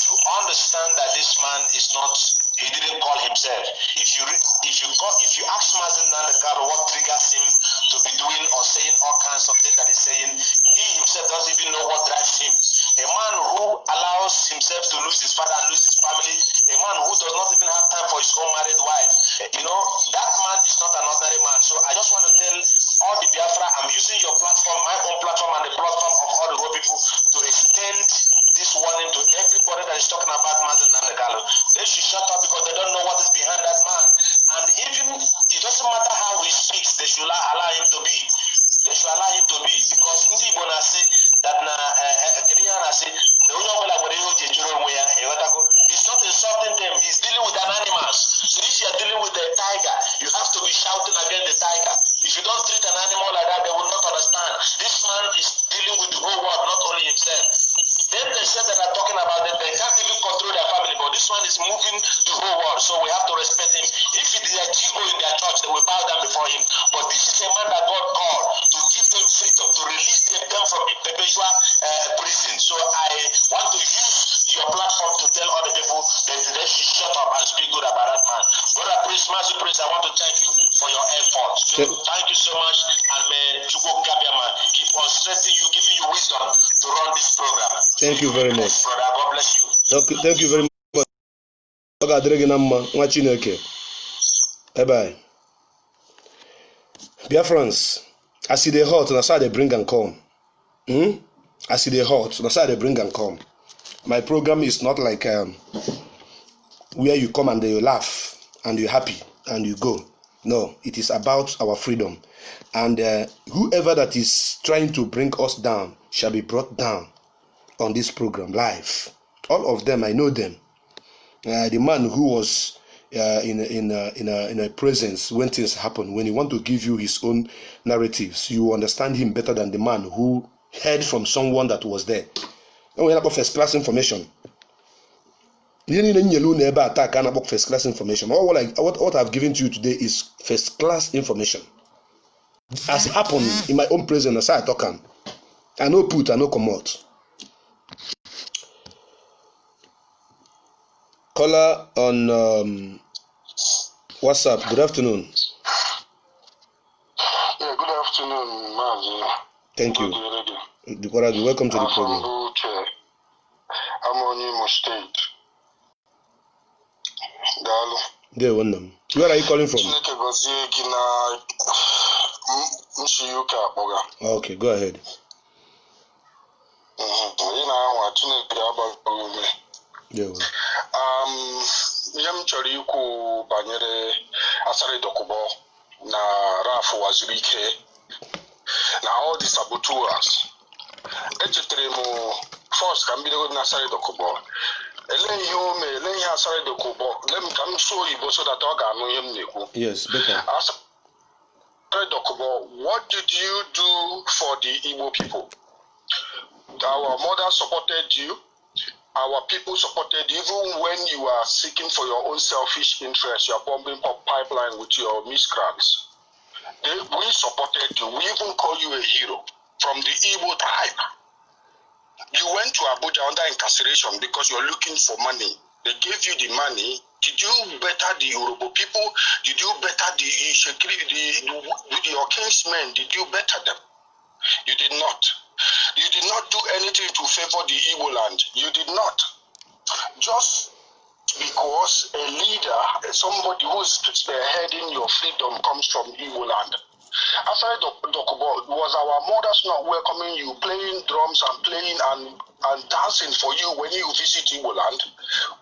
to understand that this man is not, he didn't call himself. If you ask Mazin Nandekalo what triggers him to be doing or saying all kinds of things that he's saying, he himself doesn't even know what drives him. A man who allows himself to lose his father and lose his family, a man who does not even have time for his own married wife, that man is not an ordinary man. So I just want to tell all the Biafra, I'm using your platform, my own platform, and the platform of all the people to extend this warning to everybody that is talking about Mazin Nandekalo. They should shut up because they don't know what is behind that man. And even it doesn't matter how he speaks, they should allow him to be. They should allow him to be because ndị Igbo na-asị that kedu ihe a na-asị na onye ọbụla nwere ihe o ji ejuru onwe ya ịghọtago. He's not insulting them, he's dealing with an animals. So if you are dealing with a tiger, you have to be shouting against the tiger. If you don't treat an animal like that, they will not understand. This man is dealing with the whole world, not only himself. Then they said that are talking about that they can't even control their family, but this one is moving the whole world, so we have to respect him. If it is a Jigo in their church, they will bow down before him. But this is a man that God called to give them freedom, to release them from the perpetual prison. So I want to use your platform to tell other people that they should shut up and speak good about that man. Brother Prince, Master Prince, I want to thank you for your efforts. So thank you so much, and may Chukwu Kabiama keep on strengthening you, giving you wisdom to run this program. Thank you very much. Brother, God bless you. Thank you very much. Ọ ga-adịrị gị na mma nwa Chineke. Bye. Biafrans, as e dey hot, na so I dey bring am come. As e dey hot, na so I dey bring am come. My program is not like where you come and you laugh and you're happy and you go. No, it is about our freedom. And whoever that is trying to bring us down shall be brought down on this program live. All of them, I know them. The man who was in a presence when things happen, when he want to give you his own narratives, you understand him better than the man who heard from someone that was there. And we have first class information. First class information. What I've given to you today is first class information. As it happened in my own presence, as I talk, I no put, I no come out. Caller on WhatsApp. Good afternoon. Yeah, good afternoon, Mazi. Thank you. Welcome to the program. I'm on Imo State. Dalu. There, one. Where are you calling from? Okay, go ahead. Ihe m chọrọ ikwu banyere Asari Dokubo na Raf for Wazirike. Now all the saboteurs. First can be the Asari Dokubo. Asari Dokubo. Let me come show you so that I know him. Yes, better. Asari Dokubo, what did you do for the Igbo people? Our mother supported you. Our people supported you. Even when you are seeking for your own selfish interests, you are bombing up pipeline with your miscreants. We supported you. We even call you a hero from the Igbo tribe. You went to Abuja under incarceration because you're looking for money. They gave you the money. Did you better the Yoruba people? Did you better your kinsmen? Did you better them? You did not. You did not do anything to favor the Igbo land. You did not. Just because a leader, somebody who's spearheading your freedom comes from Igbo land. Asari Dokubo, was our mothers not welcoming you, playing drums and playing and dancing for you when you visit Igbo land?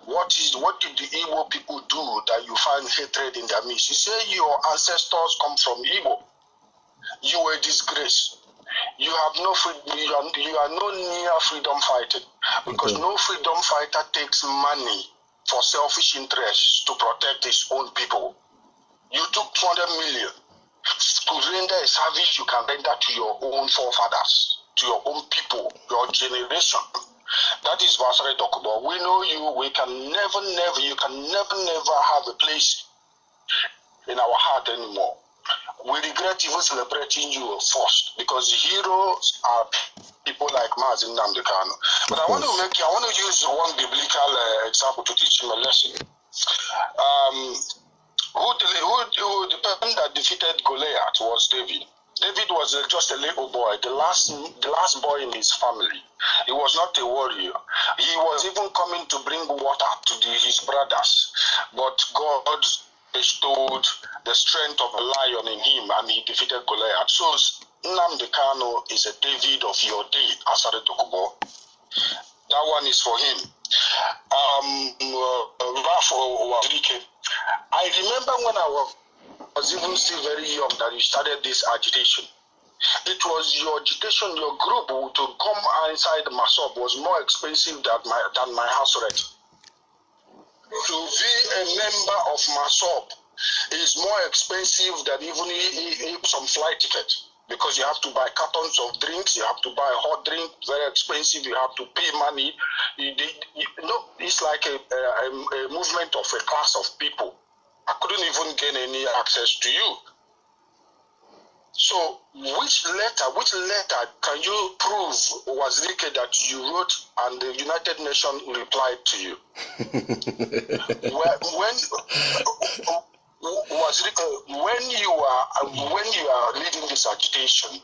What did the Igbo people do that you find hatred in their midst? You say your ancestors come from Igbo. You were a disgrace. You have no freedom. You are no near freedom fighting because no freedom fighter takes money for selfish interests to protect his own people. You took 200 million to render a service you can render to your own forefathers, to your own people, your generation. That is Asari Dokubo. We know you. We can you can never have a place in our heart anymore. We regret even celebrating you first because the heroes are people like Mazin Namdekano. But I want to use one biblical example to teach him a lesson. The person that defeated Goliath was David. David was just a little boy, the last boy in his family. He was not a warrior. He was even coming to bring water to his brothers, but God bestowed the strength of a lion in him and he defeated Goliath. So Nnamdi Kanu is a David of your day, Asari Dokubo. That one is for him. I remember when I was even still very young that you started this agitation. It was your agitation, your group to come inside Masop was more expensive than my house rent. To be a member of Masop is more expensive than even some flight ticket because you have to buy cartons of drinks, you have to buy hot drink, very expensive, you have to pay money. It's like a movement of a class of people. I couldn't even gain any access to you. So which letter can you prove was leaked that you wrote and the United Nations replied to you? When you are leading this agitation,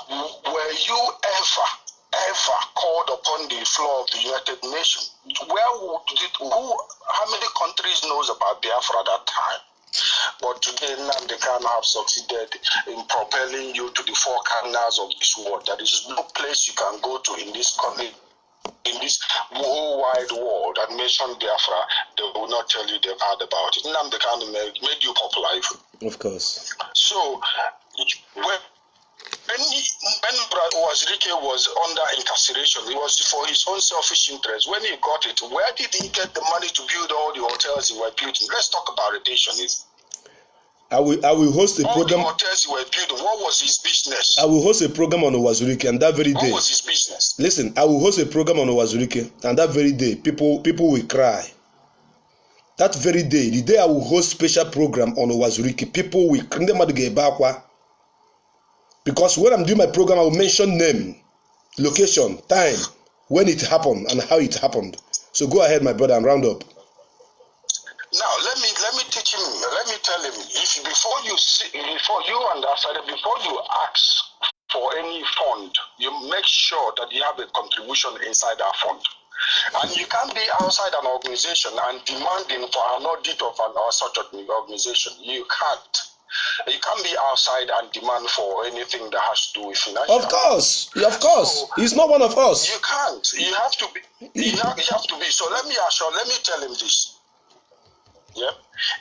were you ever called upon the floor of the United Nations? How many countries knows about Biafra at that time? But today, Nnamdi Kanu have succeeded in propelling you to the four corners of this world. There is no place you can go to in this country, in this whole wide world, and mention Biafra, they will not tell you they've heard about it. Nnamdi Kanu made you popular. Of course. So, when Wazirike was under incarceration, it was for his own selfish interest. When he got it, where did he get the money to build all the hotels he was building? Let's talk about rotation. I will host a program. All the hotels he was building, what was his business? I will host a program on Wazirike, and that very day. What was his business? Listen, I will host a program on Wazirike, and that very day, people will cry. That very day, the day I will host special program on Wazirike, people will cry. Because when I'm doing my program, I will mention name, location, time, when it happened, and how it happened. So go ahead, my brother, and round up. Now let me teach him. Let me tell him. If before you ask for any fund, you make sure that you have a contribution inside that fund. And you can't be outside an organization and demanding for an audit of such an organization. You can't. You can't be outside and demand for anything that has to do with financial. Of course. So, he's not one of us. You can't. You have to be. You have to be. So let me tell him this. Yeah.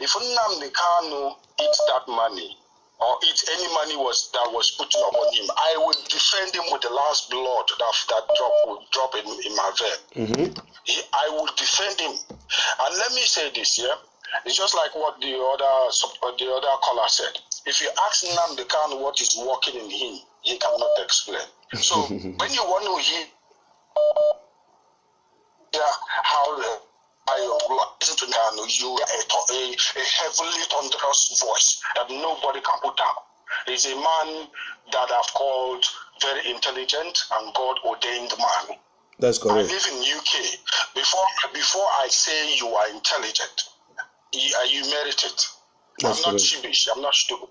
If Nnamdi Kanu eats that money, or eat any money that was put upon him, I will defend him with the last blood that drop in my vein. I will defend him. And let me say this, yeah? It's just like what the other caller said. If you ask Nnamdi Kanu what is working in him, he cannot explain. So when you want to hear how listen to Kanu, you a heavily thunderous voice that nobody can put down. He's a man that I've called very intelligent and God ordained man. That's correct. I live in UK. Before I say you are intelligent, you merit it. That's I'm not correct. sheepish. I'm not stupid.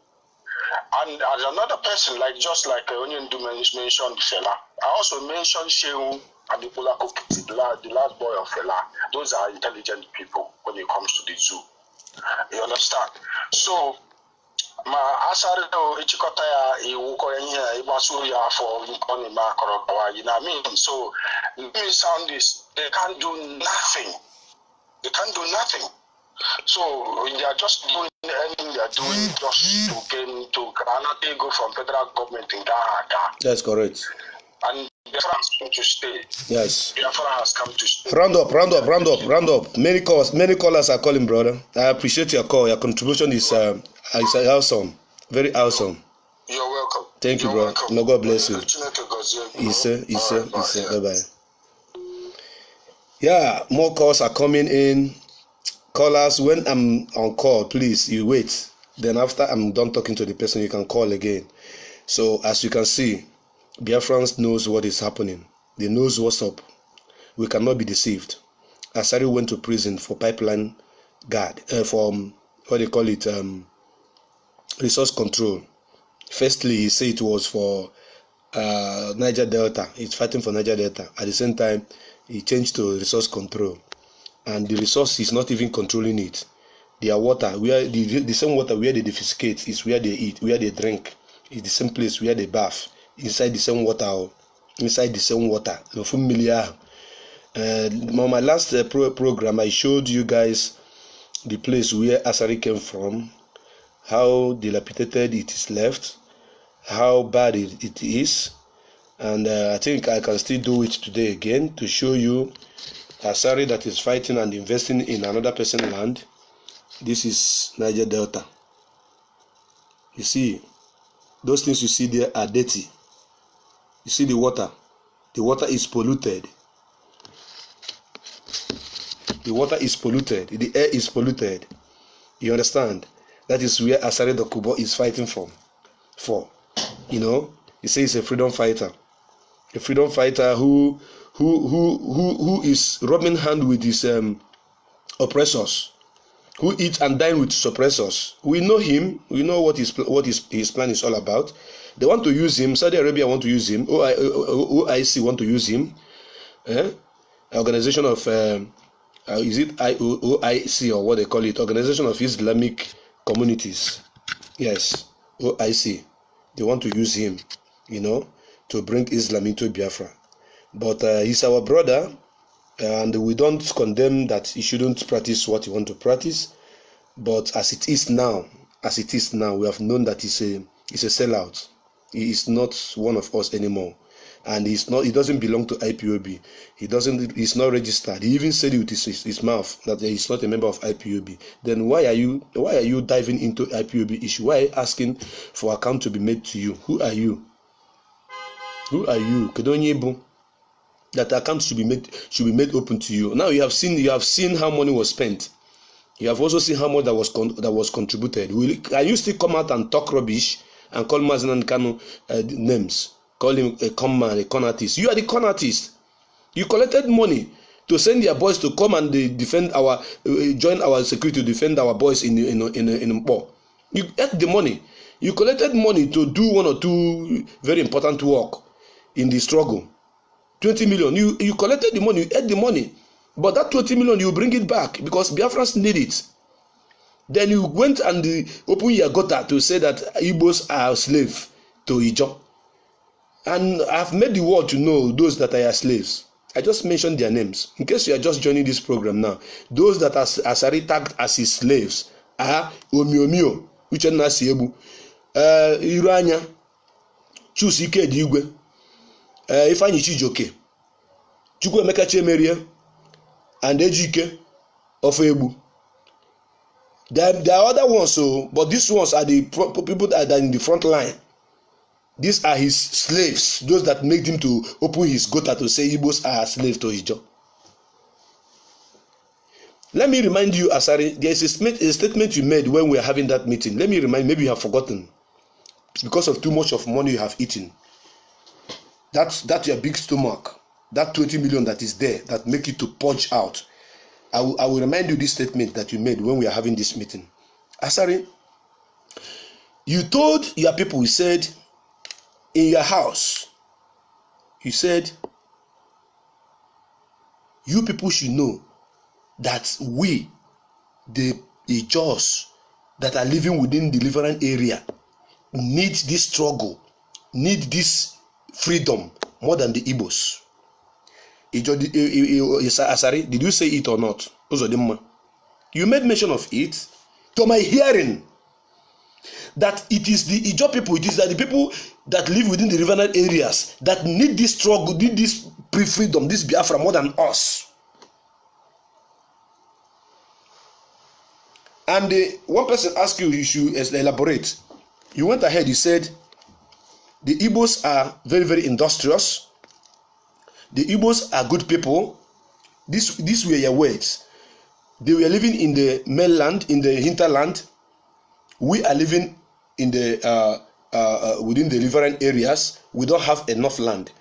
And as another person, just like Onion mentioned Fela, I also mentioned Shehu and the last boy of Fela. Those are intelligent people when it comes to the zoo. You understand? So, ma Asari Ichikota ya iwuko yenye ibasuri ya for nkoni ma korokawa. You know what I mean? So, let me sound this. They can't do nothing. They can't do nothing. So they are just doing anything they are doing just to gain to another go from federal government in Ghana. That's correct. And Biafra has come to stay. Yes. Biafra has come to stay. Round up. Many callers are calling, brother. I appreciate your call. Your contribution is awesome. Very awesome. You're welcome. Thank you, bro. No, God bless you. Bye-bye. Yeah, more calls are coming in. Callers, when I'm on call, please, you wait. Then after I'm done talking to the person, you can call again. So as you can see, Biafrans knows what is happening. They knows what's up. We cannot be deceived. Asari went to prison for pipeline guard, for what they call it, resource control. Firstly, he said it was for Niger Delta. He's fighting for Niger Delta. At the same time, he changed to resource control. And the resource is not even controlling it. Their water, where the same water where they defecate is where they eat, where they drink. It's the same place where they bath. Inside the same water. My last program, I showed you guys the place where Asari came from, how dilapidated it is left, how bad it is. And I think I can still do it today again to show you Asari that is fighting and investing in another person's land. This is Niger Delta. You see, those things you see there are dirty. You see the water. The water is polluted. The water is polluted. The air is polluted. You understand? That is where Asari Dokubo is fighting for. You know, he says he's a freedom fighter. A freedom fighter who is rubbing hand with his oppressors, who eat and dine with his oppressors. We know him. We know what his plan is all about. They want to use him. Saudi Arabia want to use him. OIC want to use him. Organization of is it OIC or what they call it? Organization of Islamic Communities. Yes, OIC. They want to use him, you know, to bring Islam into Biafra. But he's our brother, and we don't condemn that he shouldn't practice what he wants to practice. But as it is now, we have known that he's a sellout. He is not one of us anymore, and he doesn't belong to IPOB. He's not registered. He even said it with his mouth that he's not a member of IPOB. Then why are you diving into IPOB issue? Why are you asking for account to be made to you? Who are you? Kedonyebu. That account should be made open to you. Now you have seen how money was spent. You have also seen how much that was contributed. Can you still come out and talk rubbish and call Mazen Kanu names? Call him a con man, a con artist. You are the con artist. You collected money to send your boys to come and defend join our security to defend our boys in Mpo. You ate the money. You collected money to do one or two very important work in the struggle. 20 million. You collected the money, you ate the money. But that 20 million, you bring it back because Biafrans need it. Then you went and opened your gutter to say that Igbos are slave to Ijo. And I've made the world to know those that are slaves. I just mentioned their names. In case you are just joining this program now, those that are Asari tagged as his slaves are Omiomio, which are Nasiebu, iru anya Chuks Ikedi Igwe, Ifeanyi Chijioke, Chukwuemeka Chiemerie, and Ejike of Egbu. There are other ones, so, but these ones are the people that are in the front line. These are his slaves, those that made him to open his gutter to say Igbos are slaves to his job. Let me remind you, Asari, there is a statement you made when we were having that meeting. Let me remind, maybe you have forgotten. It's because of too much of money you have eaten. That's your big stomach, that 20 million that is there, that make you to punch out. I will remind you this statement that you made when we are having this meeting. Asari, you told your people, you said, in your house, you said, you people should know that we, the Ijaws that are living within the Deliverance area, need this struggle, need this freedom more than the Igbos. Asari, did you say it or not? You made mention of it. To my hearing, that it is the Ijaw people, it is that the people that live within the riverine areas that need this struggle, need this freedom, this Biafra more than us. And one person asked you, you should elaborate. You went ahead, you said, the Igbos are very, very industrious. The Igbos are good people. These were your words. They were living in the mainland, in the hinterland. We are living in the within the riverine areas. We don't have enough land.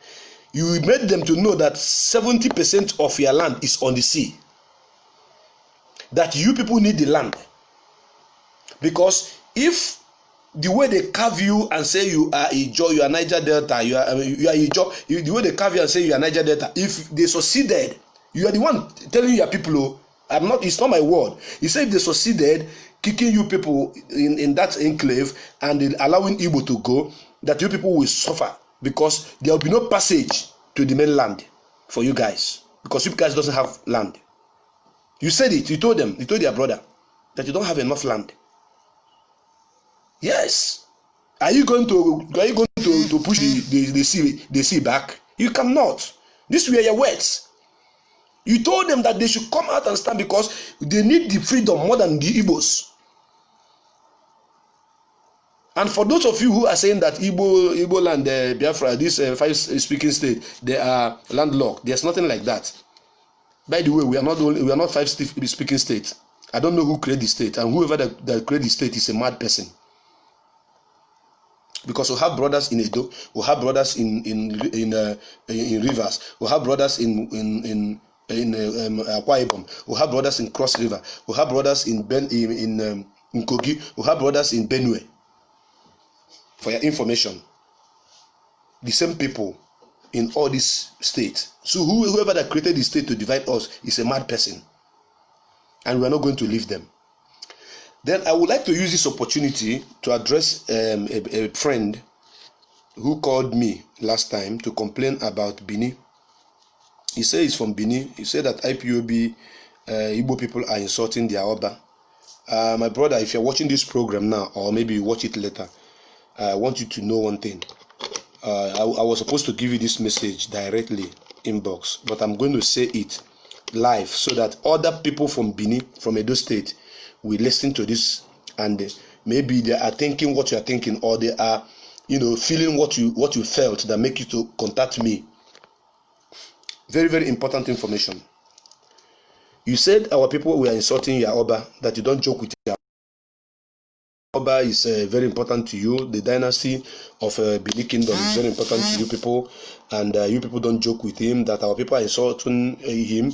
You made them to know that 70% of your land is on the sea. That you people need the land. Because if the way they carve you and say you are Ijaw, you are Niger Delta, you are Ijaw, the way they carve you and say you are Niger Delta, if they succeeded, you are the one telling your people, oh, it's not my word. He said if they succeeded kicking you people in that enclave and allowing Igbo to go, that you people will suffer because there will be no passage to the mainland for you guys because you guys doesn't have land. You said it. You told them. You told your brother that you don't have enough land. Yes. Are you going to push the sea back? You cannot. These were your words. You told them that they should come out and stand because they need the freedom more than the Igbos. And for those of you who are saying that Igbo land, Biafra, this 5 speaking state, they are landlocked, there's nothing like that. By the way, we are not 5 speaking states. I don't know who created the state, and whoever that created the state is a mad person. Because we have brothers in Edo, we have brothers in rivers, we have brothers in Akwa Ibom, we have brothers in Cross River, we have brothers in Kogi, we have brothers in Benue. For your information, the same people in all these states. So whoever that created the state to divide us is a mad person, and we are not going to leave them. Then I would like to use this opportunity to address a friend who called me last time to complain about Bini. He said he's from Bini. He said that IPOB Igbo people are insulting their Oba. My brother, if you're watching this program now, or maybe you watch it later, I want you to know one thing. I was supposed to give you this message directly inbox, but I'm going to say it live so that other people from Bini, from Edo State, will listen to this, and maybe they are thinking what you are thinking, or they are, feeling what you felt that make you to contact me. Very, very important information. You said our people were insulting your Oba, that you don't joke with your Oba is very important to you. The dynasty of Bini Kingdom is very important to you people, and you people don't joke with him, that our people are insulting him,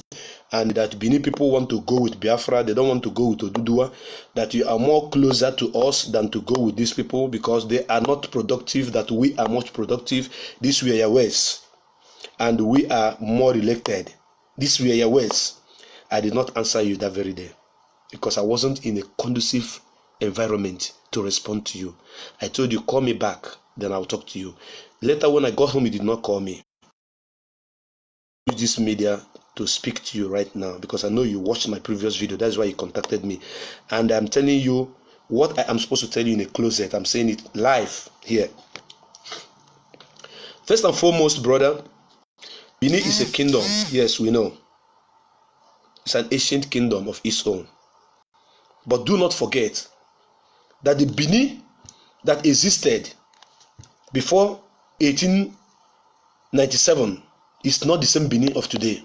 and that Bini people want to go with Biafra, they don't want to go with Oduduwa, that you are more closer to us than to go with these people because they are not productive, that we are much productive. These were your words, and we are more elected. These were your words. I did not answer you that very day because I wasn't in a conducive environment to respond to you. I told you, call me back, then I'll talk to you. Later when I got home, you did not call me. Use this media to speak to you right now because I know you watched my previous video. That's why you contacted me. And I'm telling you, what I am supposed to tell you in a closet. I'm saying it live here. First and foremost, brother, Benin is a kingdom. Yes, we know. It's an ancient kingdom of its own. But do not forget that the Benin that existed before 1897 is not the same Benin of today.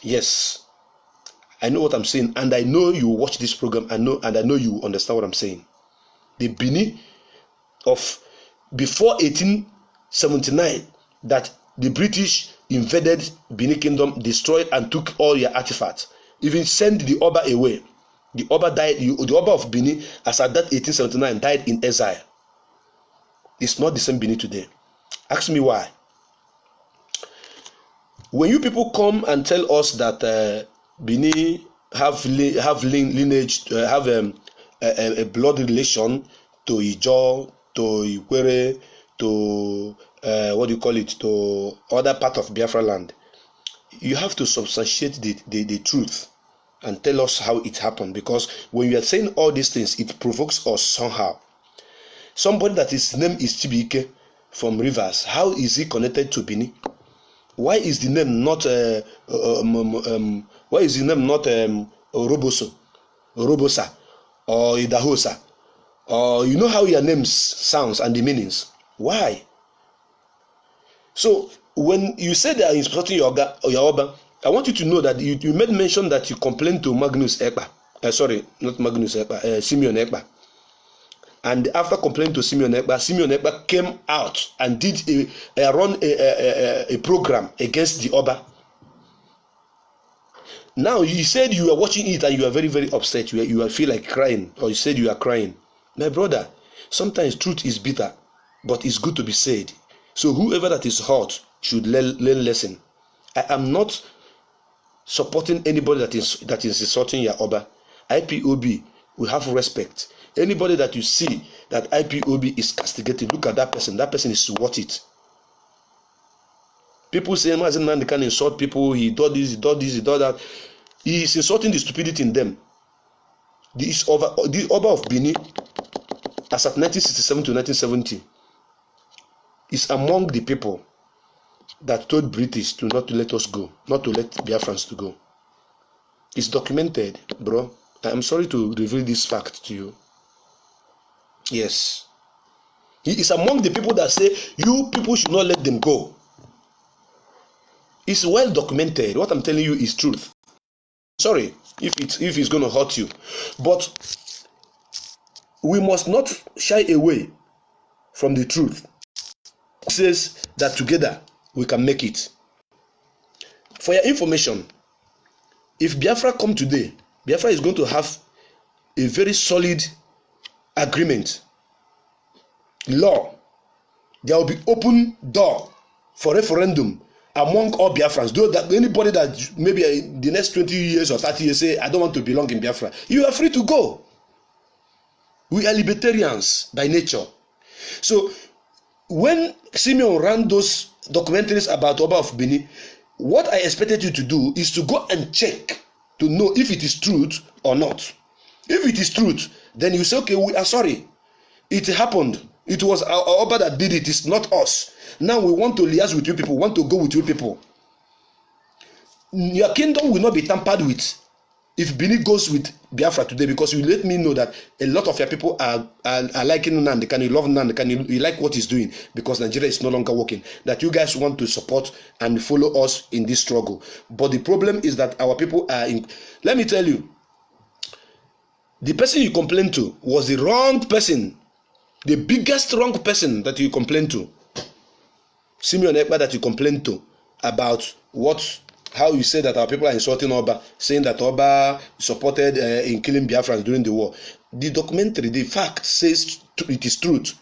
Yes, I know what I'm saying, and I know you watch this program. I know you understand what I'm saying. The Benin of before 1879, that the British invaded Benin Kingdom, destroyed and took all your artifacts, even sent the Oba away. The Oba died. The Oba of Benin, as at that 1879, died in exile. It's not the same Benin today. Ask me why. When you people come and tell us that Benin have lineage, have a blood relation to Ijo, to Ikwere, to what do you call it, to other part of Biafra land, you have to substantiate the truth and tell us how it happened. Because when you are saying all these things, it provokes us somehow. Somebody that his name is Chibike from Rivers, how is he connected to Benin? Why is the name not Robosa or Idahosa? Or you know how your names sounds and the meanings. Why? So when you say they are insulting your Oba, I want you to know that you made mention that you complained to Magnus Ekpa. Sorry, not Magnus Ekpa, Simeon Ekpa. And after complaining to Simeon Ekpa came out and did a program against the Oba. Now you said you are watching it and you are very, very upset. You feel like crying, or you said you are crying. My brother, sometimes truth is bitter, but it's good to be said. So whoever that is hurt should learn lesson. I am not supporting anybody that is insulting your Oba. IPOB, we have respect. Anybody that you see that IPOB is castigated, look at that person. That person is worth it. People say Mazen Nandi can insult people. He does this, he does this, he does that. He is insulting the stupidity in them. The Oba of Benin, as at 1967 to 1970, is among the people that told British to not to let us go, not to let Biafrans to go. It's documented, bro. I am sorry to reveal this fact to you. Yes. He is among the people that say, you people should not let them go. It's well documented. What I'm telling you is truth. Sorry if it's going to hurt you. But we must not shy away from the truth. It says that together we can make it. For your information, if Biafra come today, Biafra is going to have a very solid agreement, law. There will be open door for referendum among all Biafrans. Though that anybody that maybe in the next 20 years or 30 years say, I don't want to belong in Biafra, you are free to go. We are libertarians by nature. So when Simeon ran those documentaries about Oba of Benin, what I expected you to do is to go and check to know if it is truth or not. If it is truth, then you say, okay, we are sorry. It happened. It was our Oba that did it. It's not us. Now we want to liaise with you people. We want to go with you people. Your kingdom will not be tampered with if Benin goes with Biafra today, because you let me know that a lot of your people are liking Nnamdi Kanu. You love Nnamdi Kanu. You like what he's doing because Nigeria is no longer working. That you guys want to support and follow us in this struggle. But the problem is that our people are in. Let me tell you, the person you complained to was the wrong person. The biggest wrong person that you complained to. Simeon Ekpa that you complained to about how you say that our people are insulting Oba, saying that Oba supported in killing Biafrans during the war. The documentary, the fact says it is truth.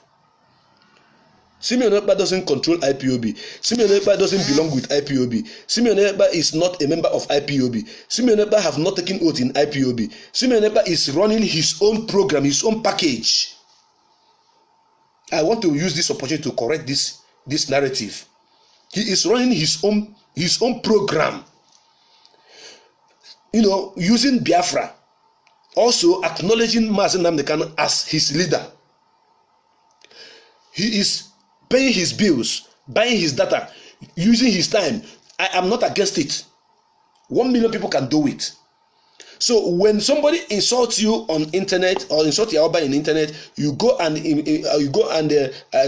Simeon Ekpa doesn't control IPOB. Simeon Ekpa doesn't belong with IPOB. Simeon Ekpa is not a member of IPOB. Simeon Ekpa have not taken oath in IPOB. Simeon Ekpa is running his own program, his own package. I want to use this opportunity to correct this narrative. He is running his own program, using Biafra also acknowledging Mazi Nnamdi Kanu as his leader. He is paying his bills, buying his data, using his time. I am not against it. 1 million people can do it. So when somebody insults you on internet or insult your Oba in internet, you go and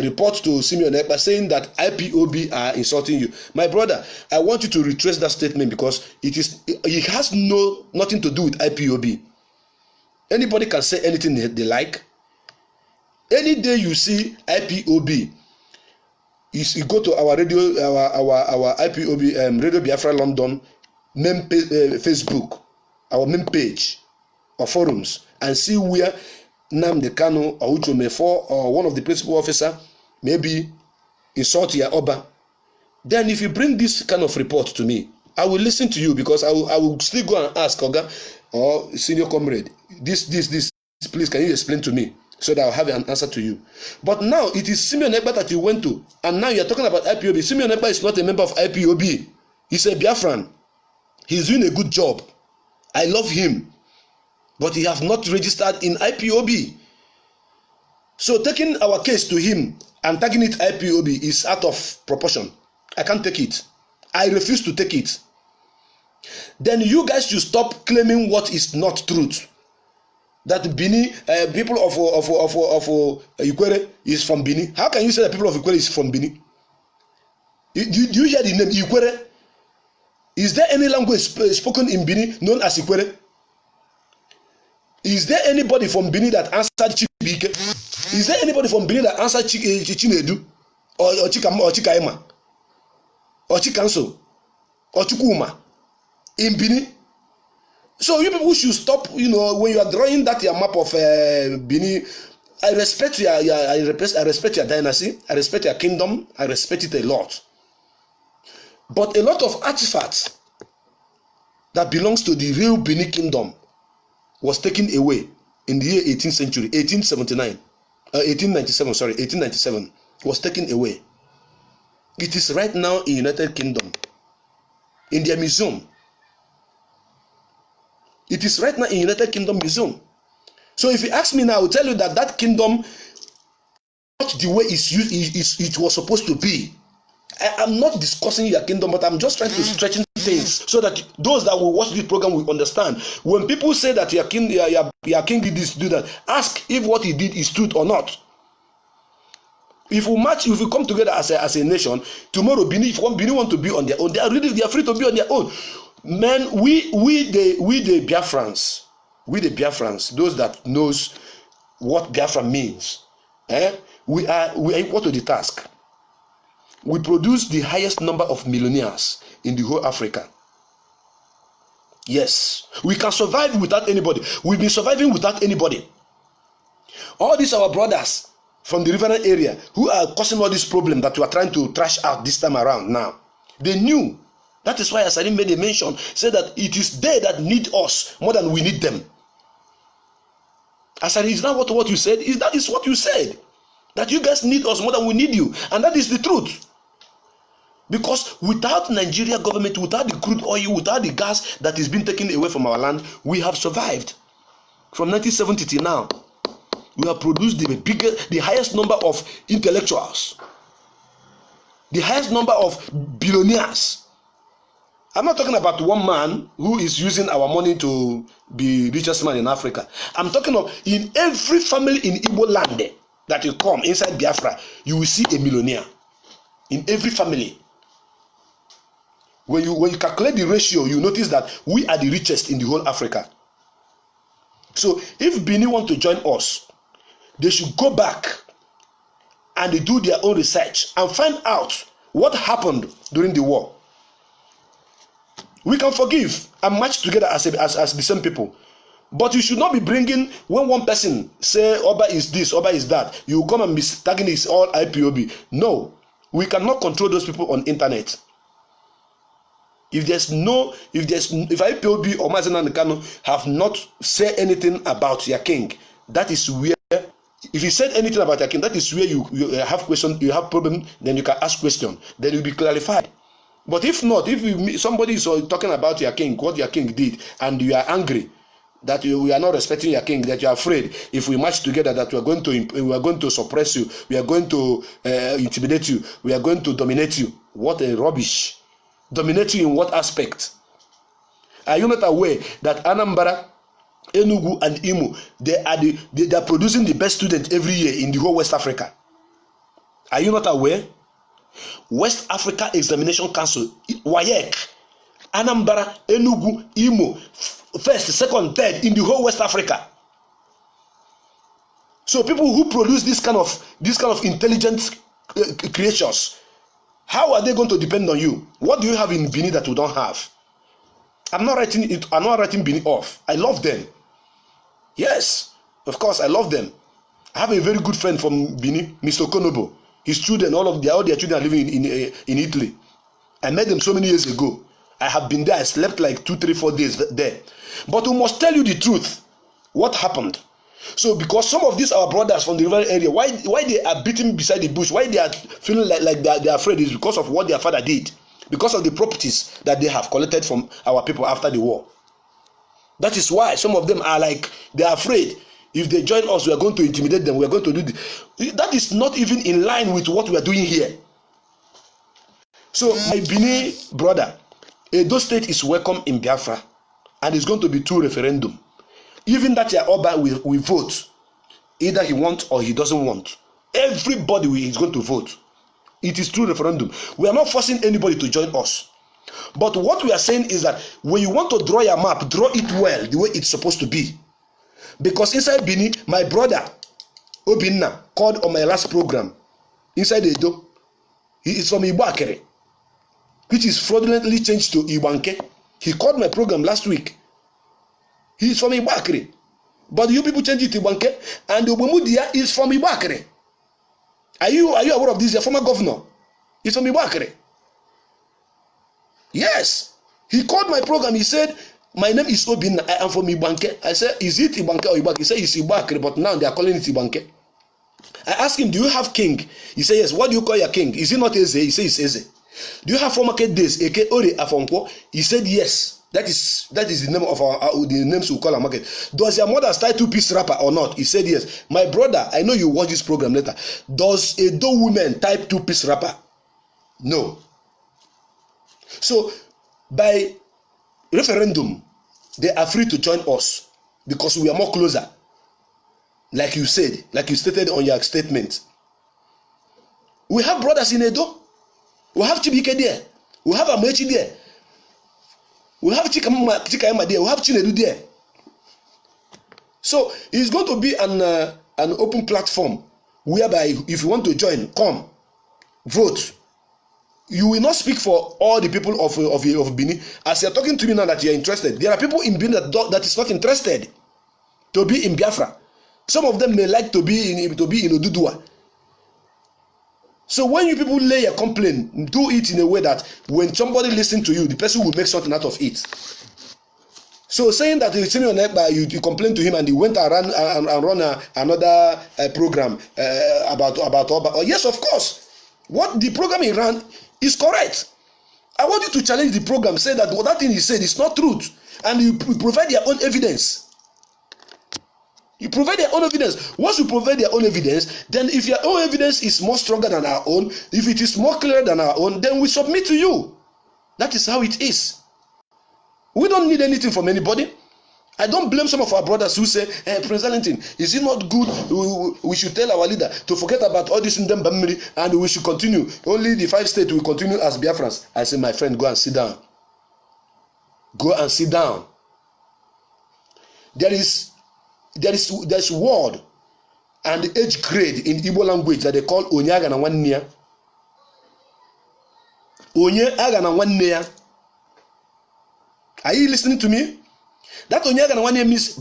report to Simeon Ekpa saying that IPOB are insulting you. My brother, I want you to retrace that statement because it has nothing to do with IPOB. Anybody can say anything they like. Any day you see IPOB, you go to our radio, our IPOB Radio Biafra London main Facebook, our main page or forums, and see where Nnamdi Kanu or Uche Mefo or one of the principal officer maybe insult your Oba. Then if you bring this kind of report to me, I will listen to you because I will still go and ask Oga or senior comrade, this, please can you explain to me so that I'll have an answer to you. But now it is Simeon Ekpa that you went to, and now you're talking about IPOB. Simeon Ekpa is not a member of IPOB. He's a Biafran. He's doing a good job. I love him. But he has not registered in IPOB. So taking our case to him and tagging it IPOB is out of proportion. I can't take it. I refuse to take it. Then you guys should stop claiming what is not truth. That Bini, people of Ikwere is from Bini. How can you say that people of Ikwere is from Bini? Do you hear the name Ikwere? Is there any language spoken in Bini known as Ikwere? Is there anybody from Bini that answered Chibike? Is there anybody from Bini that answered Chinedu or Chikaima or Chikanso or Chukuma in Bini? So you people should stop. When you are drawing that your map of Bini, I respect I respect your dynasty. I respect your kingdom. I respect it a lot. But a lot of artifacts that belongs to the real Bini kingdom was taken away in the year 18th century, 1897 was taken away. It is right now in United Kingdom, in their museum. It is right now in United Kingdom Museum. So if you ask me now, I will tell you that kingdom, not the way it was supposed to be. I am not discussing your kingdom, but I'm just trying to stretch things so that those that will watch this program will understand. When people say that your king did this, do that, ask if what he did is truth or not. If we come together as a nation, tomorrow Bini want to be on their own, they are free to be on their own. Man, we the Biafrans, those that knows what Biafra means, we are equal to the task. We produce the highest number of millionaires in the whole Africa. Yes, we can survive without anybody. We've been surviving without anybody. All these our brothers from the riverine area who are causing all this problem that we are trying to trash out this time around now, they knew. That is why Asari made a mention, said that it is they that need us more than we need them. Asari, is that what you said? That is what you said. That you guys need us more than we need you. And that is the truth. Because without Nigeria government, without the crude oil, without the gas that is being taken away from our land, we have survived. From 1970 till now, we have produced the highest number of intellectuals, the highest number of billionaires. I'm not talking about one man who is using our money to be richest man in Africa. I'm talking of in every family in Igbo land that you come inside Biafra, you will see a millionaire. In every family. When you calculate the ratio, you notice that we are the richest in the whole Africa. So if Bini want to join us, they should go back and they do their own research and find out what happened during the war. We can forgive and march together as the same people. But you should not be bringing, when one person say Oba is this, Oba is that, you come and be tagging this all IPOB. No, we cannot control those people on internet. If IPOB or Mazi Nnamdi Kanu have not said anything about your king, that is where, if you said anything about your king, that is where you have question, you have problem, then you can ask question, then it will be clarified. But if not, if somebody is talking about your king, what your king did, and you are angry, that we are not respecting your king, that you are afraid if we march together that we are going to suppress you, we are going to intimidate you, we are going to dominate you. What a rubbish. Dominate you in what aspect? Are you not aware that Anambra, Enugu and Imo, they are producing the best students every year in the whole West Africa? Are you not aware? West Africa Examination Council, WAEC, Anambra, Enugu, Imo, first, second, third in the whole West Africa. So people who produce this kind of intelligent creatures, how are they going to depend on you? What do you have in Benin that we don't have? I'm not writing Benin off. I love them. Yes, of course, I love them. I have a very good friend from Benin, Mr. Konobo. His children, all their children are living in Italy. I met them so many years ago. I have been there. I slept like 2, 3, 4 days there. But we must tell you the truth. What happened? So because some of these our brothers from the river area, why they are beating beside the bush, why they are feeling like they are afraid is because of what their father did, because of the properties that they have collected from our people after the war. That is why some of them are like, they are afraid. If they join us, we are going to intimidate them. We are going to do this. That is not even in line with what we are doing here. So my Benin brother, Edo State is welcome in Biafra, and it's going to be 2 referendum. Even that your Oba will vote, either he wants or he doesn't want. Everybody is going to vote. It is 2 referendum. We are not forcing anybody to join us. But what we are saying is that when you want to draw your map, draw it well, the way it's supposed to be. Because inside Benin, my brother Obinna called on my last program inside Edo. He is from Igbo, which is fraudulently changed to Iwanke. He called my program last week. He is from Igbo, but you people change it to Iwanke, and Obomudia is from Igbo. Are you aware of this? Your former governor is from Igbo. Yes, he called my program. He said, "My name is Obinna. I am from Ibanke." I said, "Is it Ibanke or Ibak?" He said, "It's Ibakre, but now they are calling it Ibanke." I asked him, "Do you have king?" He said, "Yes." "What do you call your king?" Is it not Eze? He said, "It's Eze." "Do you have 4 market days? Eke Ore Afonko?" He said, "Yes." That is the name of the names we call our market. "Does your mother style 2-piece wrapper or not?" He said, "Yes." "My brother, I know you watch this program later. Does a Edo woman type 2-piece wrapper?" No. So by referendum, they are free to join us because we are more closer. Like you said, like you stated on your statement. We have brothers in Edo. We have Chibike there. We have Amechi there. We have Chikayama there. We have Chinedu there. So it's going to be an open platform whereby if you want to join, come, vote. You will not speak for all the people of Benin. As you are talking to me now that you are interested, there are people in Benin that is not interested to be in Biafra. Some of them may like to be in Odudua. So when you people lay a complaint, do it in a way that when somebody listens to you, the person will make something out of it. So saying that you complain to him and he went around and run another program about Oba. Oh, yes, of course. What the program he ran is correct. I want you to challenge the program, say that what that thing he said is not truth, and you provide your own evidence. You provide their own evidence. Once you provide their own evidence, then if your own evidence is more stronger than our own, if it is more clear than our own, then we submit to you. That is how it is. We don't need anything from anybody. I don't blame some of our brothers who say, "Hey, President, is it not good? We should tell our leader to forget about all this in them and we should continue. Only the 5 states will continue as Biafrans." I say, my friend, go and sit down. Go and sit down. There's word and age grade in Igbo language that they call Onyaga na Nwanne. Onyaga na Nwanne. Are you listening to me? That Onyaga na Nwanne means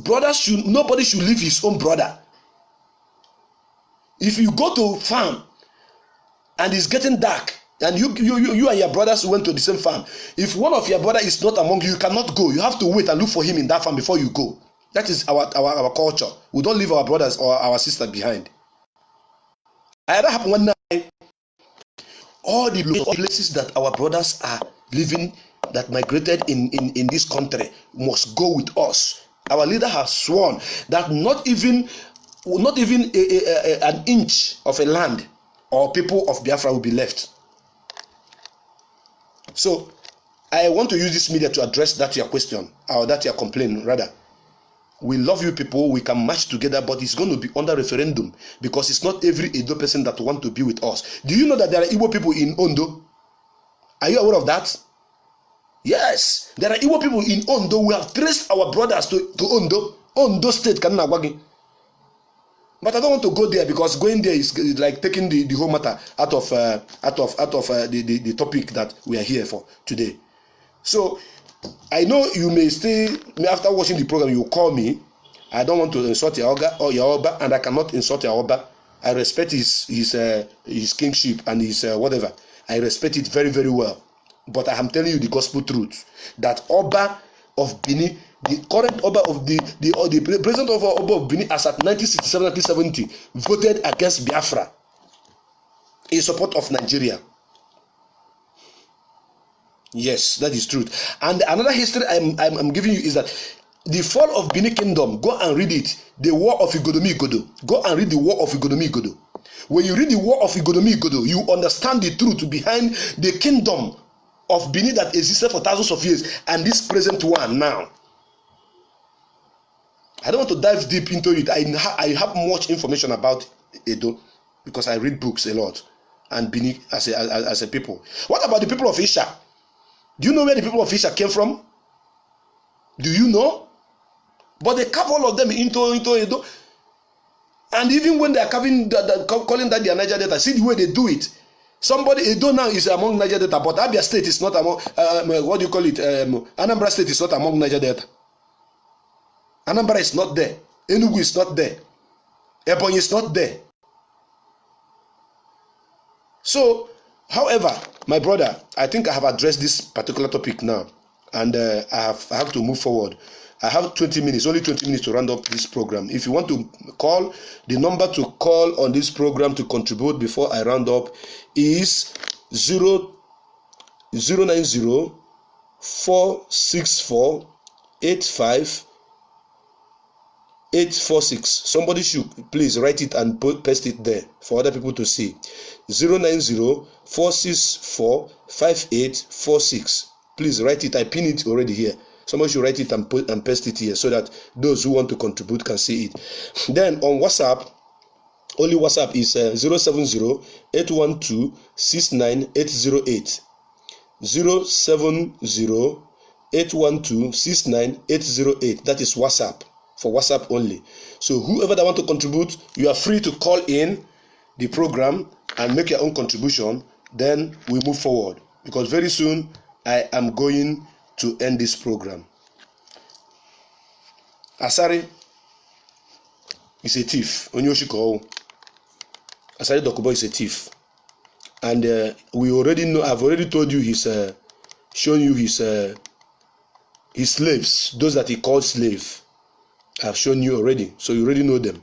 nobody should leave his own brother. If you go to farm and it's getting dark and you and your brothers went to the same farm, if one of your brother is not among you, you cannot go. You have to wait and look for him in that farm before you go. That is our culture. We don't leave our brothers or our sisters behind. I had that happen one night. All the places that our brothers are living, that migrated in this country, must go with us. Our leader has sworn that not even an inch of a land or people of Biafra will be left. So I want to use this media to address that your question, or that your complaint rather. We love you people, we can march together, but it's going to be under referendum because it's not every Edo person that want to be with us. Do you know that there are Igbo people in Ondo? Are you aware of that? Yes, there are Igbo people in Ondo. We have traced our brothers to Ondo State. But I don't want to go there because going there is like taking the whole matter out of the topic that we are here for today. So I know you may stay after watching the program. You call me. I don't want to insult Yaoba, and I cannot insult Yaoba. I respect his kingship and his whatever. I respect it very, very well. But I am telling you the gospel truth that Oba of Bini, the current Oba of the president of Oba of Bini, as at 1967-1970, voted against Biafra in support of Nigeria. Yes, that is truth. And another history I'm giving you is that the fall of Bini Kingdom, go and read it. The War of Igodomi Igodo. Go and read the War of Igodomi Igodo. When you read the War of Igodomi Igodo, you understand the truth behind the kingdom of Bini that existed for thousands of years and this present one now. I don't want to dive deep into it. I have much information about Edo because I read books a lot and Bini as a people. What about the people of Isha? Do you know where the people of Isha came from? Do you know? But they carve all of them into Edo. And even when they are calling that their Niger Delta, see the way they do it. Somebody Edo now is among Niger Delta, but Abia State is not among. What do you call it? Anambra State is not among Niger Delta. Anambra is not there. Enugu is not there. Ebonyi is not there. So, however, my brother, I think I have addressed this particular topic now, and I have to move forward. I have 20 minutes, only 20 minutes to round up this program. If you want to call, the number to call on this program to contribute before I round up is 090 464 846. Somebody should please write it and paste it there for other people to see. 090 464 5846. Please write it. I pin it already here. Somebody should write it and paste it here so that those who want to contribute can see it. Then on WhatsApp, only WhatsApp is 070 812 69808. 070 812 69808. That is WhatsApp, for WhatsApp only. So whoever that want to contribute, you are free to call in the program and make your own contribution. Then we move forward because very soon I am going to end this program. Asari is a thief. Onyoshiko. Asari Dokubo is a thief, and we already know. I've already told you he's shown you his slaves, those that he called slave. I've shown you already, so you already know them.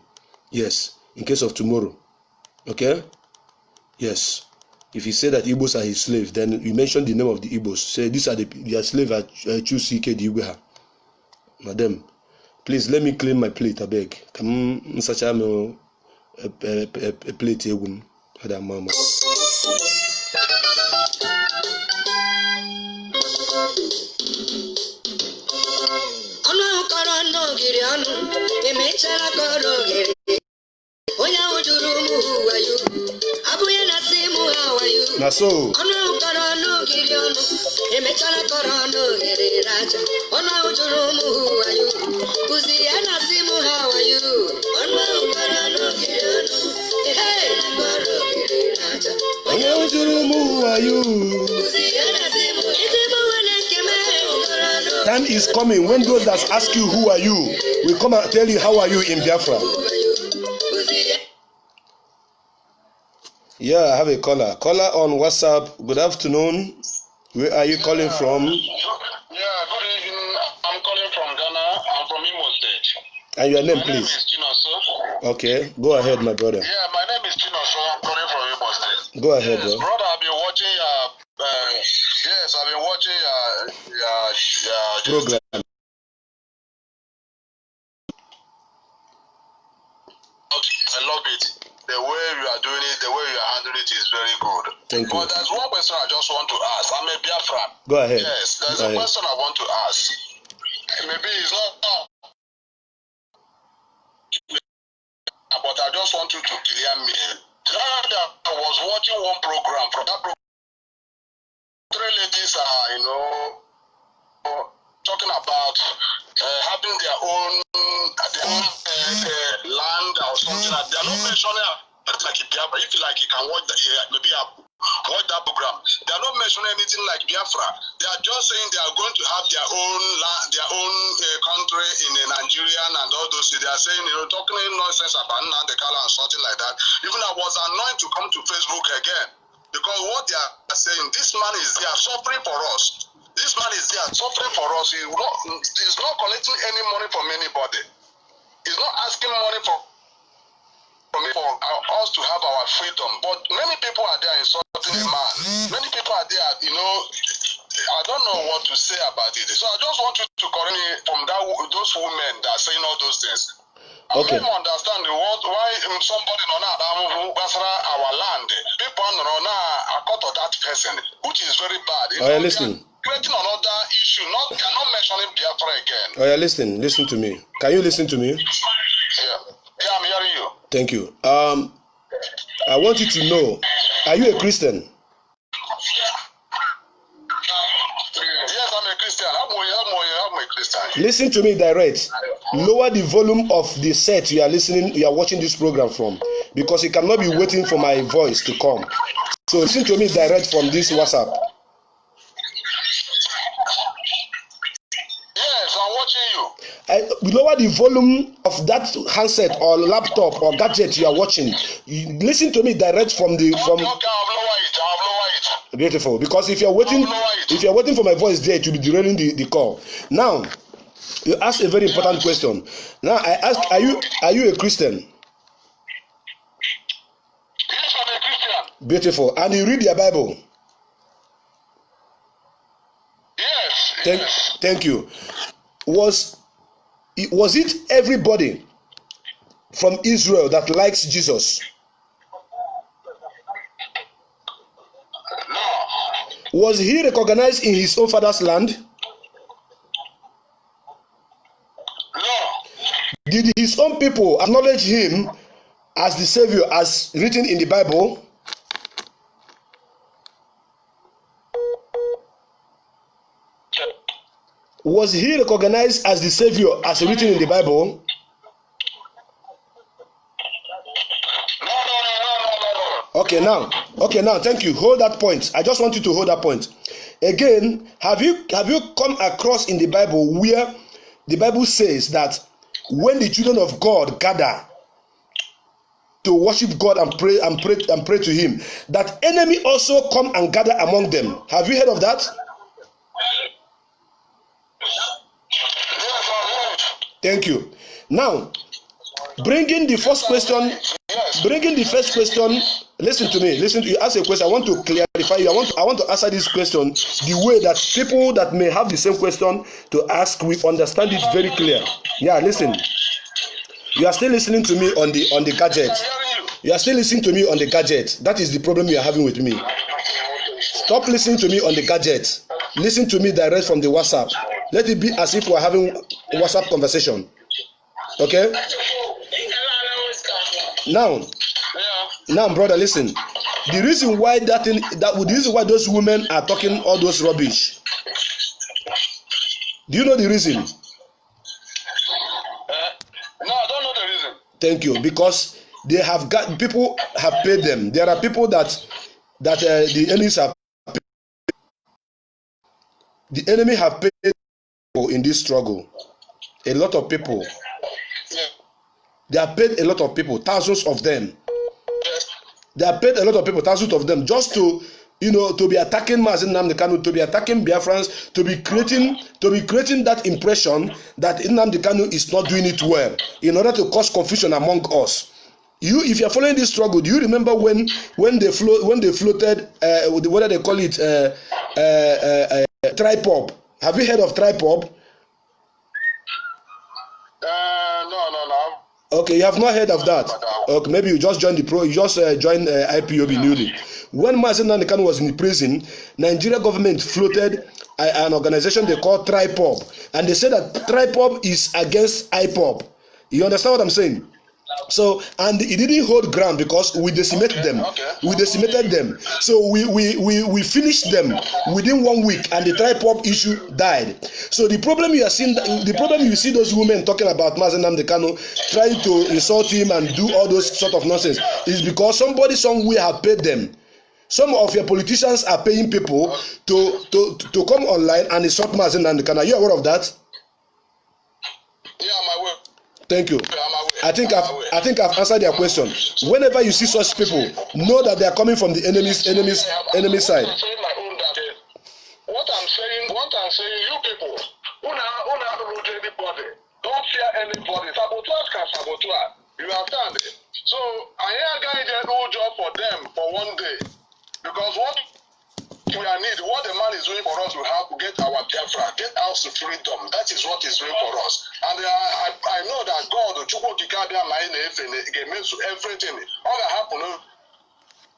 Yes, in case of tomorrow. Okay. Yes. If he said that Igbos are his slave, then you mention the name of the Igbos. Say these are their slave. I choose CK the Igbo. Madam, please let me clean my plate. I beg. Come, such a plate. Madam, mama. Na so. Time is coming when those that ask you who are you will come and tell you how are you in Biafra. Yeah, I have a caller. Caller on WhatsApp. Good afternoon. Where are you calling from? Yeah, good evening. I'm calling from Ghana. I'm from Imo State. And your name, My please. name is Chinoso. Okay, go ahead, my brother. Yeah, my name is Chinoso. I'm calling from Imo State. Go ahead, Yes, bro. brother, I've been watching your Program. the way you are doing it, the way you are handling it is very good. Thank you. But there's one question I just want to ask. I'm a Biafran. Go ahead. Yes, there's a question I want to ask. Maybe it's not, but I just want you to clear me. I was watching one program. From that program, three ladies are, talking about having their own land or something. They are not mentioning like Biafra. If you like, you can watch that. Maybe watch that program. They are not mentioning anything like Biafra. They are just saying they are going to have their own land, their own country in Nigeria and all those. They are saying, talking nonsense about Nandekala and something like that. Even I was annoyed to come to Facebook again because what they are saying, this man is there suffering for us. This man is there suffering for us. He's not collecting any money from anybody. He's not asking money for us to have our freedom. But many people are there insulting a man. Many people are there, I don't know what to say about it. So I just want you to correct me from those women that are saying all those things. Okay. I don't understand why somebody our land, people are caught of that person, which is very bad. Listen. Creating another issue, cannot mentioning Biafra again. Oh yeah, listen to me. Can you listen to me? Yeah, I'm hearing you. Thank you. I want you to know, are you a Christian? Yes, I'm a Christian. I'm a Christian. Listen to me direct. Lower the volume of the set you are watching this program from, because you cannot be waiting for my voice to come. So listen to me direct from this WhatsApp. Yes, I'm watching you. Lower the volume of that handset or laptop or gadget you are watching. Listen to me direct from the. Okay, I'll lower it. Beautiful. Because if you are waiting for my voice there, it will be derailing the call. Now, you asked a very important question. Now I ask, are you a Christian? Yes, I'm a Christian. Beautiful. And you read your Bible? Yes. Thank you. Was it everybody from Israel that likes Jesus? No. Was he recognized in his own father's land? No. Did his own people acknowledge him as the Savior as written in the Bible? Was he recognized as the Savior as written in the Bible? No. Okay, now, thank you. Hold that point. I just want you to hold that point. Again, have you come across in the Bible where the Bible says that when the children of God gather to worship God and pray to Him, that enemy also come and gather among them? Have you heard of that? Thank you. Now, bringing the first question. Listen to me. You ask a question. I want to clarify you. I want to answer this question the way that people that may have the same question to ask, we understand it very clear. Yeah, listen. You are still listening to me on the gadget. You are still listening to me on the gadget. That is the problem you are having with me. Stop listening to me on the gadget. Listen to me direct from the WhatsApp. Let it be as if we are having a WhatsApp conversation. Okay? Now, brother, listen. The reason why the reason why those women are talking all those rubbish. Do you know the reason? No, I don't know the reason. Thank you. Because they have got people have paid them. There are people that the enemies have paid. The enemy have paid in this struggle. A lot of people. They have paid a lot of people, thousands of them. They have paid a lot of people, thousands of them, just to be attacking Mazi Nnamdi Kanu, to be attacking Biafrans, to be creating that impression that Nnamdi Kanu is not doing it well, in order to cause confusion among us. If you are following this struggle, do you remember when they floated what they call it tripod? Have you heard of tripod? No. Okay, you have not heard of that. Okay, maybe you just joined you just joined IPOB newly. When Mazen Nnamdi Kanu was in prison, Nigeria government floated an organization they call TRIPOB, and they said that TRIPOB is against IPOB. You understand what I'm saying? So, and it didn't hold ground because we decimated them. We decimated them. So we finished them within 1 week, and the TRIPOB issue died. So the problem you are seeing, the problem you see those women talking about Mazen Nnamdi Kanu trying to insult him and do all those sort of nonsense is because somebody somewhere have paid them. Some of your politicians are paying people to come online and insult Mazen Nnamdi Kanu. Are you aware of that? Yeah, I'm aware. Thank you. I think I've answered your question. Whenever you see such people, know that they are coming from the enemy side. What I'm saying, you people, who not root anybody, don't fear anybody. Saboteurs can saboteur. You understand? So I ain't going to get no job for them for 1 day, because what we need, what the man is doing for us, we have to get our Biafra, get us to freedom. That is what he's doing for us. And I know that God, everything, all that happen,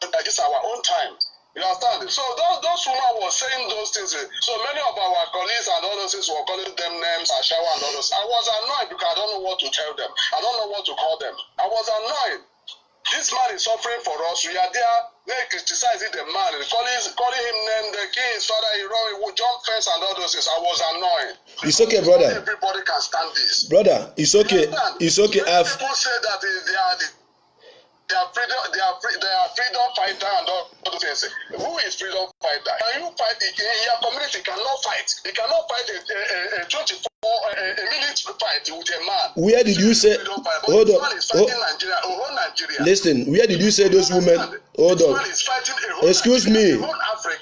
that is our own time. You understand? So those women were saying those things. So many of our colleagues and all those things were calling them names, Ashawa and all those. I was annoyed because I don't know what to tell them. I don't know what to call them. I was annoyed. This man is suffering for us. We are there, they criticizing the man, calling him name, the king, his father, he would jump fence and all those things. I was annoyed. It's okay, brother. Not everybody can stand this. Brother, it's okay. It's okay. People say that they are freedom fighter and all those things. Who is freedom fighter? Can you fight in your community? Cannot fight. You cannot fight a 24-minute fight with a man. Where did you say? Hold on. Listen. Where did you say those women? Hold on. Excuse me.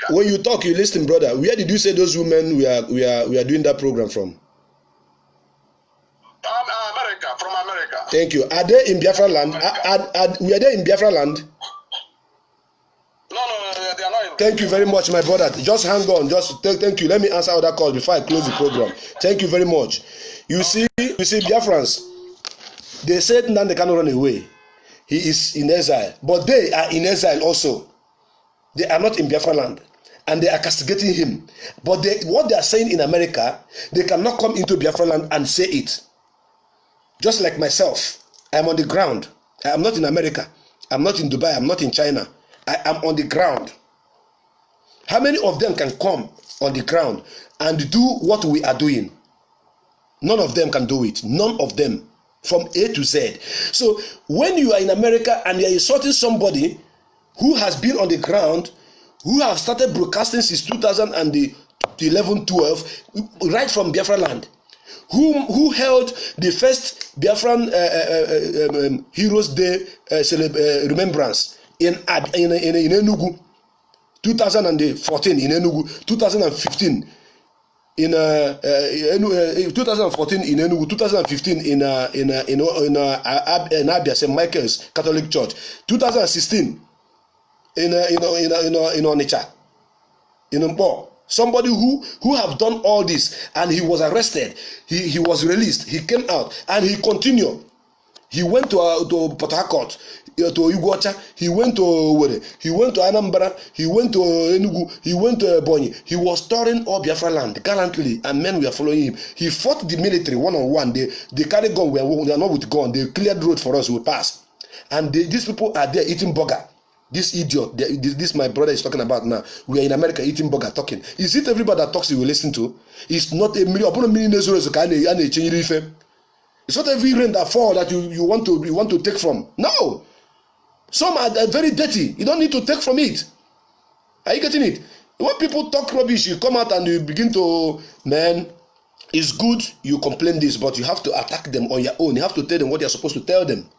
When you talk, you listen, brother. Where did you say those women we are doing that program from? America. From America. Thank you. Are they in Biafra land? We are there in Biafra land? No, they are not in. Thank you very much, my brother. Just hang on. Thank you. Let me answer other calls before I close the program. Thank you very much. You see, Biafrans, they said Nnamdi Kanu run away. He is in exile, but they are in exile also. They are not in Biafra land, and they are castigating him. But what they are saying in America, they cannot come into Biafra land and say it. Just like myself, I am on the ground. I am not in America. I'm not in Dubai. I'm not in China. I am on the ground. How many of them can come on the ground and do what we are doing? None of them can do it. None of them, from A to Z. So when you are in America and you are insulting somebody who has been on the ground, who have started broadcasting since 2011-12, right from Biafra land, who held the first Biafran Heroes Day remembrance in Enugu, 2014 in Enugu, 2015 in 2014 in Enugu, 2015 in Abia St. Michael's Catholic Church, 2016 in Onitsha, in Mpo. Somebody who have done all this, and he was arrested, he was released, he came out, and he continued. He went to Port Harcourt, to Iguacha, he went to Owerri, he went to Anambra, he went to Enugu, he went to Ebonyi. He was touring all Biafra land gallantly, and men were following him. He fought the military one-on-one. They carried gun, we are not with gun. They cleared road for us, we passed. And these people are there eating burger. This idiot, this my brother is talking about now. We are in America eating burger, talking. Is it everybody that talks you will listen to? It's not a million. It's not every rain that fall that you want to take from. No, some are very dirty. You don't need to take from it. Are you getting it? When people talk rubbish, you come out and you begin to, man, it's good you complain this, but you have to attack them on your own. You have to tell them what you're supposed to tell them.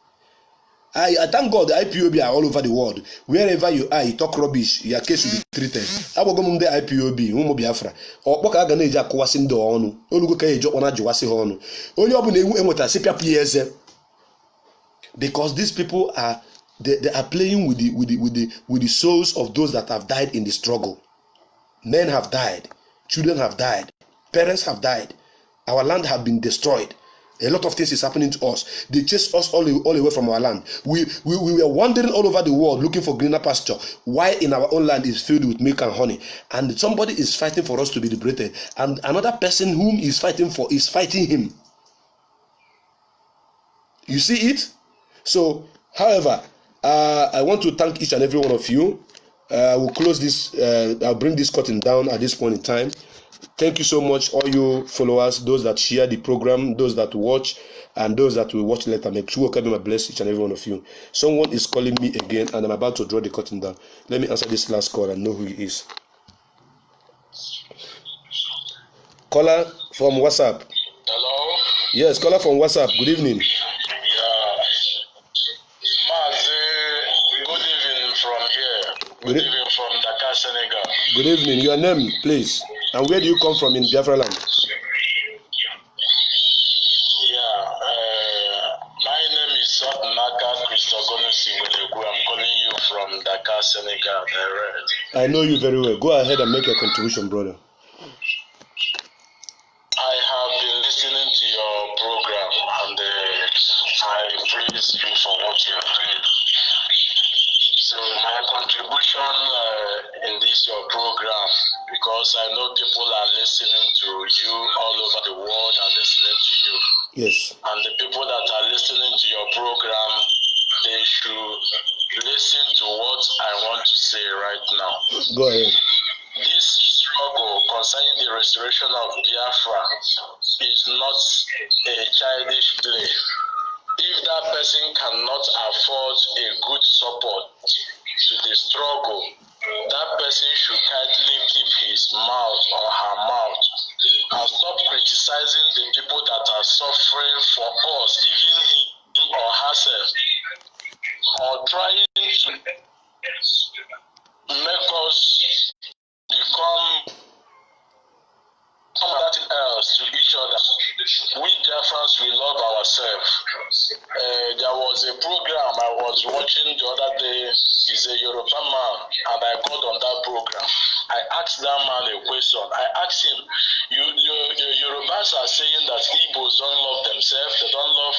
I thank God the IPOB are all over the world. Wherever you are, you talk rubbish, your case will be treated. I will go to the IPOB, Umo Biafra. Or what can I get? Kwasi ndo onu. Olugo ka ejo ona jiwasi honu. Only obu na ewu enweta sepia pieze. Because these people are they are playing with the souls of those that have died in the struggle. Men have died, children have died, parents have died. Our land have been destroyed. A lot of things is happening to us. They chase us all away from our land. We were wandering all over the world looking for greener pasture. Why in our own land is filled with milk and honey? And somebody is fighting for us to be liberated. And another person whom he's fighting for is fighting him. You see it? So, however, I want to thank each and every one of you. We'll close this. I'll bring this curtain down at this point in time. Thank you so much, all you followers, those that share the program, those that watch, and those that will watch later. Make sure God bless each and every one of you. Someone is calling me again, and I'm about to draw the curtain down. Let me answer this last call and know who he is. Caller from WhatsApp. Hello? Yes, caller from WhatsApp. Good evening. Yeah. Mazi, good evening from here. Good evening from Dakar, Senegal. Good evening. Your name, please. And where do you come from in Biafra land? Yeah, my name is Naka Christogonusi. I'm calling you from Dakar, Senegal, direct. I know you very well. Go ahead and make your contribution, brother. I have been listening to your program, and I praise you for what you are doing. So my contribution in this your program, because I know people are listening to you all over the world are listening to you. Yes. And the people that are listening to your program, they should listen to what I want to say right now. Go ahead. This struggle concerning the restoration of Biafra is not a childish play. If that person cannot afford a good support to the struggle, that person should kindly keep his mouth or her mouth and stop criticizing the people that are suffering for us, even him or herself, or trying to make us become something else to each other. We Biafrans, we love ourselves. There was a program I was watching the other day. He's a Yoruba man, and I got on that program. I asked that man a question. I asked him, the Yorubas are saying that Igbos don't love themselves, they don't love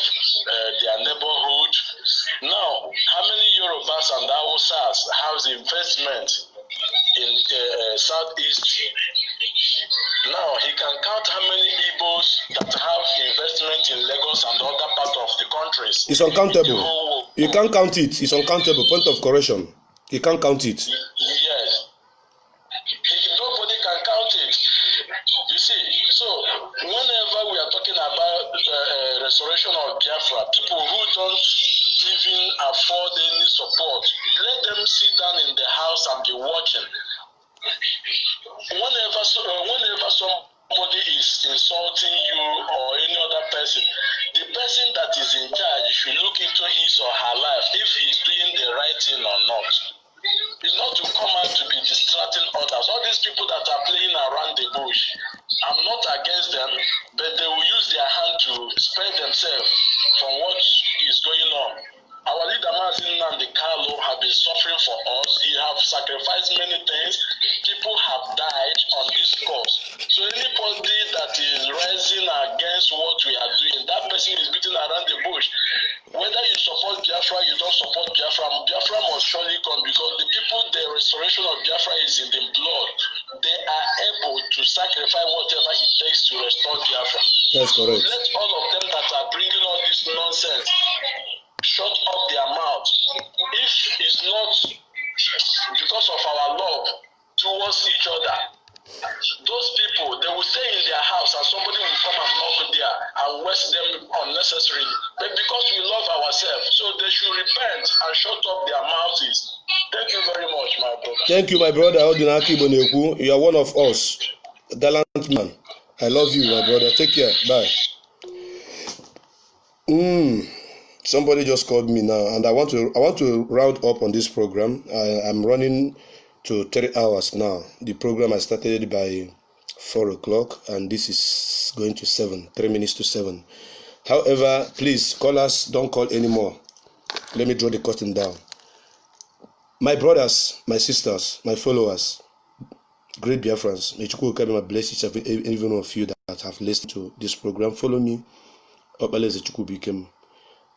their neighborhood. Now, how many Yorubas and Hausas have investment in Southeast? Now, he can count how many Igbos that have investment in Lagos and other parts of the countries. It's uncountable. You can't count it. It's uncountable. Point of correction. You can't count it. Yes. Nobody can count it. You see, so whenever we are talking about restoration of Biafra, people who don't even afford any support, let them sit down in the house and be watching. Whenever somebody is insulting you or any other person, the person that is in charge should look into his or her life if he's doing the right thing or not. It's not to come out to be distracting others. All these people that are playing around the bush, I'm not against them, but they will use their hand to spare themselves from what is going on. Our leader, Mazin Nnamdi Kanu, have been suffering for us. He have sacrificed many things. People have died on this cause. So anybody that is rising against what we are doing, that person is beating around the bush. Whether you support Biafra, you don't support Biafra, Biafra must surely come, because the people, the restoration of Biafra is in the blood. They are able to sacrifice whatever it takes to restore Biafra. That's correct. Let all of them that are bringing all this nonsense shut up their mouth. If it's not because of our love towards each other, those people, they will stay in their house and somebody will come and knock there and waste them unnecessarily. But because we love ourselves, so they should repent and shut up their mouths. Thank you very much, my brother. Thank you, my brother. You are one of us. Gallant man. I love you, my brother. Take care. Bye. Somebody just called me now, and I want to round up on this program. I'm running to 3 hours now. The program I started by 4 o'clock, and this is going to 7, 3 minutes to 7. However, please, callers, don't call anymore. Let me draw the curtain down. My brothers, my sisters, my followers, great Biafrans, may Chukwu bless each and every one of you that have listened to this program. Follow me Obeleze Chukwubikem.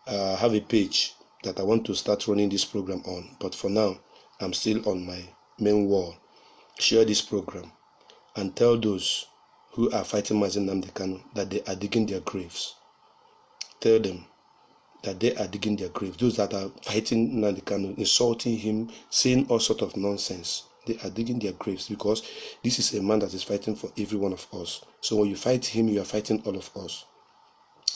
I have a page that I want to start running this program on, but for now, I'm still on my main wall. Share this program and tell those who are fighting Mazi Nnamdi Kanu that they are digging their graves. Tell them that they are digging their graves. Those that are fighting Nnamdi Kanu, insulting him, saying all sort of nonsense, they are digging their graves, because this is a man that is fighting for every one of us. So when you fight him, you are fighting all of us.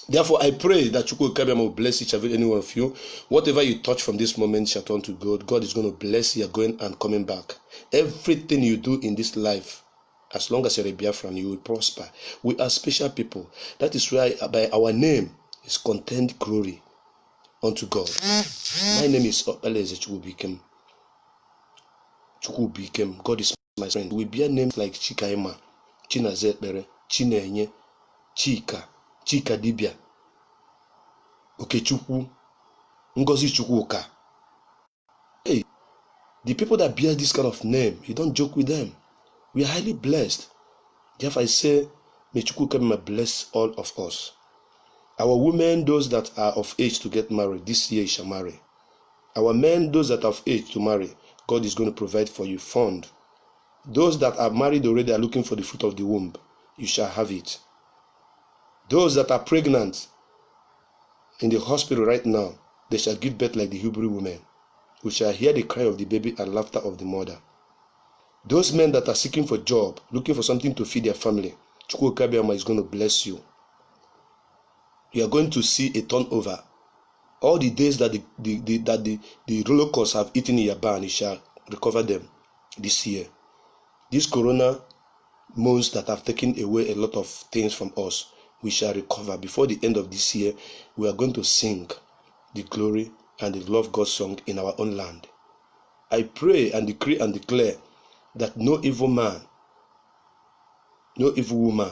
Therefore, I pray that Chukwu Kabiama will bless each and every one of you. Whatever you touch from this moment shall turn to God. God is going to bless you going and coming back. Everything you do in this life, as long as you're a Biafran, you will prosper. We are special people. That is why by our name is content glory unto God. My name is Obeleze Chukwubikem. Chukwubikem. God is my friend. We bear names like Chikaima, Chinazekbere, Chinenye, Chika, Chika Dibia, Okechukwu, Ngozi Chukwuka. Hey, the people that bear this kind of name, you don't joke with them. We are highly blessed. Therefore, I say, may Chukwuka bless all of us. Our women, those that are of age to get married, this year shall marry. Our men, those that are of age to marry, God is going to provide for you fund. Those that are married already are looking for the fruit of the womb, you shall have it. Those that are pregnant in the hospital right now, they shall give birth like the Hebrew women. We shall hear the cry of the baby and laughter of the mother. Those men that are seeking for a job, looking for something to feed their family, Chukwu Kabiama is going to bless you. You are going to see a turnover. All the days that the roller coasters have eaten in your barn, you shall recover them this year. These corona months that have taken away a lot of things from us, we shall recover. Before the end of this year, we are going to sing the glory and the love God song in our own land. I pray and decree and declare that no evil man, no evil woman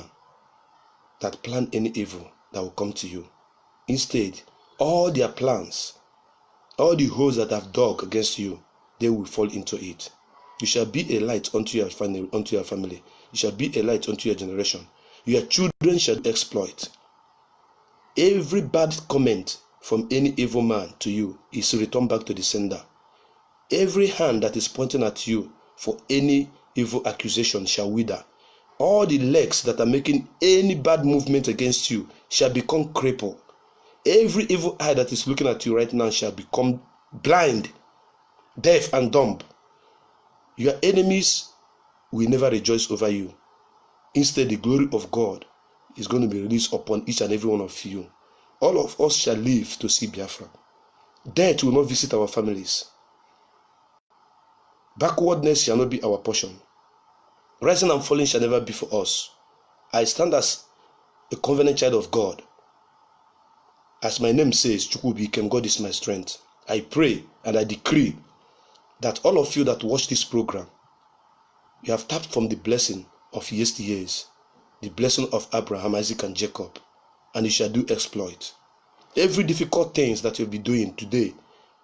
that plan any evil that will come to you. Instead, all their plans, all the holes that have dug against you, they will fall into it. You shall be a light unto your family. You shall be a light unto your generation. Your children shall exploit. Every bad comment from any evil man to you is returned back to the sender. Every hand that is pointing at you for any evil accusation shall wither. All the legs that are making any bad movement against you shall become crippled. Every evil eye that is looking at you right now shall become blind, deaf, and dumb. Your enemies will never rejoice over you. Instead, the glory of God is going to be released upon each and every one of you. All of us shall live to see Biafra. Death will not visit our families. Backwardness shall not be our portion. Rising and falling shall never be for us. I stand as a covenant child of God. As my name says, Chukwubikem, God is my strength. I pray and I decree that all of you that watch this program, you have tapped from the blessing of yesteryears, the blessing of Abraham, Isaac, and Jacob, and you shall do exploit. Every difficult things that you'll be doing today,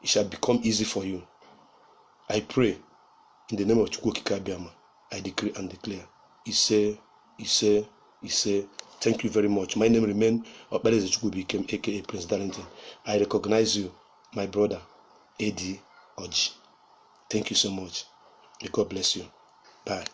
it shall become easy for you. I pray in the name of Chukwu Kabiama. I decree and declare. Ise. Thank you very much. My name remains Obeleze Chukwubikem, aka Prince Darlington. I recognize you, my brother, A.D. Oji. Thank you so much. May God bless you. Bye.